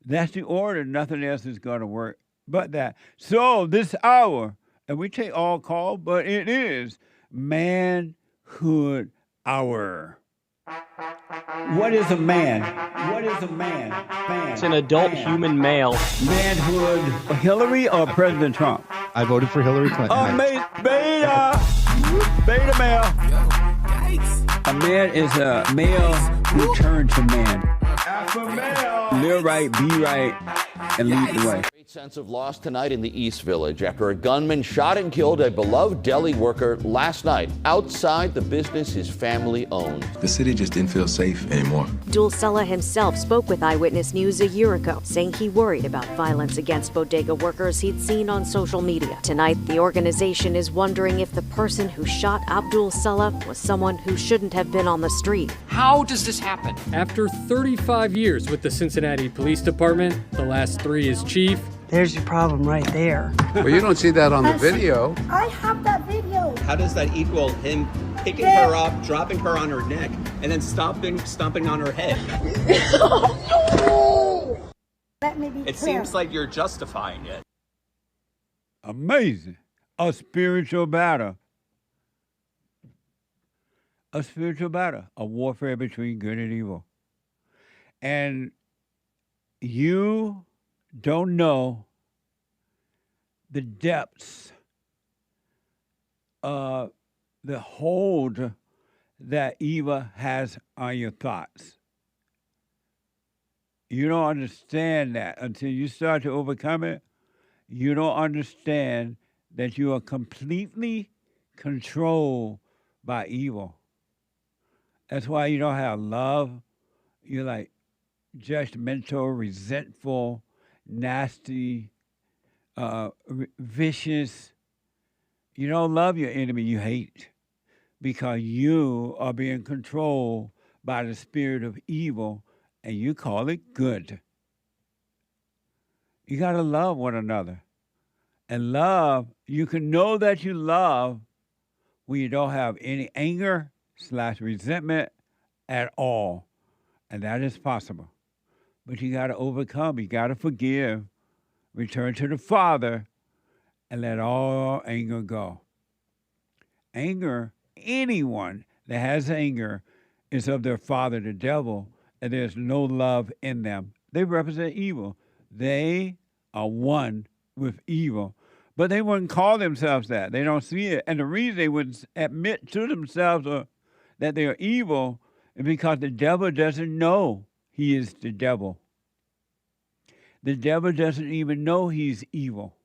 Speaker 5: That's the order. Nothing else is going to work but that. So this hour, and we take all call, but it is Manhood Hour. What is a man? What is a man?
Speaker 16: It's an adult human male.
Speaker 5: Manhood, Hillary or President Trump?
Speaker 17: I voted for Hillary Clinton.
Speaker 5: Beta male. A man is a male who turned to man. Alpha male. Live right, be right, and lead the way.
Speaker 18: Great sense of loss tonight in the East Village after a gunman shot and killed a beloved deli worker last night outside the business his family owned.
Speaker 19: The city just didn't feel safe anymore.
Speaker 20: Abdul Salah himself spoke with Eyewitness News a year ago, saying he worried about violence against bodega workers he'd seen on social media. Tonight, the organization is wondering if the person who shot Abdul Salah was someone who shouldn't have been on the street.
Speaker 21: How does this happen? After 35 years with the Cincinnati Police Department, the last 3 as chief.
Speaker 22: There's your problem right there.
Speaker 23: Well, you don't see that on the video.
Speaker 24: I have that video.
Speaker 25: How does that equal him picking her up, dropping her on her neck, and then stomping on her head?
Speaker 24: Let me be
Speaker 25: It
Speaker 24: clear.
Speaker 25: seems like you're justifying it.
Speaker 5: Amazing. A spiritual battle. A spiritual battle. A warfare between good and evil. And you don't know the depths of the hold that evil has on your thoughts. You don't understand that until you start to overcome it. You don't understand that you are completely controlled by evil. That's why you don't have love. You're like judgmental, resentful, nasty, vicious. You don't love your enemy, you hate, because you are being controlled by the spirit of evil, and you call it good. You got to love one another. And love, you can know that you love when you don't have any anger/resentment at all. And that is possible. But you got to overcome. You got to forgive, return to the Father, and let all anger go. Anger, anyone that has anger is of their father, the devil, and there's no love in them. They represent evil. They are one with evil. But they wouldn't call themselves that. They don't see it. And the reason they wouldn't admit to themselves that they are evil is because the devil doesn't know he is the devil. The devil doesn't even know he's evil.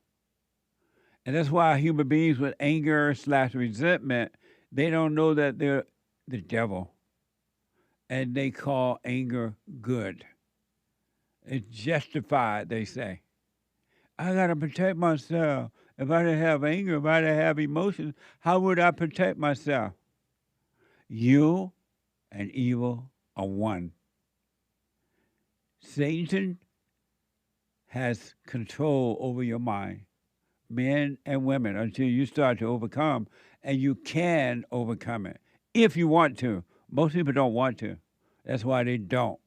Speaker 5: And that's why human beings with anger/resentment, they don't know that they're the devil. And they call anger good. It's justified, they say. I got to protect myself. If I didn't have anger, if I didn't have emotions, how would I protect myself? You and evil are one. Satan has control over your mind, men and women, until you start to overcome, and you can overcome it if you want to. Most people don't want to. That's why they don't.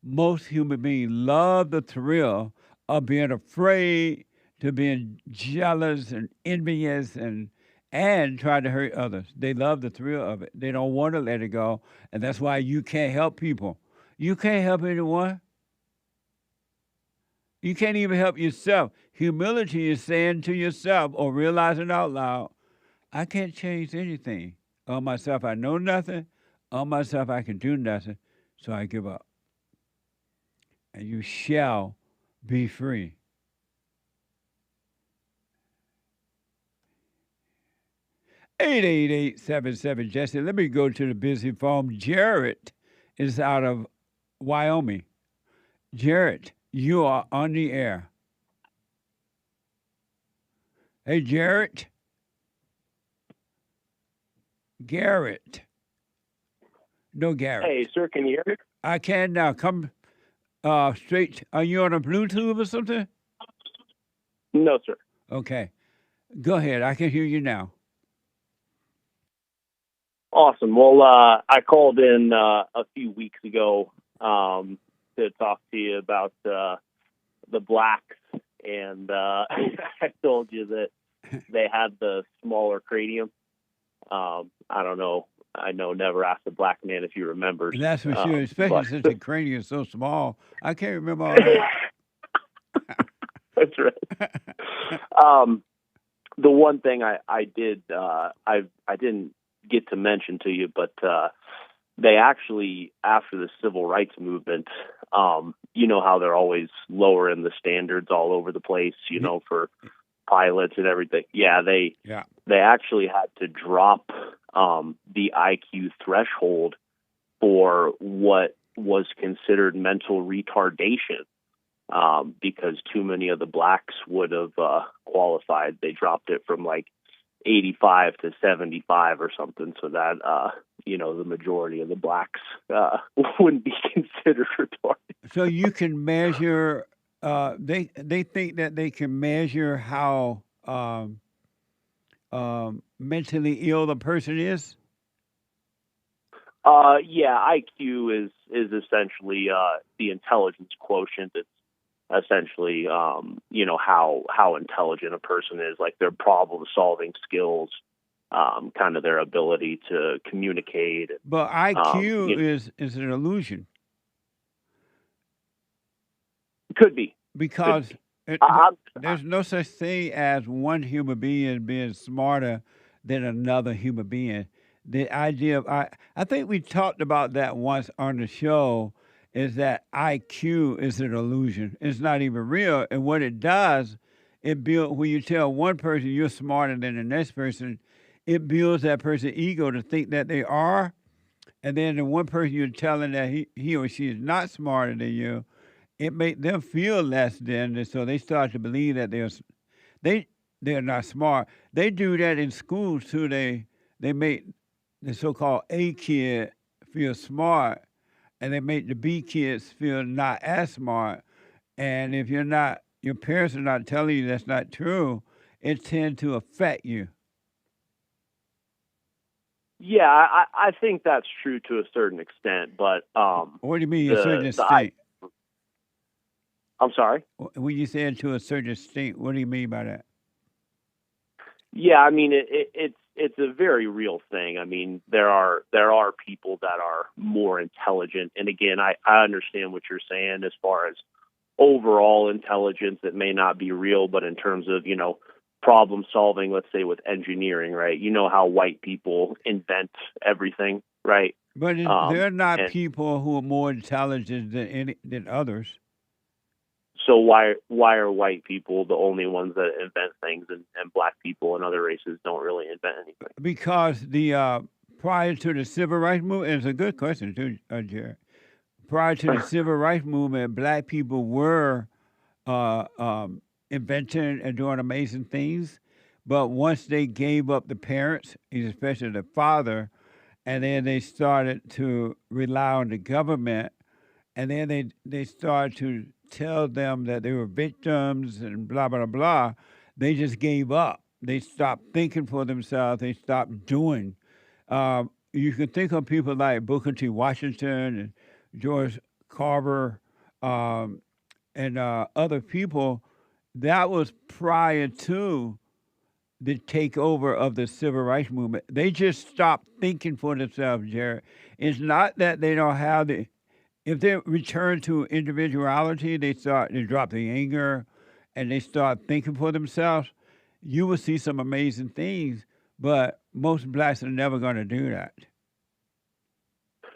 Speaker 5: Most human beings love the thrill of being afraid, to being jealous and envious and try to hurt others. They love the thrill of it. They don't want to let it go, and that's why you can't help people. You can't help anyone. You can't even help yourself. Humility is saying to yourself or realizing out loud, I can't change anything. On myself, I know nothing. On myself, I can do nothing, so I give up. And you shall be free. (888-77 Jesse). Let me go to the busy phone. Garrett is out of Wyoming. Garrett, you are on the air. Hey, Garrett. Garrett. No, Garrett.
Speaker 1: Hey, sir, can you hear me?
Speaker 5: I can now. Come straight. Are you on a Bluetooth or something?
Speaker 1: No, sir.
Speaker 5: Okay. Go ahead. I can hear you now.
Speaker 1: Awesome. Well, I called in a few weeks ago to talk to you about the blacks, and I told you that they had the smaller cranium. I don't know. I know never asked a black man if he remembers.
Speaker 5: That's for sure, especially since the cranium is so small. I can't remember all that.
Speaker 1: That's right. The one thing I did, I didn't get to mention to you, but they actually, after the civil rights movement, you know how they're always lowering the standards all over the place, you know, for pilots and everything. Yeah, they actually had to drop the IQ threshold for what was considered mental retardation because too many of the blacks would have qualified. They dropped it from like 85 to 75 or something, so that you know, the majority of the blacks wouldn't be considered retarded.
Speaker 5: So you can measure. They think that they can measure how mentally ill the person is.
Speaker 1: Yeah, IQ is essentially the intelligence quotient. It's essentially you know, how intelligent a person is, like their problem solving skills, kind of their ability to communicate.
Speaker 5: But IQ is an illusion.
Speaker 1: Could be.
Speaker 5: Because there's no such thing as one human being being smarter than another human being. The idea of, I think we talked about that once on the show, is that IQ is an illusion. It's not even real. And what it does, it builds, when you tell one person you're smarter than the next person, it builds that person's ego to think that they are. And then the one person you're telling that he or she is not smarter than you, it makes them feel less than, and so they start to believe that they're not smart. They do that in schools too. They make the so-called A kid feel smart, and they make the B kids feel not as smart. And if you're not your parents are not telling you that's not true, it tends to affect you.
Speaker 1: Yeah, I think that's true to a certain extent, but
Speaker 5: what do you mean a certain extent?
Speaker 1: I'm sorry?
Speaker 5: When you say to a certain extent, what do you mean by that?
Speaker 1: Yeah, I mean it's a very real thing. I mean there are people that are more intelligent, and again I understand what you're saying as far as overall intelligence. It may not be real, but in terms of problem solving, let's say with engineering, right? You know how white people invent everything, right?
Speaker 5: But they're not people who are more intelligent than others.
Speaker 1: So why are white people the only ones that invent things, and black people and other races don't really invent anything?
Speaker 5: Because prior to the civil rights movement, it's a good question too, Jared. Prior to the civil rights movement, black people were inventing and doing amazing things, but once they gave up the parents, especially the father, and then they started to rely on the government, and then they started to tell them that they were victims and blah, blah, blah, they just gave up. They stopped thinking for themselves. They stopped doing. You can think of people like Booker T. Washington and George Carver and other people. That was prior to the takeover of the civil rights movement. They just stopped thinking for themselves, Jared. It's not that they don't have if they return to individuality, they drop the anger and they start thinking for themselves, you will see some amazing things, but most blacks are never going to do that.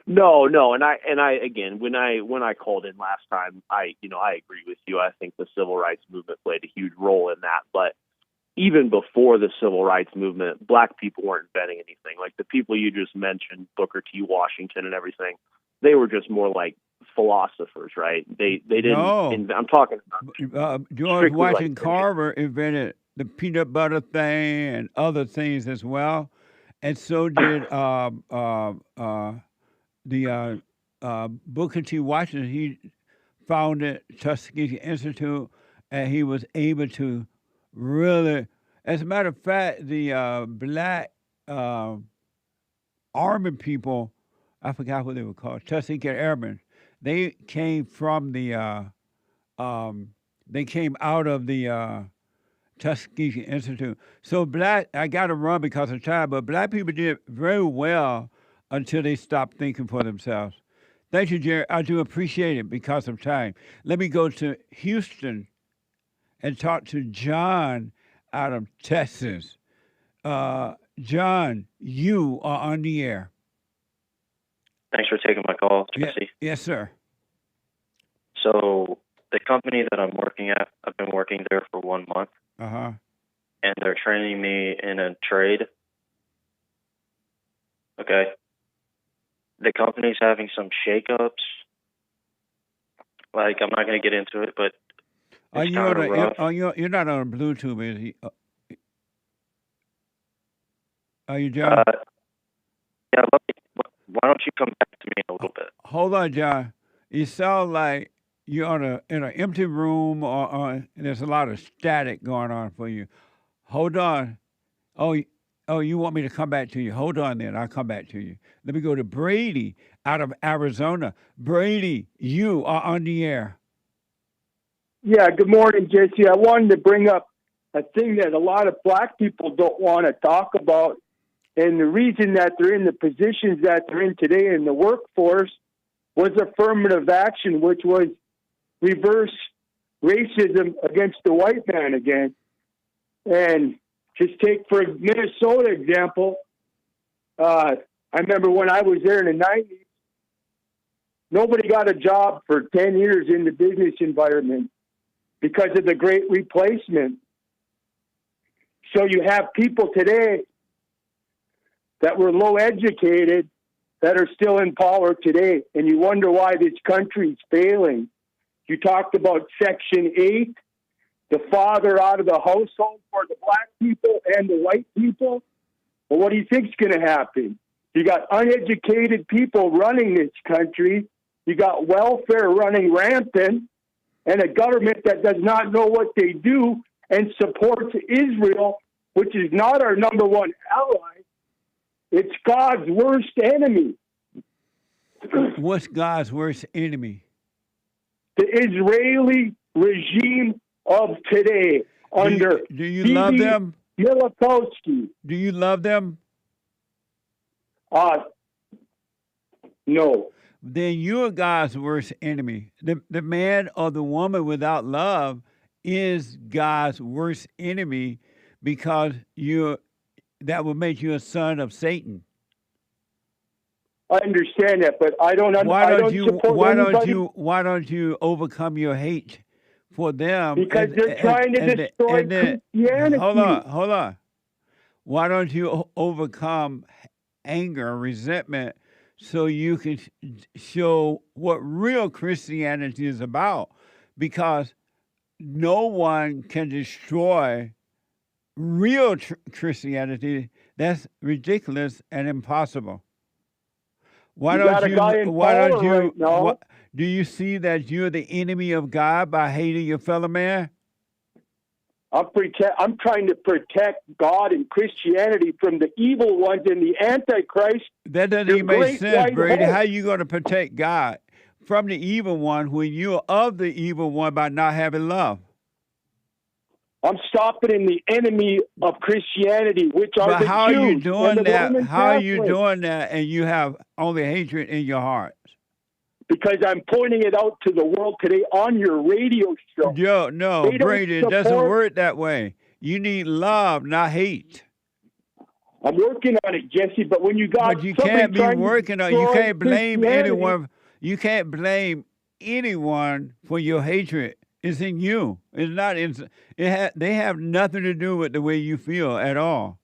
Speaker 1: No, and I again, when I called in last time, I agree with you. I think the civil rights movement played a huge role in that, but even before the civil rights movement, black people weren't inventing anything. Like the people you just mentioned, Booker T. Washington and everything, they were just more like philosophers, right? They didn't.
Speaker 5: No.
Speaker 1: I'm talking about
Speaker 5: George Washington Carver invented the peanut butter thing and other things as well, and so did Booker T. Washington. He founded Tuskegee Institute, and he was able to really, as a matter of fact, the black army people, I forgot what they were called, Tuskegee Airmen. They came from the they came out of the Tuskegee Institute. So I got to run because of time, but black people did very well until they stopped thinking for themselves. Thank you, Jerry. I do appreciate it because of time. Let me go to Houston and talk to John out of Texas. John, you are on the air.
Speaker 3: Thanks for taking my call, Jesse.
Speaker 5: Yes, sir.
Speaker 3: So the company that I'm working at, I've been working there for 1 month.
Speaker 5: Uh-huh.
Speaker 3: And they're training me in a trade. Okay. The company's having some shakeups. Like, I'm not going to get into it, but
Speaker 5: Are you on you're not on Bluetooth, is he? Are you, John?
Speaker 3: Yeah, why don't you come back to me in a little bit?
Speaker 5: Hold on, John. You sound like you're in an empty room and there's a lot of static going on for you. Hold on. Oh, you want me to come back to you? Hold on then. I'll come back to you. Let me go to Brady out of Arizona. Brady, you are on the air.
Speaker 6: Yeah, good morning, Jesse. I wanted to bring up a thing that a lot of black people don't want to talk about. And the reason that they're in the positions that they're in today in the workforce was affirmative action, which was reverse racism against the white man again. And just take, for Minnesota example, I remember when I was there in the 90s, nobody got a job for 10 years in the business environment because of the Great Replacement. So you have people today that were low educated that are still in power today, and you wonder why this country's failing. You talked about Section 8, the father out of the household for the black people and the white people. Well, what do you think's going to happen? You got uneducated people running this country. You got welfare running rampant. and a government that does not know what they do and supports Israel, which is not our number one ally. It's God's worst enemy.
Speaker 5: What's God's worst enemy?
Speaker 6: The Israeli regime of today under
Speaker 5: do you love them?
Speaker 6: Milakowski.
Speaker 5: Do you love them?
Speaker 6: No.
Speaker 5: Then you're God's worst enemy. The man or the woman without love is God's worst enemy because that will make you a son of Satan.
Speaker 6: I understand that, but I don't.
Speaker 5: Why
Speaker 6: Why
Speaker 5: don't you overcome your hate for them?
Speaker 6: Because they're trying to destroy Christianity.
Speaker 5: Hold on. Why don't you overcome anger, resentment, so you can show what real Christianity is about? Because no one can destroy real Christianity. That's ridiculous and impossible. Why don't you? Do you see that you're the enemy of God by hating your fellow man?
Speaker 6: I'm trying to protect God and Christianity from the evil ones and the Antichrist.
Speaker 5: That doesn't even make sense, Brady. How are you going to protect God from the evil one when you're of the evil one by not having love?
Speaker 6: I'm stopping the enemy of Christianity, which are the Jews.
Speaker 5: How are you doing that? How are you
Speaker 6: Catholics.
Speaker 5: doing that and you have only hatred in your heart?
Speaker 6: Because I'm pointing it out to the world today on your radio show.
Speaker 5: No, Brady, it doesn't work that way. You need love, not hate.
Speaker 6: I'm working on it, Jesse, but when you got
Speaker 5: But you can't be working on it. You can't blame anyone. You can't blame anyone for your hatred. It's in you. It's not in. They have nothing to do with the way you feel at all.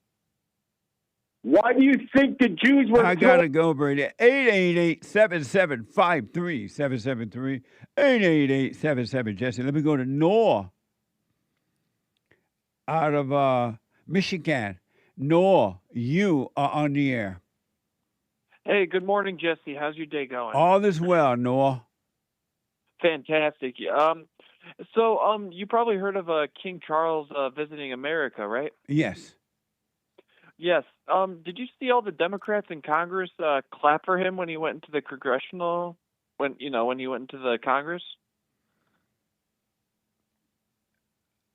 Speaker 6: Why do you think the Jews were?
Speaker 5: I gotta go, Brady. 888-7753-773. 888-77 Jesse. Let me go to Noah out of Michigan. Noah, you are on the air.
Speaker 7: Hey, good morning, Jesse. How's your day going?
Speaker 5: All is well, Noah.
Speaker 7: Fantastic. So you probably heard of King Charles visiting America, right?
Speaker 5: Yes.
Speaker 7: Yes. Did you see all the Democrats in Congress clap for him when he went into the congressional? When he went into the Congress?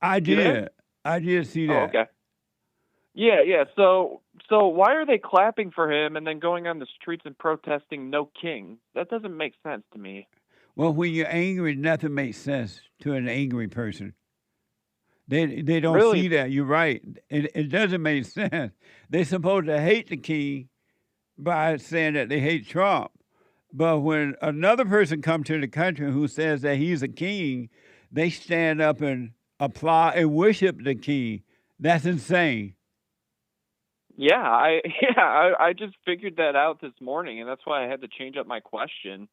Speaker 5: I did. I did see that.
Speaker 7: Oh, okay. Yeah. So why are they clapping for him and then going on the streets and protesting "No King"? That doesn't make sense to me.
Speaker 5: Well, when you're angry, nothing makes sense to an angry person. They don't
Speaker 7: Really?
Speaker 5: see that. You're right. It doesn't make sense. They're supposed to hate the king by saying that they hate Trump. But when another person comes to the country who says that he's a king, they stand up and applaud and worship the king. That's insane.
Speaker 7: Yeah, I just figured that out this morning, and that's why I had to change up my question.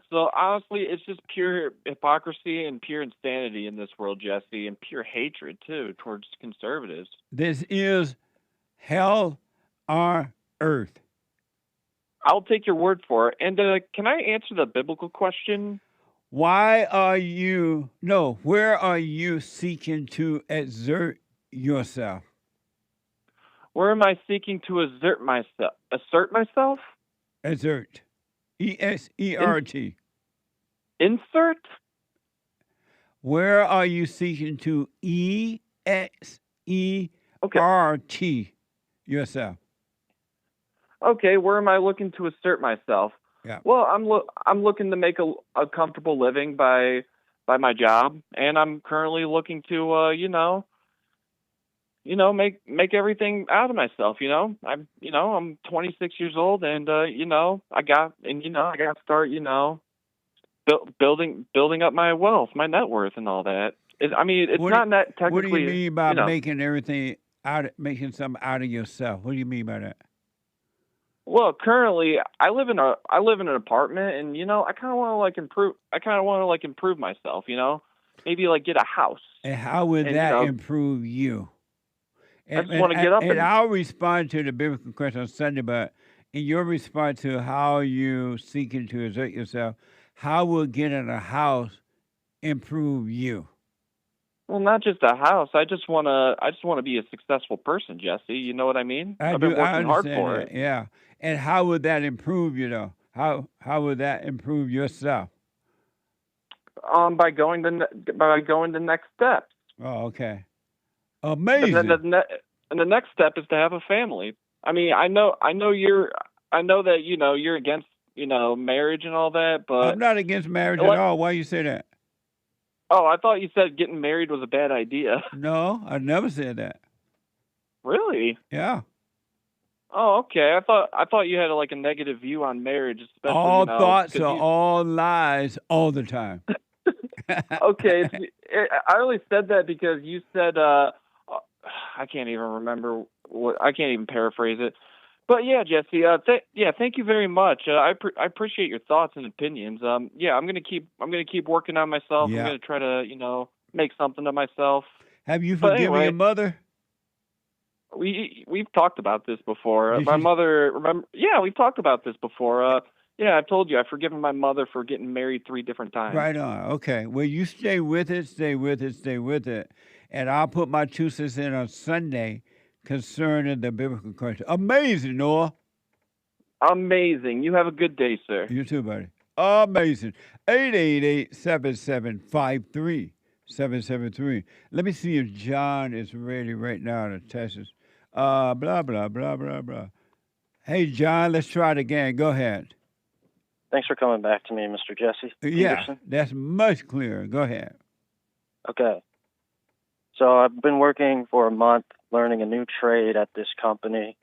Speaker 7: So honestly, it's just pure hypocrisy and pure insanity in this world, Jesse, and pure hatred too towards conservatives.
Speaker 5: This is hell on earth.
Speaker 7: I'll take your word for it. And can I answer the biblical question?
Speaker 5: Where are you seeking to exert yourself?
Speaker 7: Where am I seeking to assert myself? Assert myself?
Speaker 5: Exert. E-S-E-R-T.
Speaker 7: Insert?
Speaker 5: Where are you seeking to E-S-E-R-T yourself?
Speaker 7: Okay, where am I looking to assert myself?
Speaker 5: Yeah.
Speaker 7: Well, I'm looking to make a comfortable living by my job, and I'm currently looking to make everything out of myself. I'm 26 years old, and I got to start building up my wealth, my net worth, and all that. It's not that technically.
Speaker 5: What do you mean by making everything making something out of yourself? What do you mean by that?
Speaker 7: Well, currently I live in an apartment, and I kind of want to improve. I kind of want to improve myself. Maybe get a house.
Speaker 5: And how would that improve you?
Speaker 7: I just want to get up.
Speaker 5: And I'll respond to the biblical question on Sunday, but in your response to how you seeking to exert yourself, how will getting a house improve you?
Speaker 7: Well, not just a house. I just want to be a successful person, Jesse. You know what I mean? I've been working hard for it.
Speaker 5: Yeah. And how would that improve you, though? How would that improve yourself?
Speaker 7: By going the next steps.
Speaker 5: Oh, okay. Amazing.
Speaker 7: And the next step is to have a family. I mean, I know that you're against marriage and all that, but
Speaker 5: I'm not against marriage at all. Why you say that?
Speaker 7: Oh, I thought you said getting married was a bad idea.
Speaker 5: No, I never said that.
Speaker 7: Really?
Speaker 5: Yeah.
Speaker 7: Oh, okay. I thought you had like a negative view on marriage, especially
Speaker 5: all thoughts are all lies all the time.
Speaker 7: Okay, I only said that because you said I can't even remember I can't even paraphrase it. But yeah, Jesse, thank you very much. I appreciate your thoughts and opinions. Yeah, I'm gonna keep working on myself.
Speaker 5: Yeah.
Speaker 7: I'm gonna try to make something of myself.
Speaker 5: Have you forgiven your mother?
Speaker 7: We've talked about this before. My mother, remember? Yeah, we've talked about this before. Yeah, I've told you I've forgiven my mother for getting married 3 different times.
Speaker 5: Right on. Okay. Well, you stay with it, stay with it, stay with it, and I'll put my 2 cents in on Sunday concerning the biblical question. Amazing, Noah.
Speaker 7: Amazing. You have a good day, sir.
Speaker 5: You too, buddy. Amazing. 888-775-3773. Let me see if John is ready right now to test us. Blah, blah, blah, blah, blah. Hey, John, let's try it again. Go ahead.
Speaker 3: Thanks for coming back to me, Mr. Jesse
Speaker 5: Yeah,
Speaker 3: Peterson.
Speaker 5: that's much clearer. Go ahead.
Speaker 3: Okay. So I've been working for a month learning a new trade at this company.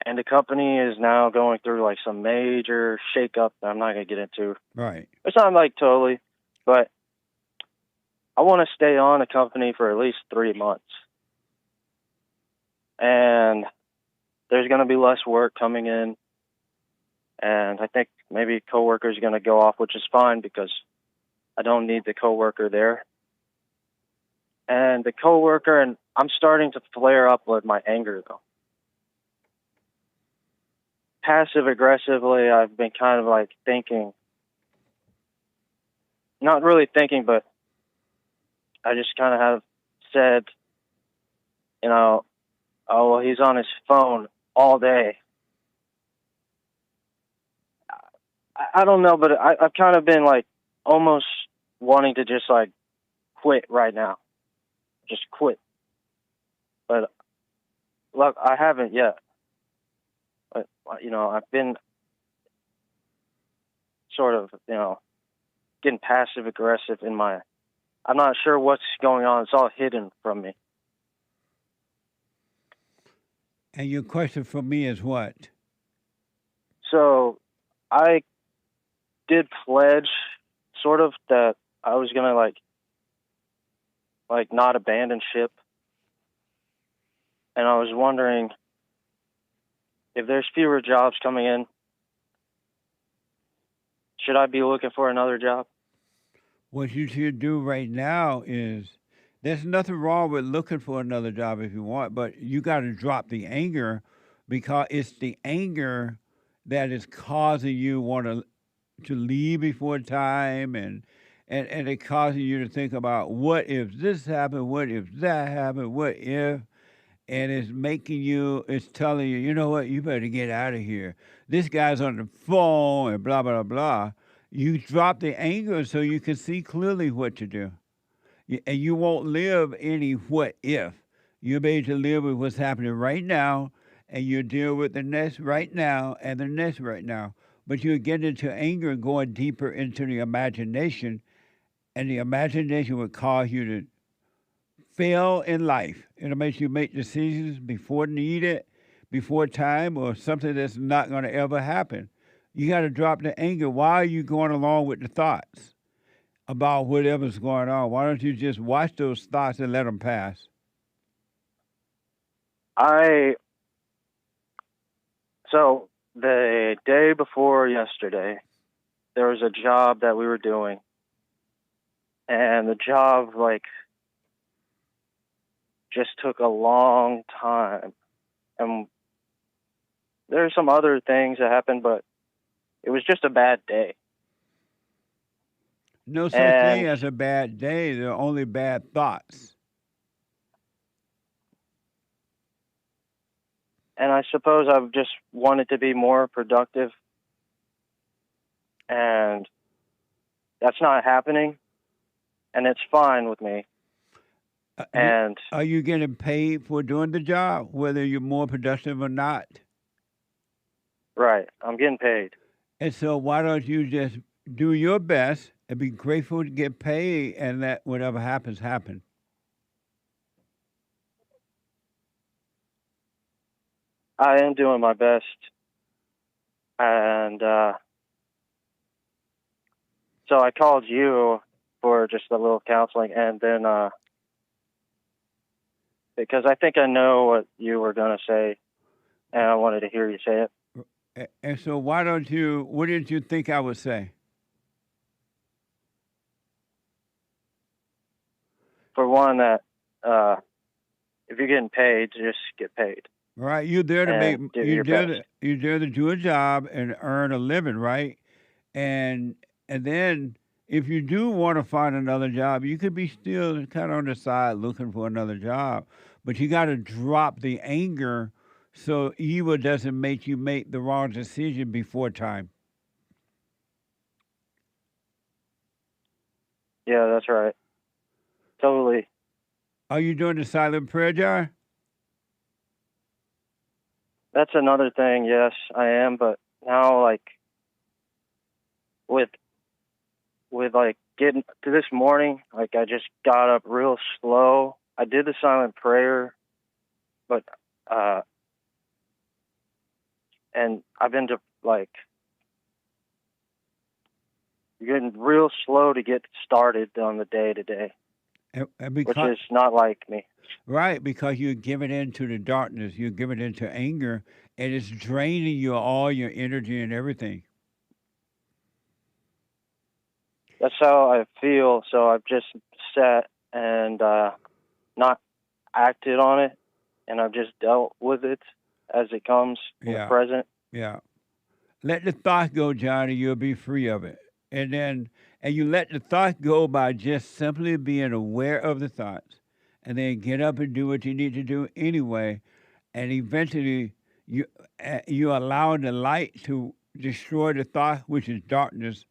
Speaker 3: And the company is now going through like some major shakeup that I'm not going to get into.
Speaker 5: Right.
Speaker 3: It's not like totally, but I want to stay on the company for at least 3 months. And there's going to be less work coming in. And I think maybe a coworker is going to go off, which is fine because I don't need the coworker there. And the coworker, and I'm starting to flare up with my anger, though. Passive aggressively, I've been kind of like thinking, not really thinking, but I just kind of have said, oh, well, he's on his phone all day. I don't know, but I've kind of been like almost wanting to just like quit right now. Just quit. But look, I haven't yet. But, I've been sort of, getting passive aggressive in my, I'm not sure what's going on. It's all hidden from me.
Speaker 5: And your question for me is what?
Speaker 3: So I did pledge sort of that I was going to like not abandon ship. And I was wondering if there's fewer jobs coming in, should I be looking for another job?
Speaker 5: What you should do right now is, there's nothing wrong with looking for another job if you want, but you got to drop the anger, because it's the anger that is causing you to leave before time, and it causing you to think about what if this happened, what if that happened, what if, and it's telling you, you know what, you better get out of here. This guy's on the phone and blah, blah, blah. You drop the anger so you can see clearly what to do. And you won't live any what if. You'll be able to live with what's happening right now, and you deal with the next right now and the next right now. But you get into anger and going deeper into the imagination, and the imagination will cause you to fail in life. It'll make you make decisions before needed, before time, or something that's not going to ever happen. You got to drop the anger. Why are you going along with the thoughts about whatever's going on? Why don't you just watch those thoughts and let them pass?
Speaker 3: So the day before yesterday, there was a job that we were doing, and the job just took a long time, and there's some other things that happened, but it was just a bad day.
Speaker 5: No such thing as a bad day. There are only bad thoughts.
Speaker 3: And I suppose I've just wanted to be more productive. And that's not happening. And it's fine with me. And
Speaker 5: are you getting paid for doing the job, whether you're more productive or not?
Speaker 3: Right. I'm getting paid.
Speaker 5: And so why don't you just do your best and be grateful to get paid and let whatever happens happen?
Speaker 3: I am doing my best. And so I called you for just a little counseling, and then because I think I know what you were going to say, and I wanted to hear you say it.
Speaker 5: And so what did you think I would say?
Speaker 3: For one, that if you're getting paid, just get paid.
Speaker 5: Right, you're there to
Speaker 3: And do your best.
Speaker 5: you're there to do a job and earn a living, right? And then if you do want to find another job, you could be still kind of on the side looking for another job, but you got to drop the anger so evil doesn't make you make the wrong decision before time.
Speaker 3: Yeah, that's right. Totally.
Speaker 5: Are you doing the silent prayer jar?
Speaker 3: That's another thing. Yes, I am. But now, like, with like getting to this morning, like I just got up real slow. I did the silent prayer, but and I've been to like getting real slow to get started on the day to day, which is not like me.
Speaker 5: Right, because you're giving into the darkness, you're giving into anger, and it's draining you all your energy and everything.
Speaker 3: That's how I feel. So I've just sat and not acted on it, and I've just dealt with it as it comes in the present.
Speaker 5: Yeah. Let the thought go, Johnny. You'll be free of it. And you let the thought go by just simply being aware of the thoughts. And then get up and do what you need to do anyway. And eventually, you allow the light to destroy the thought, which is darkness,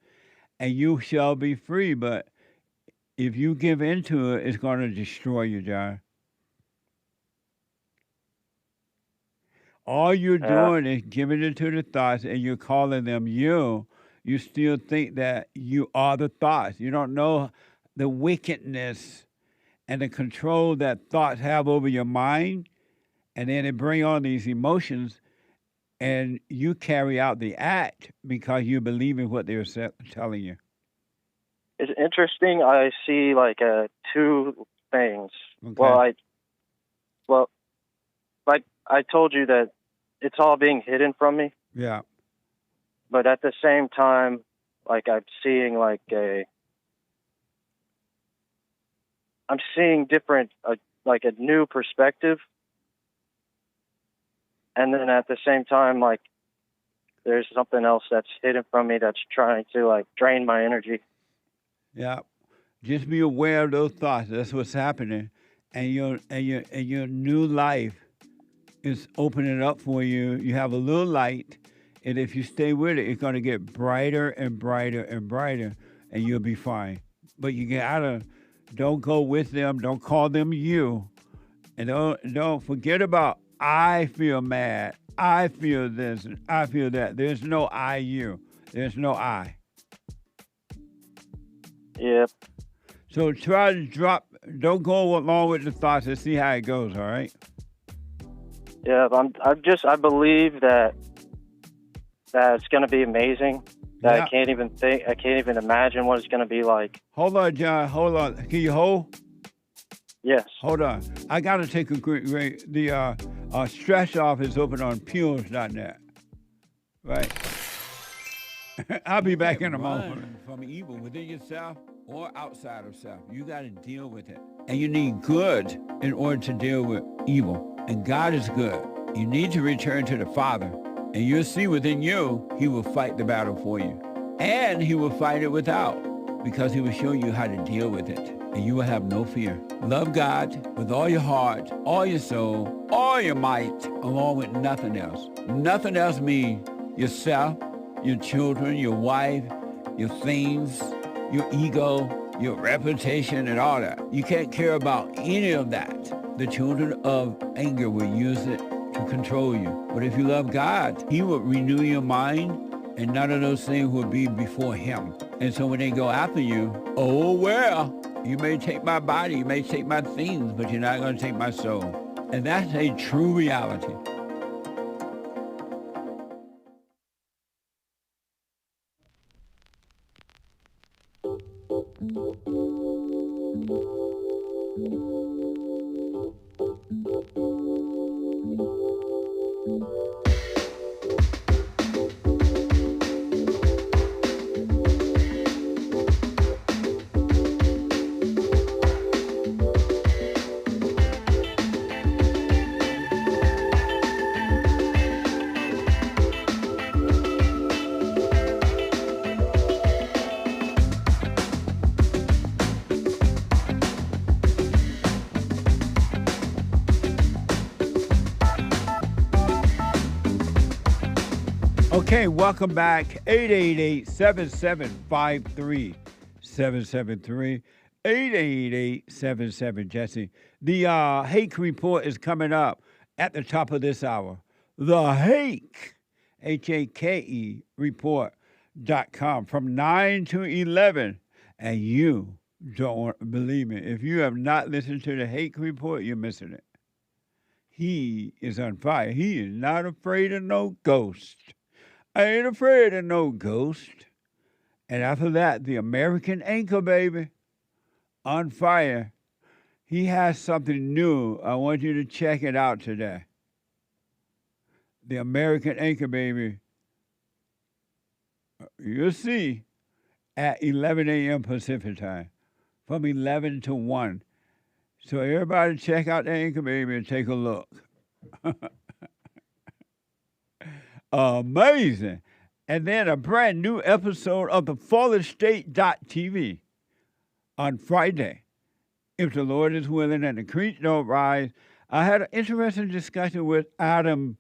Speaker 5: and you shall be free. But if you give into it, it's going to destroy you, John. All you're doing is giving into the thoughts, and you're calling them you. You still think that you are the thoughts. You don't know the wickedness and the control that thoughts have over your mind, and then it bring on these emotions, and you carry out the act because you believe in what they're telling you.
Speaker 3: It's interesting. I see like two things.
Speaker 5: Okay.
Speaker 3: Well, like I told you that it's all being hidden from me.
Speaker 5: Yeah.
Speaker 3: But at the same time, like I'm seeing I'm seeing different, like a new perspective. And then at the same time, like there's something else that's hidden from me that's trying to like drain my energy.
Speaker 5: Yeah. Just be aware of those thoughts. That's what's happening. And your new life is opening up for you. You have a little light. And if you stay with it, it's going to get brighter and brighter and brighter, and you'll be fine. But you gotta, don't go with them. Don't call them you. And don't forget about, I feel mad. I feel this. I feel that. There's no I, you. There's no I.
Speaker 3: Yep.
Speaker 5: So try to don't go along with the thoughts and see how it goes, all right?
Speaker 3: Yeah, I believe that it's going to be amazing. That I can't even imagine what it's going to be like.
Speaker 5: Hold on, John. Hold on. Can you hold?
Speaker 3: Yes.
Speaker 5: Hold on. I got to take a quick break. The stretch off is open on peels.net. Right. I'll be back in a moment. From evil within yourself or outside of self. You got to deal with it. And you need good in order to deal with evil. And God is good. You need to return to the Father. And you'll see within you, he will fight the battle for you. And he will fight it without. because he will show you how to deal with it, and you will have no fear. Love God with all your heart, all your soul, all your might, along with nothing else. Nothing else means yourself, your children, your wife, your things, your ego, your reputation, and all that. You can't care about any of that. The children of anger will use it to control you. But if you love God, he will renew your mind, and none of those things will be before him. And so when they go after you, oh, well, you may take my body, you may take my things, but you're not going to take my soul. And that's a true reality. Okay, welcome back. 888-7753-773. 888-77-JESSE. The Hake Report is coming up at the top of this hour. The Hake, Hake report.com from 9 to 11. And you don't believe me. If you have not listened to the Hake Report, you're missing it. He is on fire. He is not afraid of no ghost. I ain't afraid of no ghost. And after that, the American Anchor Baby, on fire. He has something new. I want you to check it out today. The American Anchor Baby, you'll see, at 11 a.m. Pacific time, from 11 to 1. So everybody check out the Anchor Baby and take a look. Amazing. And then a brand new episode of the fallerstate.tv on Friday. If the Lord is willing and the creek don't rise. I had an interesting discussion with Adam.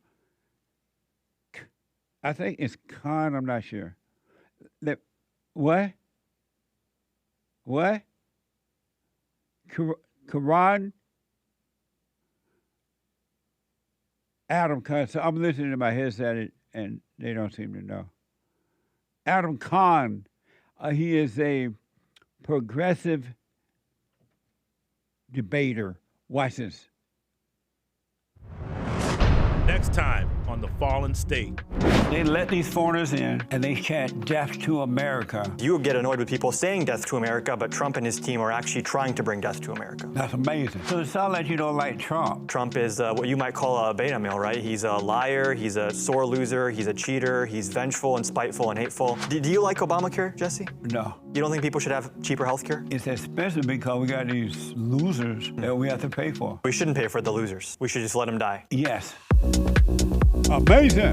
Speaker 5: I think it's Khan, I'm not sure. What? Quran? Adam Khan. So I'm listening to my headset and they don't seem to know. Adam Khan, he is a progressive debater. Watch this.
Speaker 8: Next time on The Fallen State.
Speaker 5: They let these foreigners in and they chant death to America.
Speaker 9: You would get annoyed with people saying death to America, but Trump and his team are actually trying to bring death to America.
Speaker 5: That's amazing. So it sounds like you don't like Trump.
Speaker 9: Trump is what you might call a beta male, right? He's a liar, he's a sore loser, he's a cheater, he's vengeful and spiteful and hateful. Do you like Obamacare, Jesse?
Speaker 5: No.
Speaker 9: You don't think people should have cheaper health care?
Speaker 5: It's expensive because we got these losers that we have to pay for.
Speaker 9: We shouldn't pay for the losers. We should just let them die.
Speaker 5: Yes. Amazing.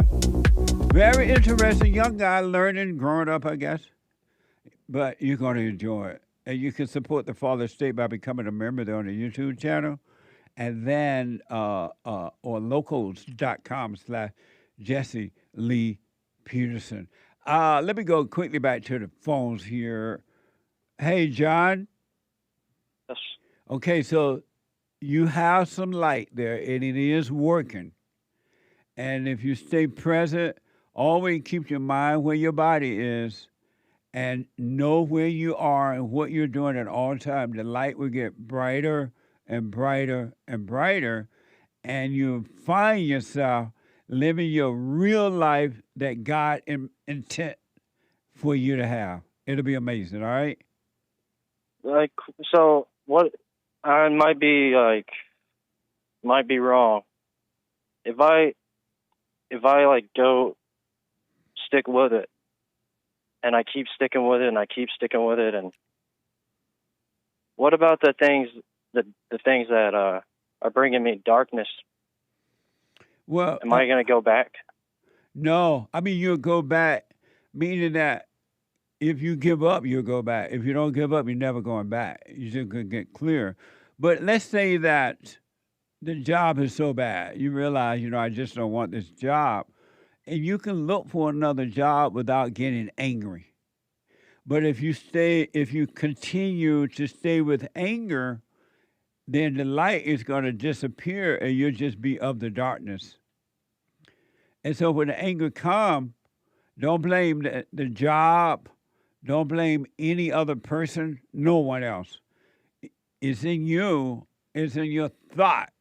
Speaker 5: Very interesting. Young guy learning, growing up, I guess. But you're going to enjoy it. And you can support the Father State by becoming a member there on the YouTube channel. And then, or locals.com/Jesse Lee Peterson. Let me go quickly back to the phones here. Hey, John.
Speaker 3: Yes.
Speaker 5: Okay, so you have some light there, and it is working. And if you stay present, always keep your mind where your body is and know where you are and what you're doing at all times. The light will get brighter and brighter and brighter, and you find yourself living your real life that God intent for you to have. It'll be amazing, all right?
Speaker 3: Like, so what, I might be wrong. If I go stick with it, and I keep sticking with it, and I keep sticking with it, and what about the things that are bringing me darkness?
Speaker 5: Well,
Speaker 3: am I going to go back?
Speaker 5: No, I mean you'll go back, meaning that if you give up, you'll go back. If you don't give up, you're never going back. You just gonna get clear. But let's say that the job is so bad, you realize, I just don't want this job, and you can look for another job without getting angry. But if you continue to stay with anger, then the light is going to disappear and you'll just be of the darkness. And so when the anger comes, don't blame the job, don't blame any other person, no one else. It's in you, it's in your thought,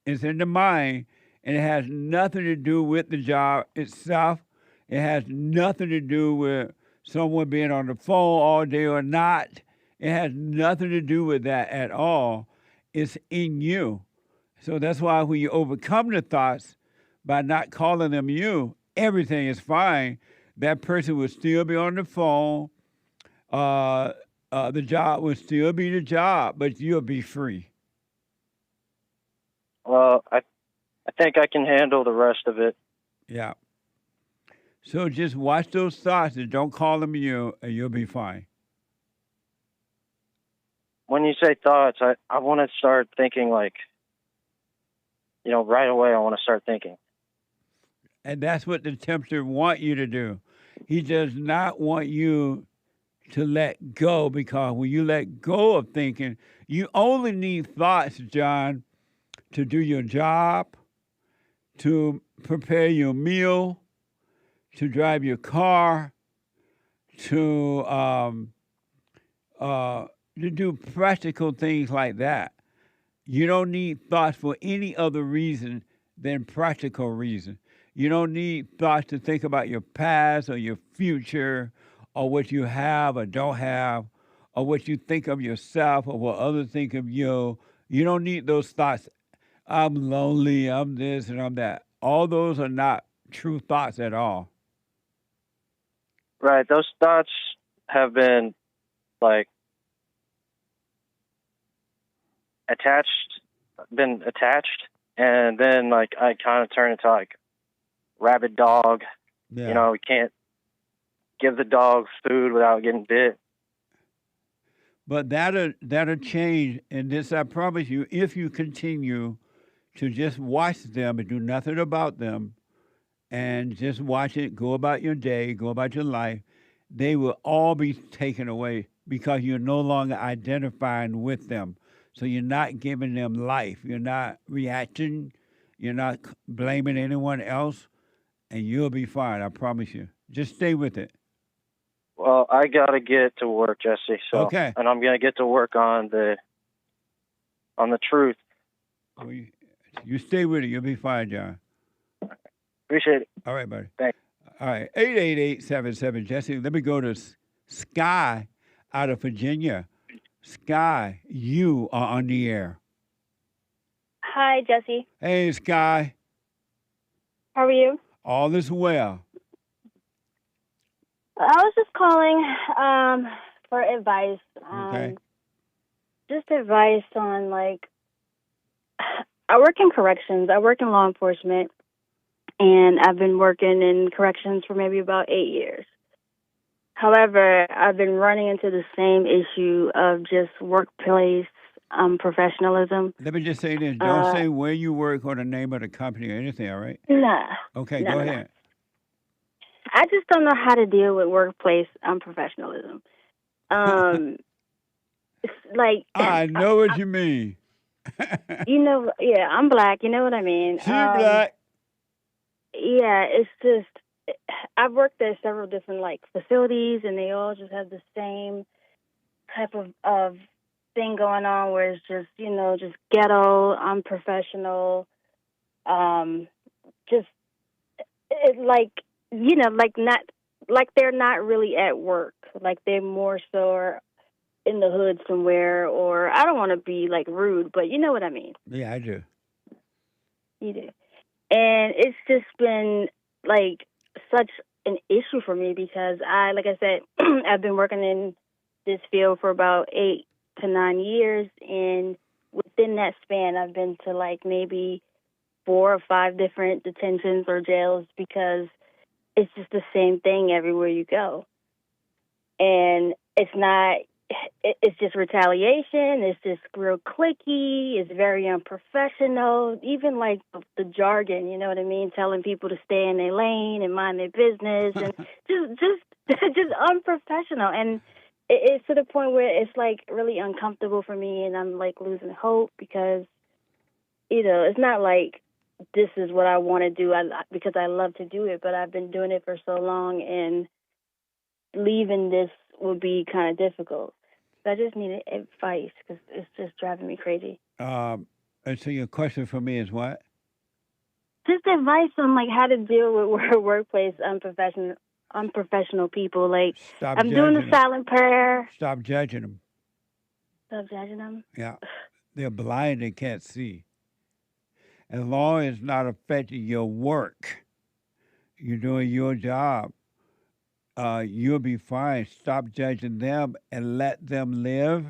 Speaker 5: it's in the mind, and it has nothing to do with the job itself. It has nothing to do with someone being on the phone all day or not. It has nothing to do with that at all. It's in you. So that's why when you overcome the thoughts by not calling them you, everything is fine. That person will still be on the phone. The job will still be the job, but you'll be free.
Speaker 3: Well, I think I can handle the rest of it.
Speaker 5: Yeah. So just watch those thoughts and don't call them you, and you'll be fine.
Speaker 3: When you say thoughts, I want to start thinking right away I want to start thinking.
Speaker 5: And that's what the tempter wants you to do. He does not want you to let go, because when you let go of thinking, you only need thoughts, John, to do your job, to prepare your meal, to drive your car, to do practical things like that. You don't need thoughts for any other reason than practical reason. You don't need thoughts to think about your past or your future or what you have or don't have or what you think of yourself or what others think of you. You don't need those thoughts. I'm lonely, I'm this and I'm that. All those are not true thoughts at all.
Speaker 3: Right. Those thoughts have been attached, and then I kind of turn into rabid dog.
Speaker 5: Yeah.
Speaker 3: We can't give the dog food without getting bit.
Speaker 5: But that'll change, and this I promise you, if you continue to just watch them and do nothing about them, and just watch it, go about your day, go about your life, they will all be taken away because you're no longer identifying with them. So you're not giving them life. You're not reacting. You're not blaming anyone else, and you'll be fine, I promise you. Just stay with it.
Speaker 3: Well, I got to get to work, Jesse. So,
Speaker 5: okay.
Speaker 3: And I'm going to get to work on the truth.
Speaker 5: Well, you stay with it. You'll be fine, John.
Speaker 3: Appreciate it.
Speaker 5: All right, buddy.
Speaker 3: Thanks.
Speaker 5: All right, 888-77 Jesse. Let me go to Sky out of Virginia. Sky, you are on the air.
Speaker 4: Hi, Jesse.
Speaker 5: Hey, Sky.
Speaker 4: How are you?
Speaker 5: All is well.
Speaker 4: I was just calling for advice.
Speaker 5: Okay.
Speaker 4: Just advice on, I work in corrections. I work in law enforcement, and I've been working in corrections for maybe about 8 years. However, I've been running into the same issue of just workplace professionalism.
Speaker 5: Let me just say this. Don't say where you work or the name of the company or anything, all right?
Speaker 4: Nah.
Speaker 5: Okay, go ahead.
Speaker 4: I just don't know how to deal with workplace unprofessionalism. It's
Speaker 5: I know what you mean.
Speaker 4: Yeah, I'm black. You know what I mean?
Speaker 5: She's black.
Speaker 4: Yeah, it's just, I've worked at several different facilities, and they all just have the same type of thing going on, where it's just just ghetto, unprofessional, just not they're not really at work, they're more so in the hood somewhere, or I don't want to be rude, but you know what I mean.
Speaker 5: Yeah, I do.
Speaker 4: You do. And it's just been such an issue for me because like I said, I've been working in this field for about 8 to 9 years, and within that span, I've been to maybe 4 or 5 different detentions or jails because it's just the same thing everywhere you go. and it's not. It's just retaliation. It's just real cliquey. It's very unprofessional. Even like the jargon, you know what I mean? Telling people to stay in their lane and mind their business, and just unprofessional. And it's to the point where it's like really uncomfortable for me, and I'm like losing hope because, it's not like this is what I want to do because I love to do it, but I've been doing it for so long, and leaving this would be kind of difficult. So I just need advice because it's just driving me crazy.
Speaker 5: And so your question for me is what?
Speaker 4: Just advice on like how to deal with workplace unprofessional people. Like I'm doing the silent prayer.
Speaker 5: Stop judging them.
Speaker 4: Stop judging them.
Speaker 5: Yeah, they're blind; they can't see. As long as it's not affecting your work, you're doing your job. You'll be fine. Stop judging them and let them live.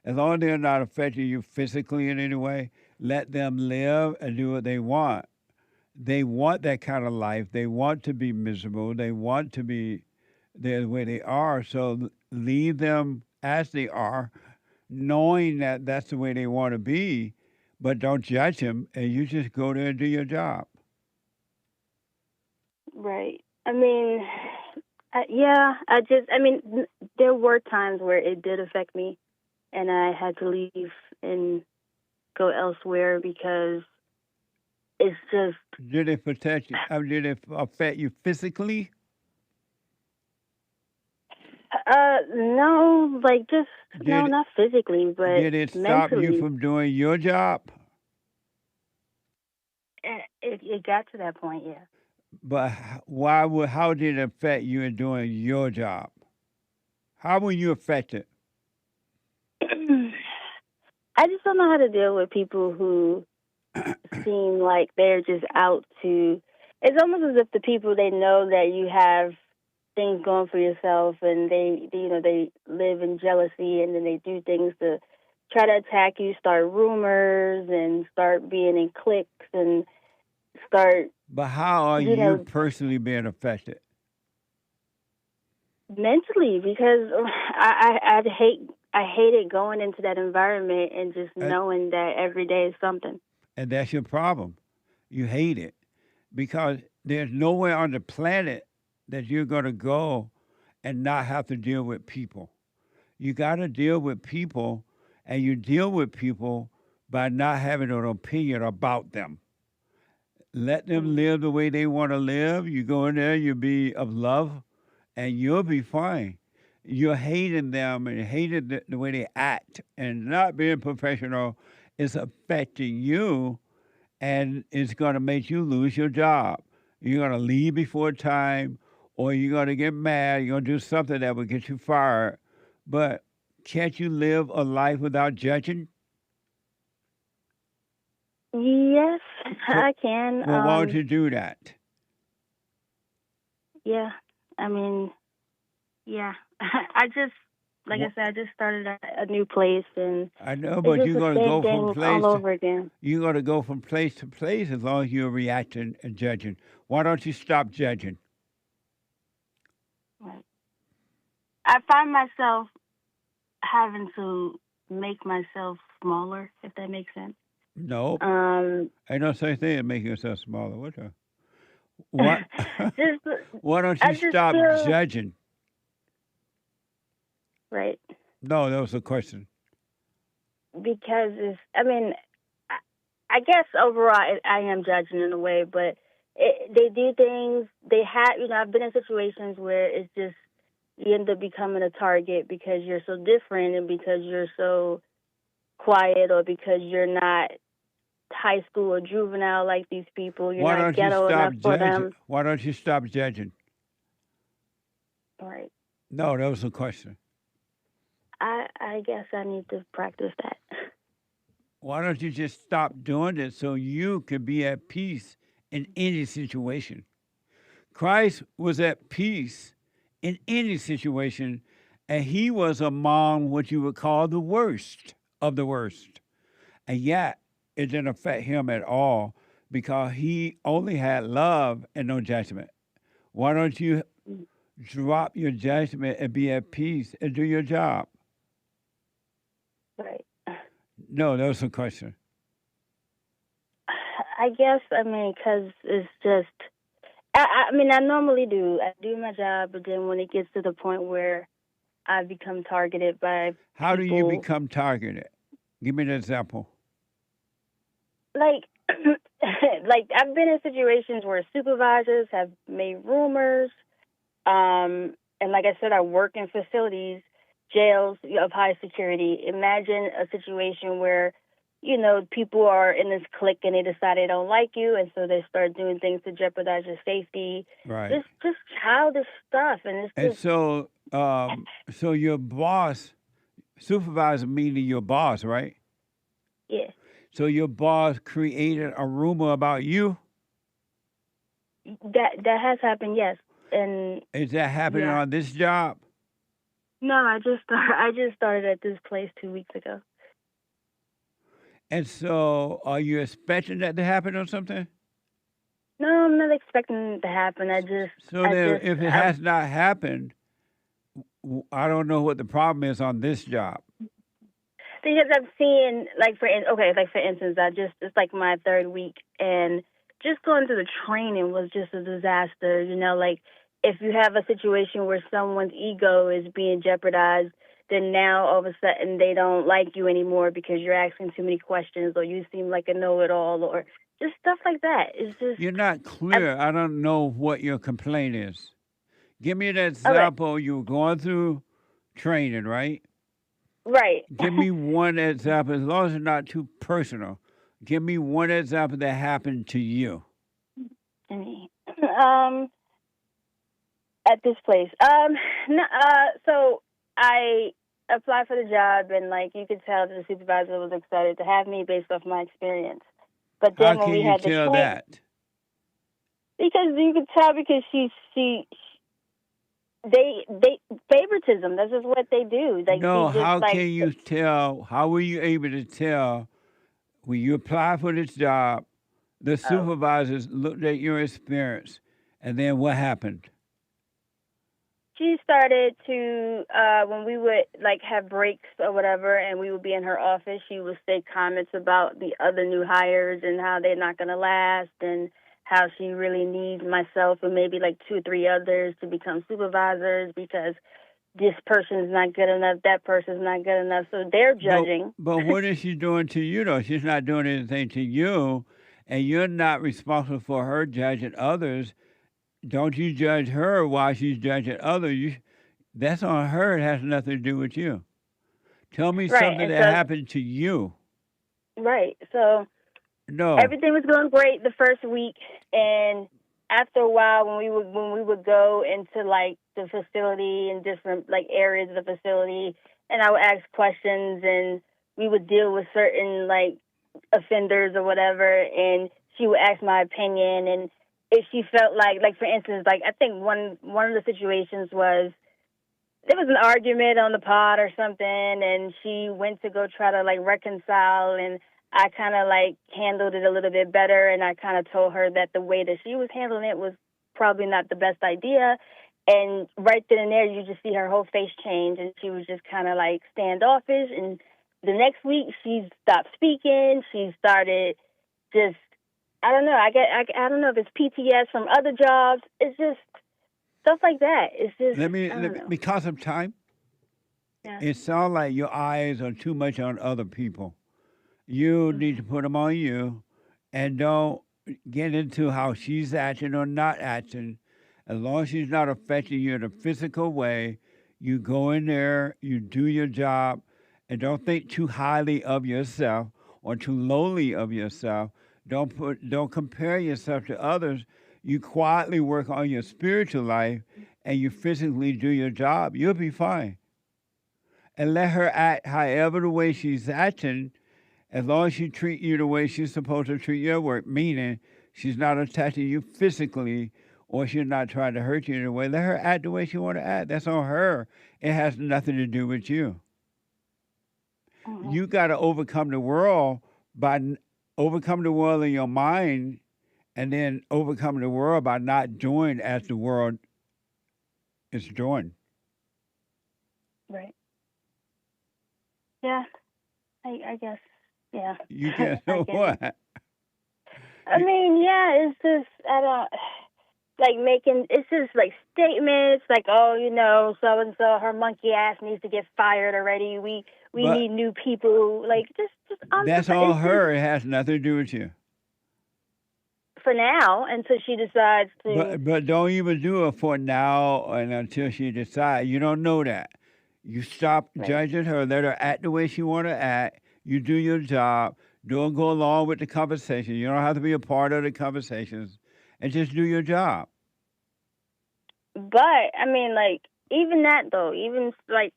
Speaker 5: As long as they're not affecting you physically in any way, let them live and do what they want. They want that kind of life. They want to be miserable. They want to be the way they are. So leave them as they are, knowing that that's the way they want to be, but don't judge them, and you just go there and do your job.
Speaker 4: Right. I mean... there were times where it did affect me, and I had to leave and go elsewhere because it's just...
Speaker 5: Did it protect you? Did it affect you physically?
Speaker 4: No, not physically, but
Speaker 5: did it stop
Speaker 4: mentally.
Speaker 5: you from doing your job?
Speaker 4: It got to that point, yeah.
Speaker 5: But how did it affect you in doing your job? How were you affected?
Speaker 4: I just don't know how to deal with people who seem like they're just out to... It's almost as if the people, they know that you have things going for yourself, and they live in jealousy, and then they do things to try to attack you, start rumors, and start being in cliques, and start...
Speaker 5: But how are you personally being affected?
Speaker 4: Mentally, because I hated going into that environment and just knowing that every day is something.
Speaker 5: And that's your problem. You hate it because there's nowhere on the planet that you're going to go and not have to deal with people. You got to deal with people, and you deal with people by not having an opinion about them. Let them live the way they want to live. You go in there, you be of love, and you'll be fine. You're hating them and hating the way they act, and not being professional is affecting you, and it's going to make you lose your job. You're going to leave before time, or you're going to get mad. You're going to do something that will get you fired. But can't you live a life without judging?
Speaker 4: Yes, I can.
Speaker 5: Well, why don't you do that?
Speaker 4: Yeah, I mean, yeah. I just started a new place, and
Speaker 5: I know, but you're going to go from place
Speaker 4: all over again.
Speaker 5: You're going to go from place to place as long as you're reacting and judging. Why don't you stop judging?
Speaker 4: Right. I find myself having to make myself smaller, if that makes sense.
Speaker 5: No. Ain't no such thing as making yourself smaller. What? Why don't you stop judging?
Speaker 4: Right.
Speaker 5: No, that was the question.
Speaker 4: Because I guess overall I am judging in a way, but they do things. I've been in situations where it's just you end up becoming a target because you're so different and because you're so quiet or because you're not high school or juvenile like these people. You're not ghetto enough for them.
Speaker 5: Why don't you stop judging?
Speaker 4: All right.
Speaker 5: No, that was the question.
Speaker 4: I guess I need to practice that.
Speaker 5: Why don't you just stop doing it so you can be at peace in any situation? Christ was at peace in any situation, and he was among what you would call the worst of the worst. And yet, it didn't affect him at all because he only had love and no judgment. Why don't you drop your judgment and be at peace and do your job?
Speaker 4: Right.
Speaker 5: No, that was a question.
Speaker 4: I guess, because it's just, I normally do. I do my job, but then when it gets to the point where I become targeted by
Speaker 5: How do you
Speaker 4: people,
Speaker 5: become targeted? Give me an example.
Speaker 4: like, like I've been in situations where supervisors have made rumors, and like I said, I work in facilities, jails of high security. Imagine a situation where, people are in this clique and they decide they don't like you, and so they start doing things to jeopardize your safety.
Speaker 5: Right.
Speaker 4: Just childish stuff, and it's
Speaker 5: And
Speaker 4: just
Speaker 5: so your boss, supervisor meaning your boss, right?
Speaker 4: yeah.
Speaker 5: So your boss created a rumor about you?
Speaker 4: That has happened, yes. And
Speaker 5: Is that happening
Speaker 4: yeah.
Speaker 5: on this job?
Speaker 4: No, I just started at this place 2 weeks ago.
Speaker 5: And so are you expecting that to happen or something?
Speaker 4: No, I'm not expecting it to happen.
Speaker 5: If it has not happened, I don't know what the problem is on this job.
Speaker 4: Because I'm seeing, for instance, it's like my third week, and just going through the training was just a disaster. If you have a situation where someone's ego is being jeopardized, then now all of a sudden they don't like you anymore because you're asking too many questions, or you seem like a know-it-all, or just stuff like that. It's just
Speaker 5: You're not clear. I don't know what your complaint is. Give me an example. Okay. You were going through training, right?
Speaker 4: Right.
Speaker 5: Give me one example, as long as it's not too personal. Give me one example that happened to you.
Speaker 4: At this place. So I applied for the job, and you could tell that the supervisor was excited to have me based off my experience. But then
Speaker 5: How
Speaker 4: when
Speaker 5: can
Speaker 4: we
Speaker 5: you
Speaker 4: had
Speaker 5: tell
Speaker 4: the
Speaker 5: that?
Speaker 4: because you could tell because they favoritism. This is what they do.
Speaker 5: No, how can you tell? How were you able to tell when you applied for this job? The supervisors looked at your experience, and then what happened?
Speaker 4: She started to when we would have breaks or whatever, and we would be in her office. She would say comments about the other new hires and how they're not going to last, and how she really needs myself and maybe 2 or 3 others to become supervisors because this person's not good enough, that person's not good enough. So they're judging.
Speaker 5: But what is she doing to you, though? She's not doing anything to you, and you're not responsible for her judging others. Don't you judge her while she's judging others. That's on her. It has nothing to do with you. Tell me something that happened to you.
Speaker 4: Right. So
Speaker 5: no,
Speaker 4: everything was going great the first week, and after a while, when we would go into the facility and different areas of the facility, and I would ask questions, and we would deal with certain offenders or whatever, and she would ask my opinion, and if she felt for instance, I think one of the situations was there was an argument on the pod or something, and she went to go try to reconcile, and I kind of handled it a little bit better, and I kind of told her that the way that she was handling it was probably not the best idea. And right then and there, you just see her whole face change, and she was just kind of standoffish. And the next week, she stopped speaking. She started just, I don't know. I don't know if it's PTS from other jobs. It's just stuff like that. It's just
Speaker 5: because of time. Yeah. It sounds like your eyes are too much on other people. You need to put them on you, and don't get into how she's acting or not acting. As long as she's not affecting you in a physical way, you go in there, you do your job, and don't think too highly of yourself or too lowly of yourself. Don't compare yourself to others. You quietly work on your spiritual life, and you physically do your job. You'll be fine. And let her act however the way she's acting. As long as she treats you the way she's supposed to treat your work, meaning she's not attacking you physically or she's not trying to hurt you in a way, let her act the way she want to act. That's on her. It has nothing to do with you. Mm-hmm. You got to overcome the world in your mind, and then overcome the world by not doing as the world It's Jordan.
Speaker 4: Right. Yeah. I guess. Yeah.
Speaker 5: You guess
Speaker 4: I guess.
Speaker 5: what?
Speaker 4: I mean, yeah, it's just, I don't, like making, it's just like statements like, oh, you know, so-and-so, her monkey ass needs to get fired already. We
Speaker 5: But-
Speaker 4: need new people. Like, just
Speaker 5: That's all her. It has nothing to do with you.
Speaker 4: for now, until she decides to.
Speaker 5: But don't even do it for now and until she decides. You don't know that. You stop judging her. Let her act the way she want to act. You do your job. Don't go along with the conversation. You don't have to be a part of the conversations. And just do your job.
Speaker 4: But, I mean, like, even that, though, even, like,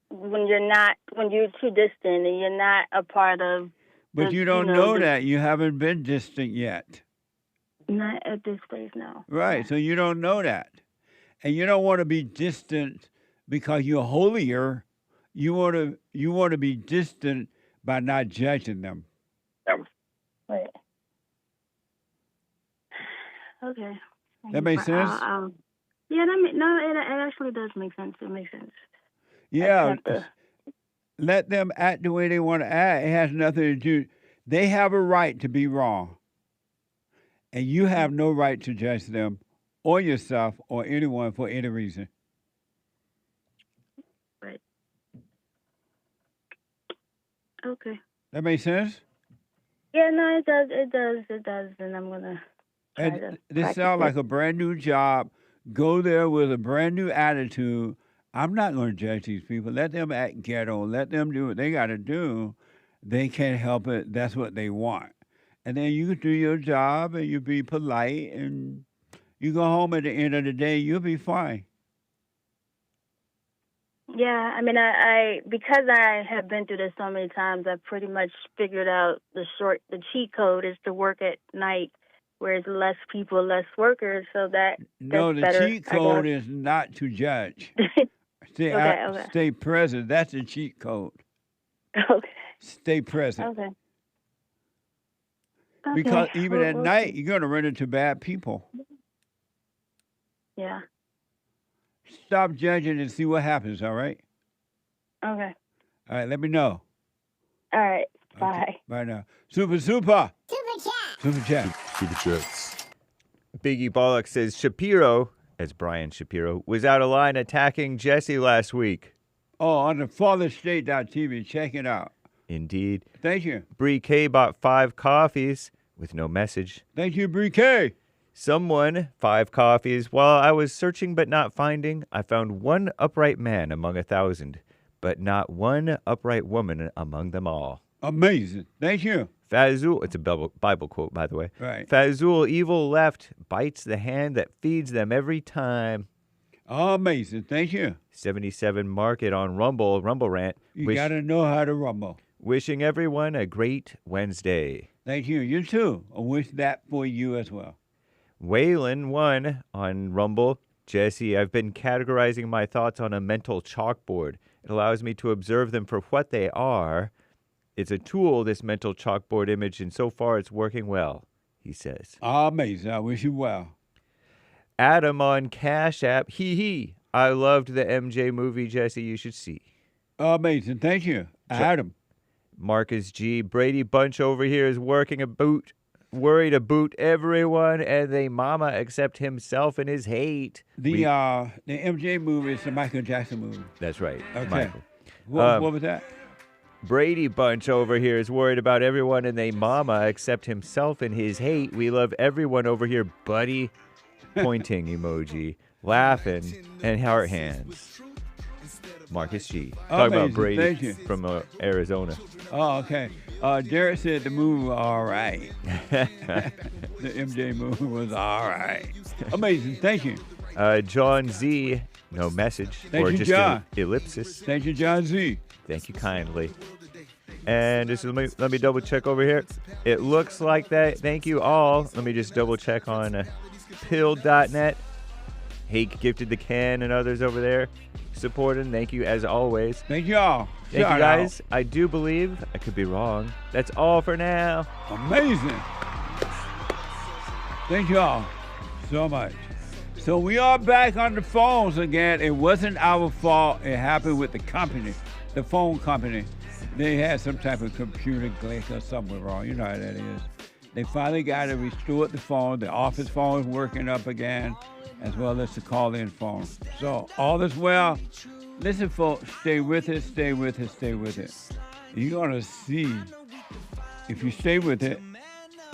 Speaker 4: when you're too distant and you're not a part of.
Speaker 5: But you don't know that. You haven't been distant yet.
Speaker 4: Not at this place, no.
Speaker 5: Right. So you don't know that. And you don't want to be distant because you're holier. You want to be distant by not judging them.
Speaker 4: Right. Okay.
Speaker 5: That makes sense?
Speaker 4: Yeah, it actually does make sense. It makes sense.
Speaker 5: Yeah. Let them act the way they want to act. It has nothing to do. They have a right to be wrong. And you have no right to judge them or yourself or anyone for any reason.
Speaker 4: Right. Okay.
Speaker 5: That makes sense?
Speaker 4: Yeah, no, it does. And I'm going to try to
Speaker 5: This sounds like a brand new job. Go there with a brand new attitude. I'm not going to judge these people. Let them act ghetto. Let them do what they got to do. They can't help it. That's what they want. And then you do your job and you be polite and you go home at the end of the day, you'll be fine.
Speaker 4: Yeah, I mean, I because I have been through this so many times, I've pretty much figured out the cheat code is to work at night, where it's less people, less workers, so that's
Speaker 5: No, the
Speaker 4: better,
Speaker 5: cheat code is not to judge. Stay present. That's the cheat code.
Speaker 4: Okay.
Speaker 5: Stay present.
Speaker 4: Okay.
Speaker 5: Because even at night, you're going to run into bad people.
Speaker 4: Yeah.
Speaker 5: Stop judging and see what happens, all right?
Speaker 4: Okay.
Speaker 5: All right, let me know.
Speaker 4: All right. Bye.
Speaker 5: Okay, bye now. Super. Super chat.
Speaker 12: Super chats. Biggie Bollock says Shapiro, as Brian Shapiro, was out of line attacking Jesse last week.
Speaker 5: Oh, on the fatherstate.tv. Check it out.
Speaker 12: Indeed.
Speaker 5: Thank you.
Speaker 12: Bree K bought 5 coffees with no message.
Speaker 5: Thank you, Bree K.
Speaker 12: Someone, 5 coffees. While I was searching but not finding, I found one upright man among 1,000, but not one upright woman among them all.
Speaker 5: Amazing. Thank you.
Speaker 12: Fazul, it's a Bible quote, by the way.
Speaker 5: Right.
Speaker 12: Fazul, evil left, bites the hand that feeds them every time.
Speaker 5: Amazing. Thank you.
Speaker 12: 77 Market on Rumble Rant.
Speaker 5: You got to know how to rumble.
Speaker 12: Wishing everyone a great Wednesday.
Speaker 5: Thank you. You too. I wish that for you as well.
Speaker 12: Waylon 1 on Rumble. Jesse, I've been categorizing my thoughts on a mental chalkboard. It allows me to observe them for what they are. It's a tool, this mental chalkboard image, and so far it's working well, he says.
Speaker 5: Amazing. I wish you well.
Speaker 12: Adam on Cash App. Hee. I loved the MJ movie, Jesse. You should see.
Speaker 5: Amazing. Thank you. Adam.
Speaker 12: Marcus G. Brady Bunch over here is worried to boot everyone and they mama except himself and his hate.
Speaker 5: The MJ movie is the Michael Jackson movie.
Speaker 12: That's right.
Speaker 5: Okay.
Speaker 12: Michael.
Speaker 5: What was that?
Speaker 12: Brady Bunch over here is worried about everyone and they mama except himself and his hate. We love everyone over here, buddy. Pointing emoji, laughing, and heart hands. Marcus G. Talking about Brady from Arizona.
Speaker 5: Oh, okay. Garrett said the movie was all right. The MJ movie was all right. Amazing. Thank you.
Speaker 12: John Z. No message.
Speaker 5: Thank
Speaker 12: or
Speaker 5: you,
Speaker 12: just
Speaker 5: John.
Speaker 12: Ellipsis.
Speaker 5: Thank you, John Z.
Speaker 12: Thank you kindly. And just let me double check over here. It looks like that. Thank you all. Let me just double check on pill.net. Hake gifted the can and others over there supporting. Thank you as always.
Speaker 5: Thank you all.
Speaker 12: Thank you guys. I do believe, I could be wrong. That's all for now.
Speaker 5: Amazing. Thank you all so much. So we are back on the phones again. It wasn't our fault. It happened with the company, the phone company. They had some type of computer glitch or something wrong. You know how that is. They finally got it restored, the phone. The office phone is working up again, as well as the call-in phone. So all is well. Listen, folks, stay with it, stay with it, stay with it. You're going to see, if you stay with it,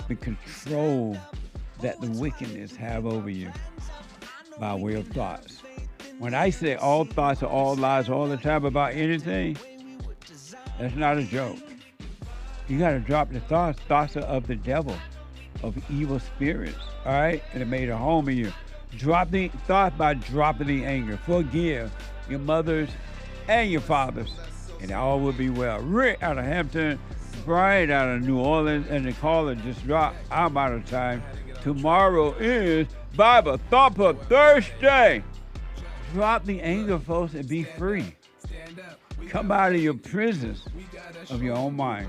Speaker 5: the control that the wickedness have over you by way of thoughts. When I say all thoughts are all lies all the time about anything, that's not a joke. You got to drop the thoughts. Thoughts are of the devil, of evil spirits, all right? And it made a home in you. Drop the thought by dropping the anger. Forgive your mothers and your fathers, and all will be well. Rick out of Hampton, Brian out of New Orleans, and the caller just dropped. I'm out of time. Tomorrow is Bible Thought Book Thursday. Drop the anger, folks, and be free. Come out of your prisons of your own mind.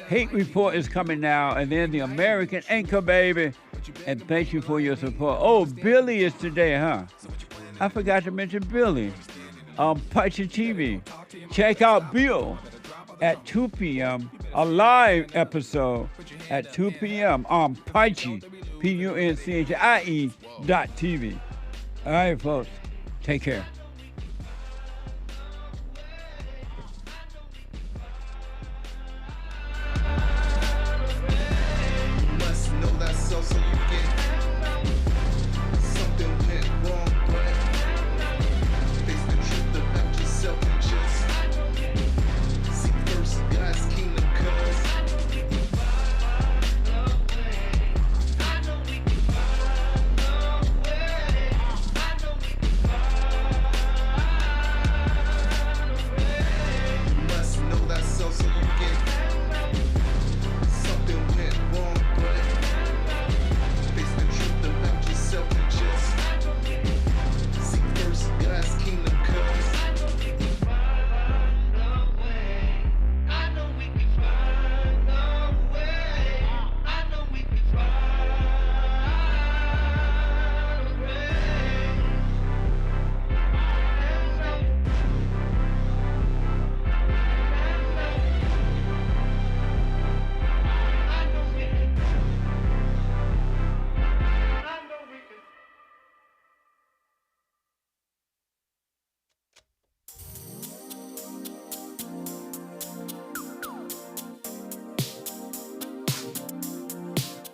Speaker 5: Hate Report is coming now, and then the American Anchor, baby. And thank you for your support. Oh, Billy is today, huh? I forgot to mention Billy. Punchy TV. Check out Bill at 2 p.m. A live episode at 2 p.m. on Punchy, PUNCHIE.TV. All right, folks. Take care.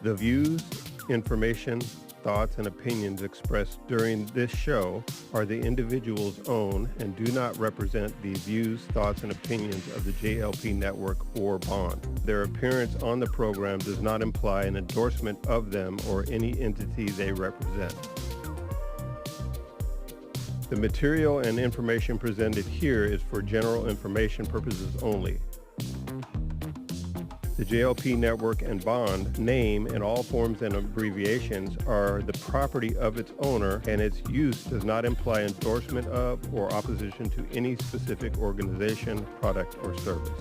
Speaker 10: The views, information, thoughts, and opinions expressed during this show are the individual's own and do not represent the views, thoughts, and opinions of the JLP Network or Bond. Their appearance on the program does not imply an endorsement of them or any entity they represent. The material and information presented here is for general information purposes only. The JLP Network and Bond name and all forms and abbreviations are the property of its owner, and its use does not imply endorsement of or opposition to any specific organization, product, or service.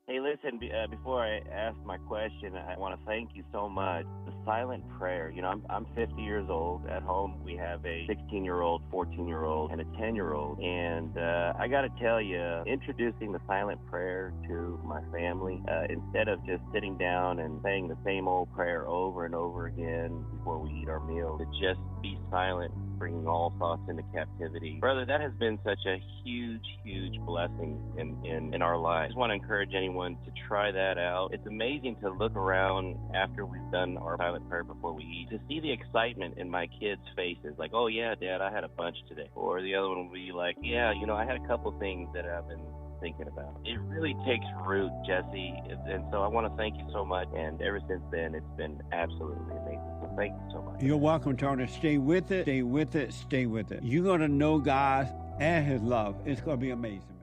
Speaker 11: Hey, listen, before I ask my question, I want to thank you so much. The silent prayer, you know, I'm 50 years old. At home, we have a 16-year-old, 14-year-old, and a 10-year-old. And I got to tell you, introducing the silent prayer to my family, instead of just sitting down and saying the same old prayer over and over again before we eat our meal, to just be silent, bringing all thoughts into captivity. Brother, that has been such a huge, huge blessing in our lives. I just want to encourage anyone to try that out. It's amazing to look around after we've done our silent prayer before we eat, to see the excitement in my kids' faces, like, oh yeah, Dad, I had a bunch today. Or the other one will be like, yeah, you know, I had a couple things that I've been thinking about. It really takes root, Jesse, and so I want to thank you so much, and ever since then, it's been absolutely amazing. So thank you so much.
Speaker 5: You're welcome, Tony. Stay with it, stay with it, stay with it. You're going to know God and his love. It's going to be amazing.